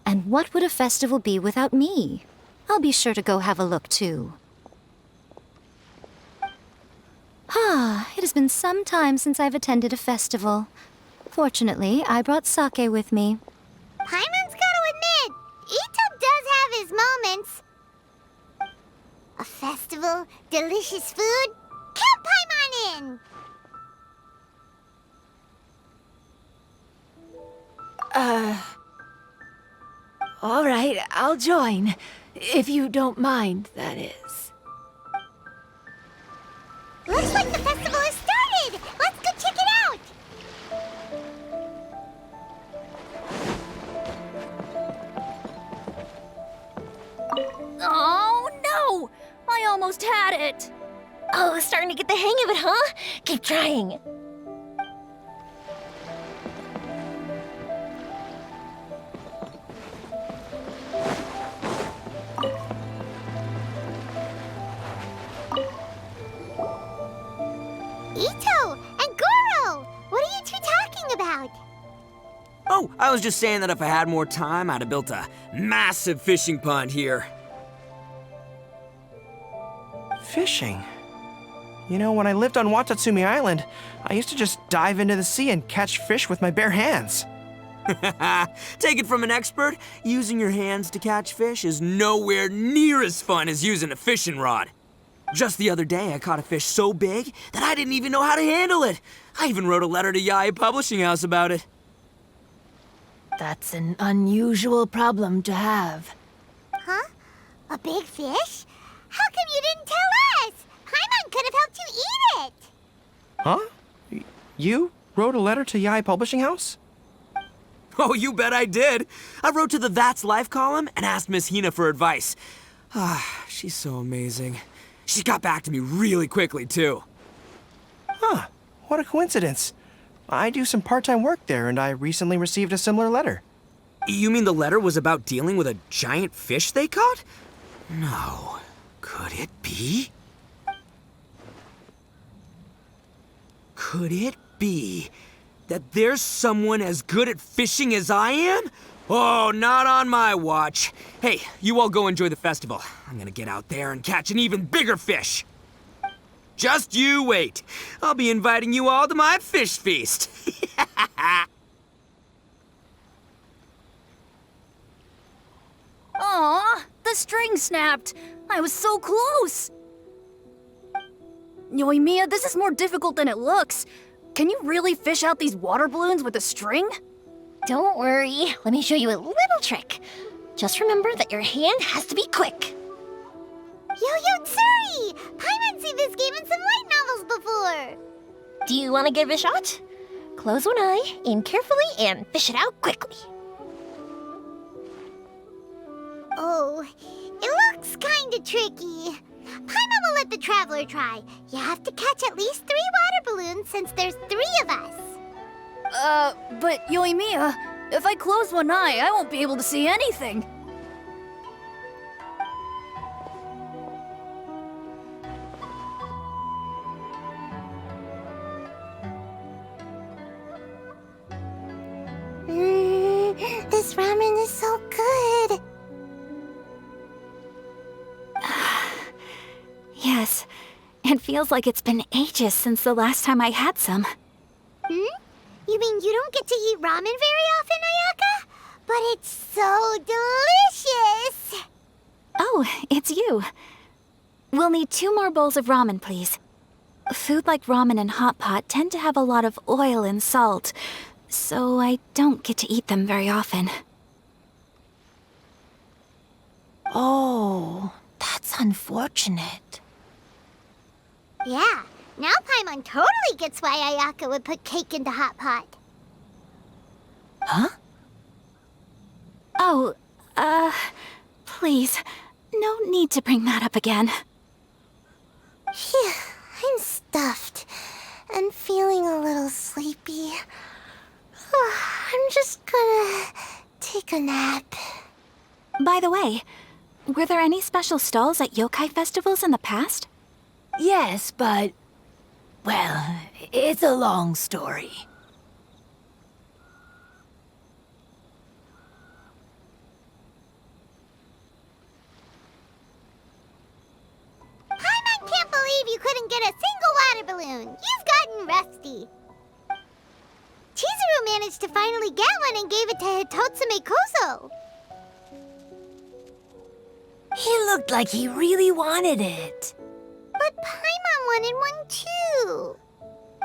And what would a festival be without me? I'll be sure to go have a look, too. It has been some time since I've attended a festival. Fortunately, I brought sake with me. Paimon's gotta admit, Ito does have his moments. A festival, delicious food, count Paimon in! All right, I'll join. If you don't mind, that is. Looks like the festival has started! Let's go check it out! Oh, no! I almost had it! Oh, starting to get the hang of it, huh? Keep trying. Ito and Goro! What are I was just saying that if I had more time, I'd have built a massive fishing pond here. Fishing? You know, when I lived on Watatsumi Island, I used to just dive into the sea and catch fish with my bare hands. Take it from an expert, using your hands to catch fish is nowhere near as fun as using a fishing rod. Just the other day, I caught a fish so big that I didn't even know how to handle it. I even wrote a letter to Yae Publishing House about it. That's an unusual problem to have. Huh? A big fish? How come you didn't tell us? Paimon could have helped you eat it. Huh? You wrote a letter to Yae Publishing House? Oh, you bet I did. I wrote to the That's Life column and asked Miss Hina for advice. She's so amazing. She got back to me really quickly, too. Huh, what a coincidence. I do some part-time work there, and I recently received a similar letter. You mean the letter was about dealing with a giant fish they caught? No. Could it be? Could it be that there's someone as good at fishing as I am? Oh, not on my watch. Hey, you all go enjoy the festival. I'm gonna get out there and catch an even bigger fish. Just you wait. I'll be inviting you all to my fish feast. Aw, the string snapped. I was so close. Yoimiya, this is more difficult than it looks. Can you really fish out these water balloons with a string? Don't worry. Let me show you a little trick. Just remember that your hand has to be quick. Yo-Yo Tsuri! Paimon's seen this game in some light novels before. Do you want to give it a shot? Close one eye, aim carefully, and fish it out quickly. Oh, it looks kinda tricky. Paimon will let the traveler try. You have to catch at least 3 water balloons since there's 3 of us. But Yoimiya, if I close one eye, I won't be able to see anything. This ramen is so good. Yes, it feels like it's been ages since the last time I had some. You mean you don't get to eat ramen very often, Ayaka? But it's so delicious! Oh, it's you. We'll need 2 more bowls of ramen, please. Food like ramen and hot pot tend to have a lot of oil and salt, so I don't get to eat them very often. Oh, that's unfortunate. Yeah, now Paimon totally gets why Ayaka would put cake into hot pot. Huh? Oh, please, no need to bring that up again. Phew, I'm stuffed and feeling a little sleepy. I'm just gonna take a nap. By the way, were there any special stalls at yokai festivals in the past? Yes, but... well, it's a long story. Paimon can't believe you couldn't get a single water balloon. You've gotten rusty. Chizuru managed to finally get one and gave it to Hitotsume Kozo. He looked like he really wanted it. But Paimon wanted one too.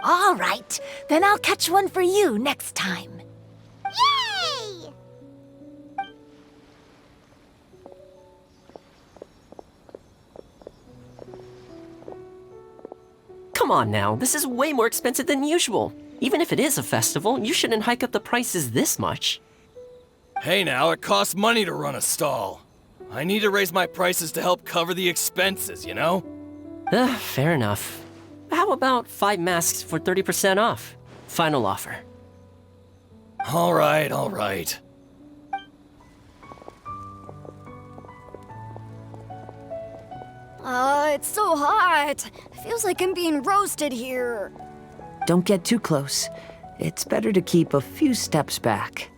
All right, then I'll catch one for you next time. Yay! Come on now, this is way more expensive than usual. Even if it is a festival, you shouldn't hike up the prices this much. Hey now, it costs money to run a stall. I need to raise my prices to help cover the expenses, you know? Fair enough. How about 5 masks for 30% off? Final offer. All right, all right. It's so hot. Feels like I'm being roasted here. Don't get too close. It's better to keep a few steps back.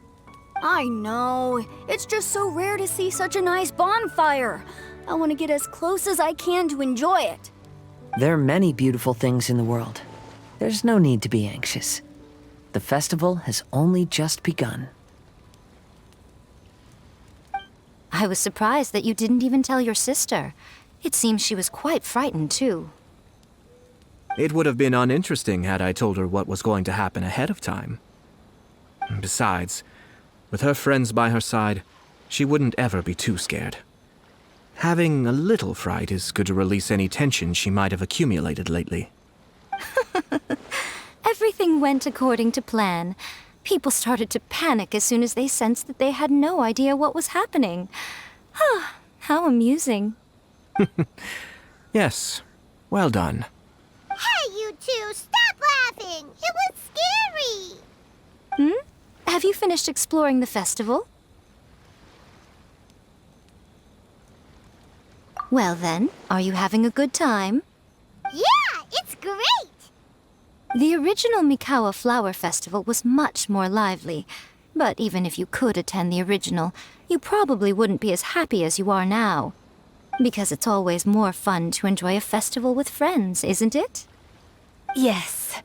I know. It's just so rare to see such a nice bonfire. I want to get as close as I can to enjoy it. There are many beautiful things in the world. There's no need to be anxious. The festival has only just begun. I was surprised that you didn't even tell your sister. It seems she was quite frightened, too. It would have been uninteresting had I told her what was going to happen ahead of time. Besides, with her friends by her side, she wouldn't ever be too scared. Having a little fright is good to release any tension she might have accumulated lately. Everything went according to plan. People started to panic as soon as they sensed that they had no idea what was happening. How amusing. Yes, well done. Hey, you two, stop laughing! It was scary! Have you finished exploring the festival? Well then, are you having a good time? Yeah, it's great! The original Mikawa Flower Festival was much more lively, but even if you could attend the original, you probably wouldn't be as happy as you are now. Because it's always more fun to enjoy a festival with friends, isn't it? Yes.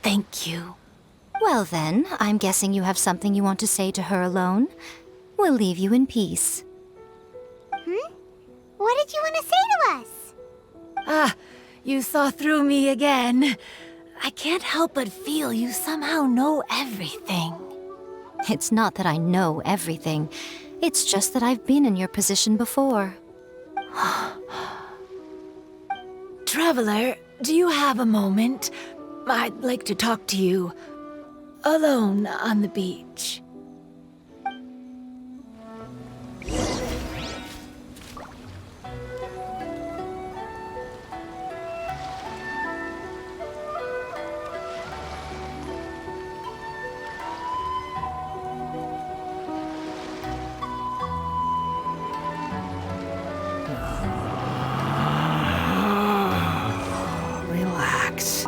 Thank you. Well then, I'm guessing you have something you want to say to her alone. We'll leave you in peace. What did you want to say to us? You saw through me again. I can't help but feel you somehow know everything. It's not that I know everything. It's just that I've been in your position before. Traveler, do you have a moment? I'd like to talk to you. Alone on the beach. Relax.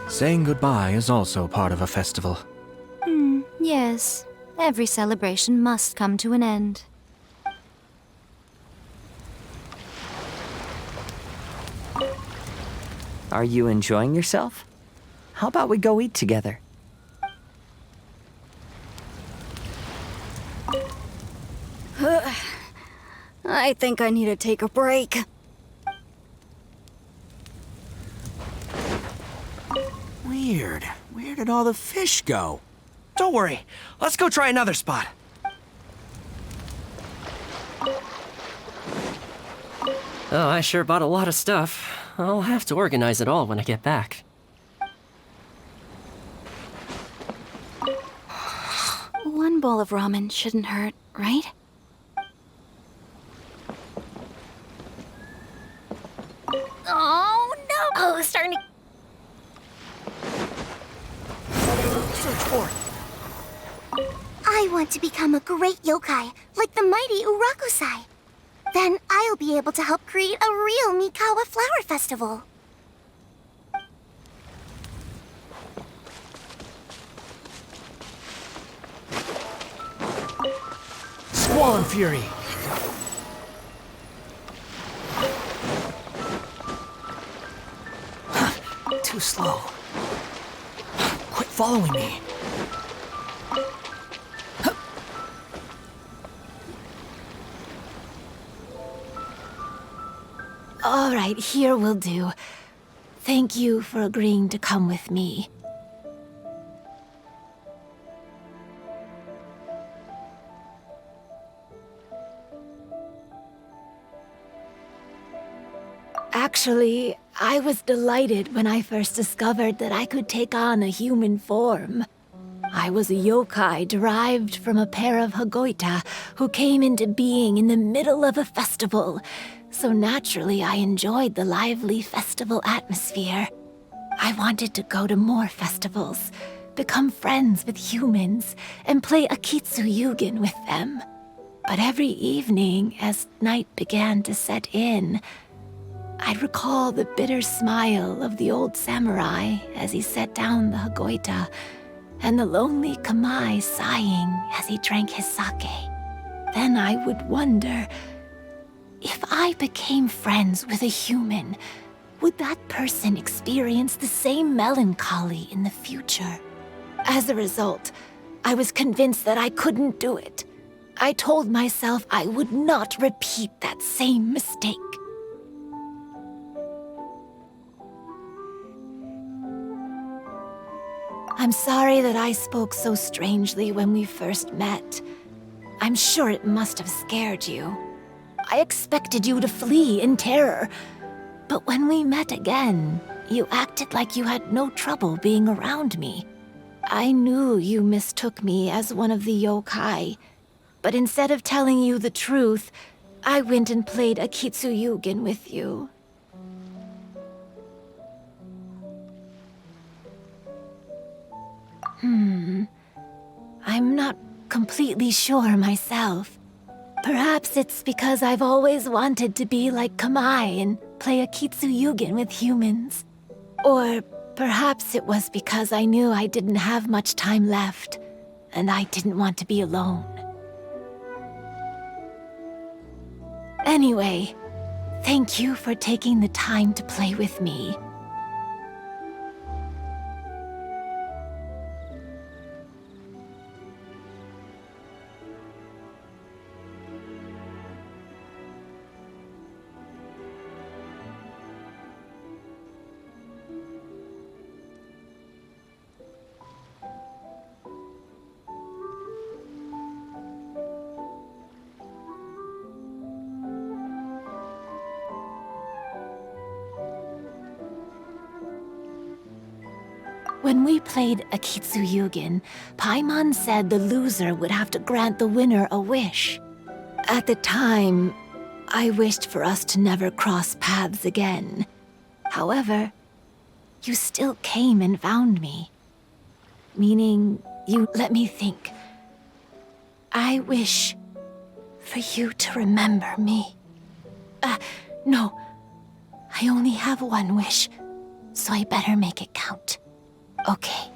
Saying goodbye is also part of a festival. Yes. Every celebration must come to an end. Are you enjoying yourself? How about we go eat together? I think I need to take a break. Weird. Where did all the fish go? Don't worry. Let's go try another spot. Oh, I sure bought a lot of stuff. I'll have to organize it all when I get back. One bowl of ramen shouldn't hurt, right? Oh, no! Oh, it's starting to... Search for it. I want to become a great yokai, like the mighty Urakusai. Then I'll be able to help create a real Mikawa Flower Festival. Squall Fury! Too slow. Quit following me. All right, here will do. Thank you for agreeing to come with me. Actually, I was delighted when I first discovered that I could take on a human form. I was a yokai derived from a pair of Hagoita who came into being in the middle of a festival, so naturally I enjoyed the lively festival atmosphere. I wanted to go to more festivals, become friends with humans, and play Akitsu with them. But every evening, as night began to set in, I'd recall the bitter smile of the old samurai as he set down the Hagoita and the lonely Kamai sighing as he drank his sake. Then I would wonder, if I became friends with a human, would that person experience the same melancholy in the future? As a result, I was convinced that I couldn't do it. I told myself I would not repeat that same mistake. I'm sorry that I spoke so strangely when we first met. I'm sure it must have scared you. I expected you to flee in terror. But when we met again, you acted like you had no trouble being around me. I knew you mistook me as one of the yokai, but instead of telling you the truth, I went and played Akitsu Yugen with you. I'm not completely sure myself. Perhaps it's because I've always wanted to be like Kamai and play Akitsu Yugen with humans. Or perhaps it was because I knew I didn't have much time left, and I didn't want to be alone. Anyway, thank you for taking the time to play with me. When we played Akitsu Yugen, Paimon said the loser would have to grant the winner a wish. At the time, I wished for us to never cross paths again. However, you still came and found me. Meaning, you let me think. I wish for you to remember me. No. I only have one wish, so I better make it count. Okay.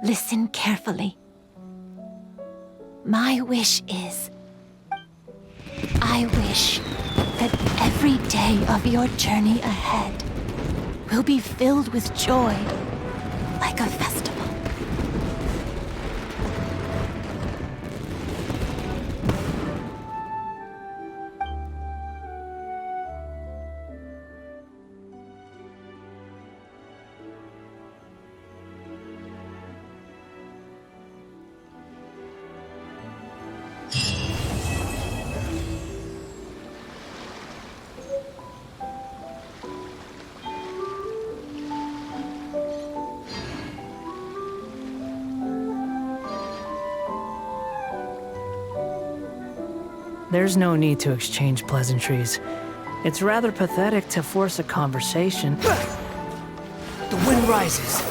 Listen carefully. My wish is, I wish that every day of your journey ahead will be filled with joy, like a festival. There's no need to exchange pleasantries. It's rather pathetic to force a conversation. The wind rises.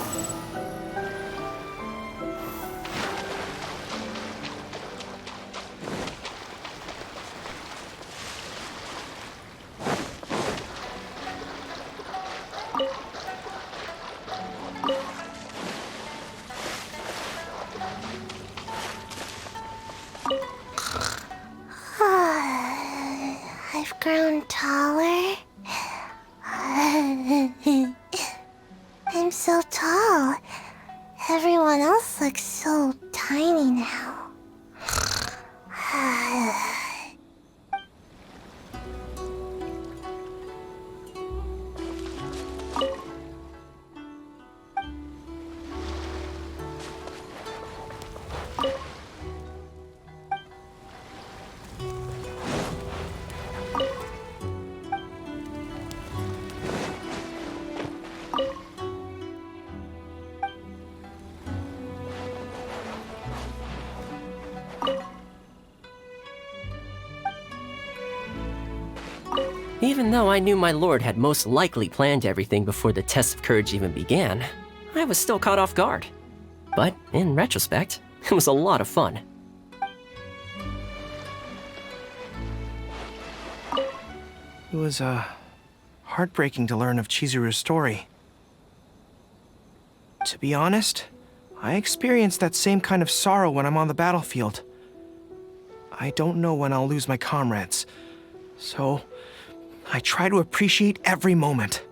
I've grown taller. I'm so tall. Everyone else looks so tiny now. Even though I knew my lord had most likely planned everything before the test of courage even began, I was still caught off guard. But in retrospect, it was a lot of fun. It was, heartbreaking to learn of Chizuru's story. To be honest, I experience that same kind of sorrow when I'm on the battlefield. I don't know when I'll lose my comrades, so I try to appreciate every moment.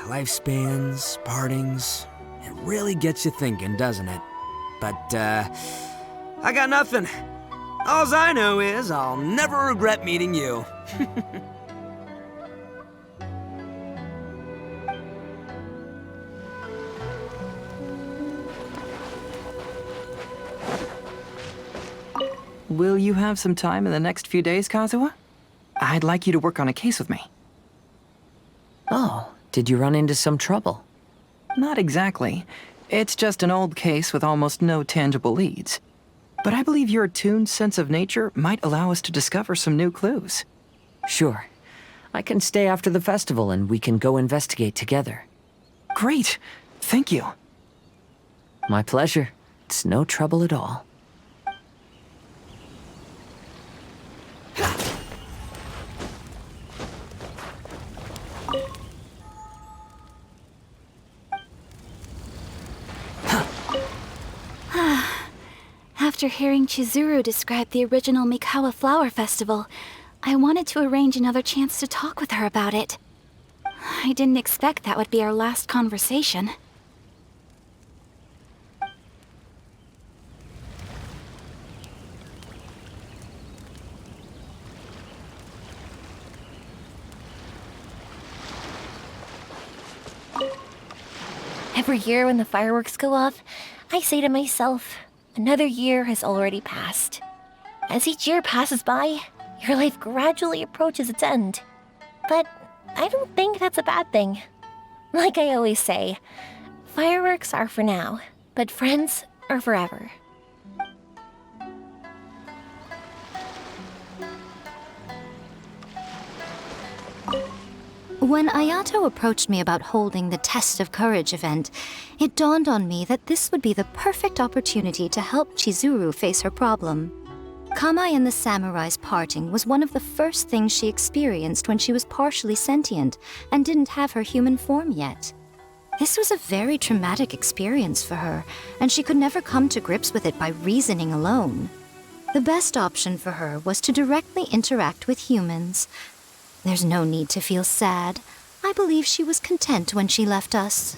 Lifespans, partings, it really gets you thinking, doesn't it? But, I got nothing. Alls I know is I'll never regret meeting you. Will you have some time in the next few days, Kazuha? I'd like you to work on a case with me. Oh, did you run into some trouble? Not exactly. It's just an old case with almost no tangible leads. But I believe your attuned sense of nature might allow us to discover some new clues. Sure. I can stay after the festival and we can go investigate together. Great. Thank you. My pleasure. It's no trouble at all. After hearing Chizuru describe the original Mikawa Flower Festival, I wanted to arrange another chance to talk with her about it. I didn't expect that would be our last conversation. Every year when the fireworks go off, I say to myself, another year has already passed. As each year passes by, your life gradually approaches its end. But I don't think that's a bad thing. Like I always say, fireworks are for now, but friends are forever. When Ayato approached me about holding the Test of Courage event, it dawned on me that this would be the perfect opportunity to help Chizuru face her problem. Kamai and the samurai's parting was one of the first things she experienced when she was partially sentient and didn't have her human form yet. This was a very traumatic experience for her, and she could never come to grips with it by reasoning alone. The best option for her was to directly interact with humans. There's no need to feel sad. I believe she was content when she left us.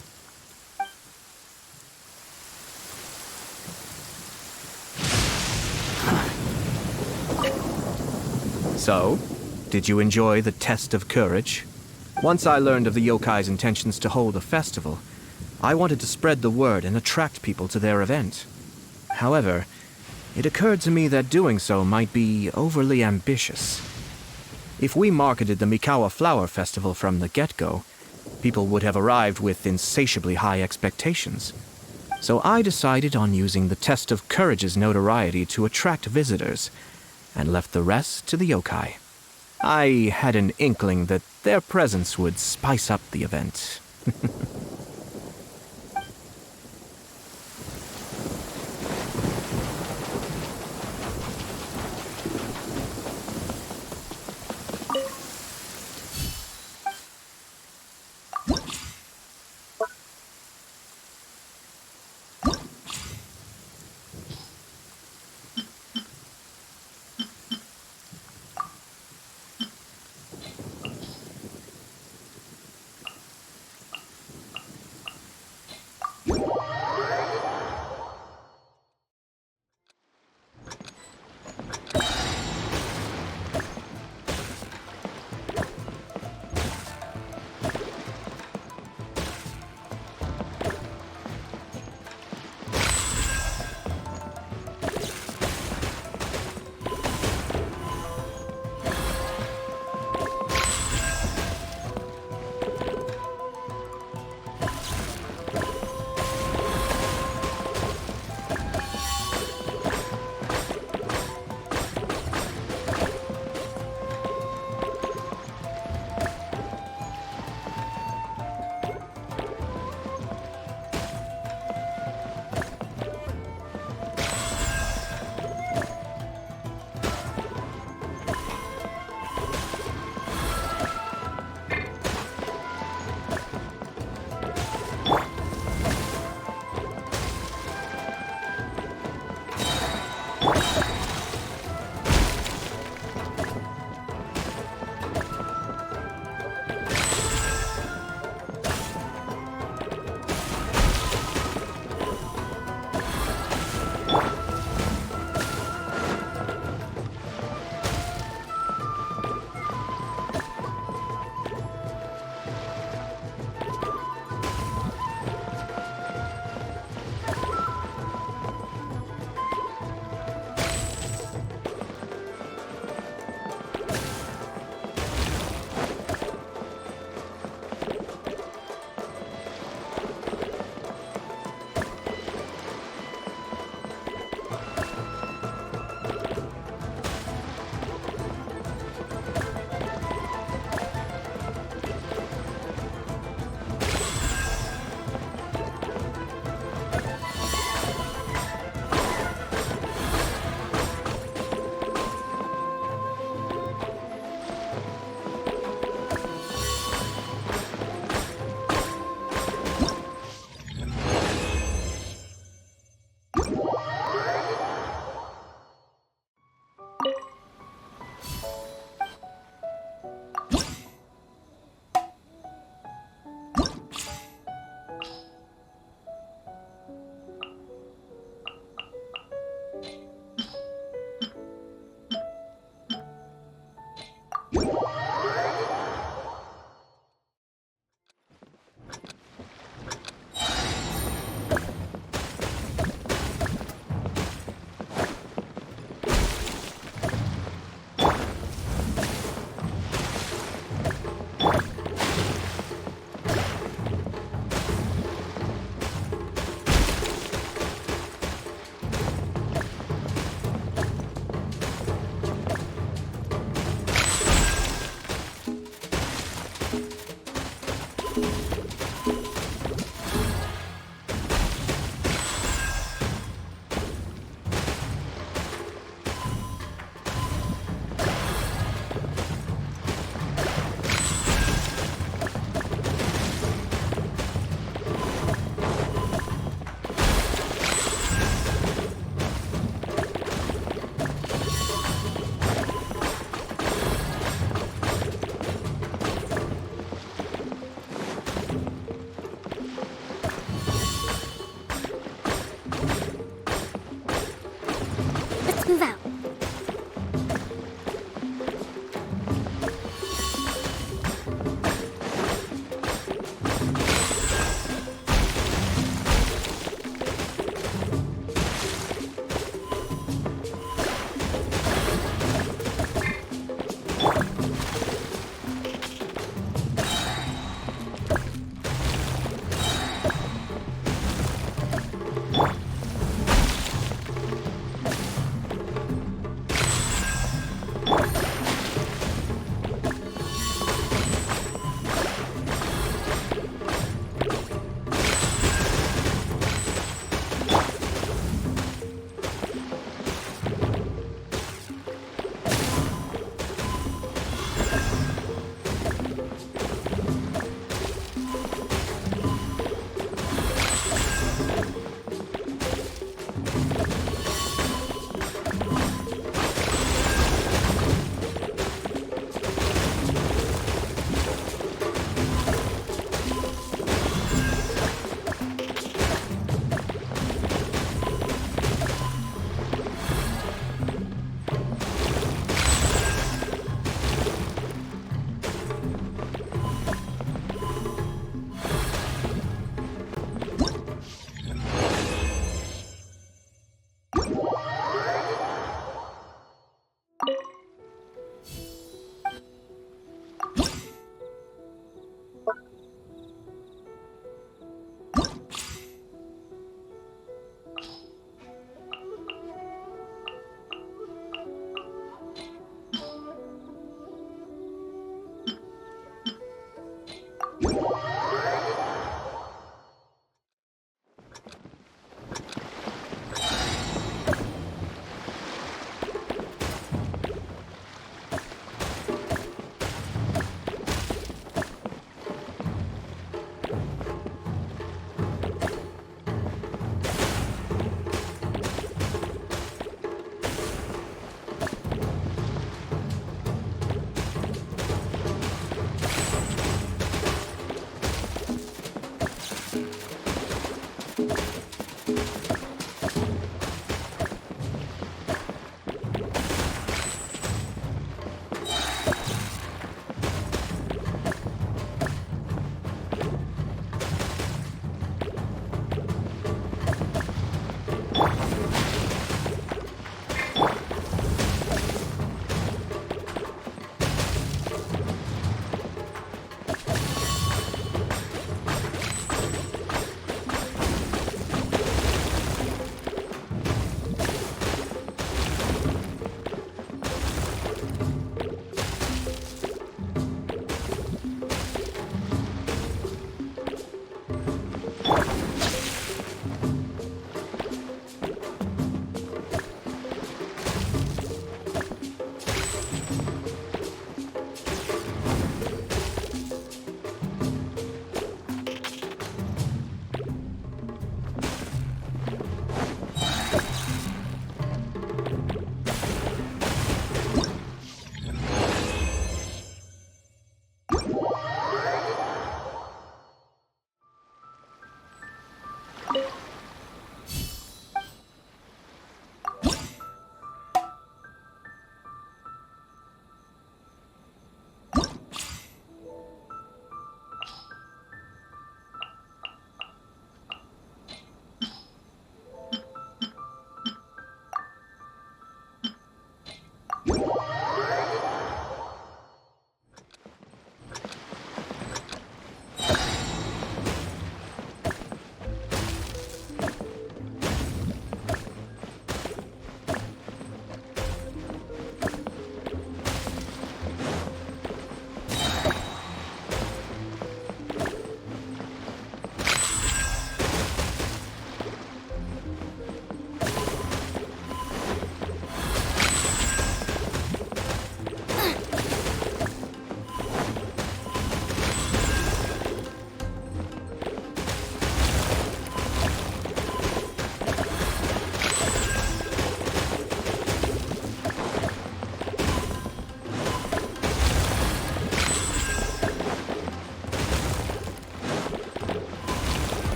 So, did you enjoy the Test of Courage? Once I learned of the yokai's intentions to hold a festival, I wanted to spread the word and attract people to their event. However, it occurred to me that doing so might be overly ambitious. If we marketed the Mikawa Flower Festival from the get-go, people would have arrived with insatiably high expectations. So I decided on using the Test of Courage's notoriety to attract visitors, and left the rest to the yokai. I had an inkling that their presence would spice up the event.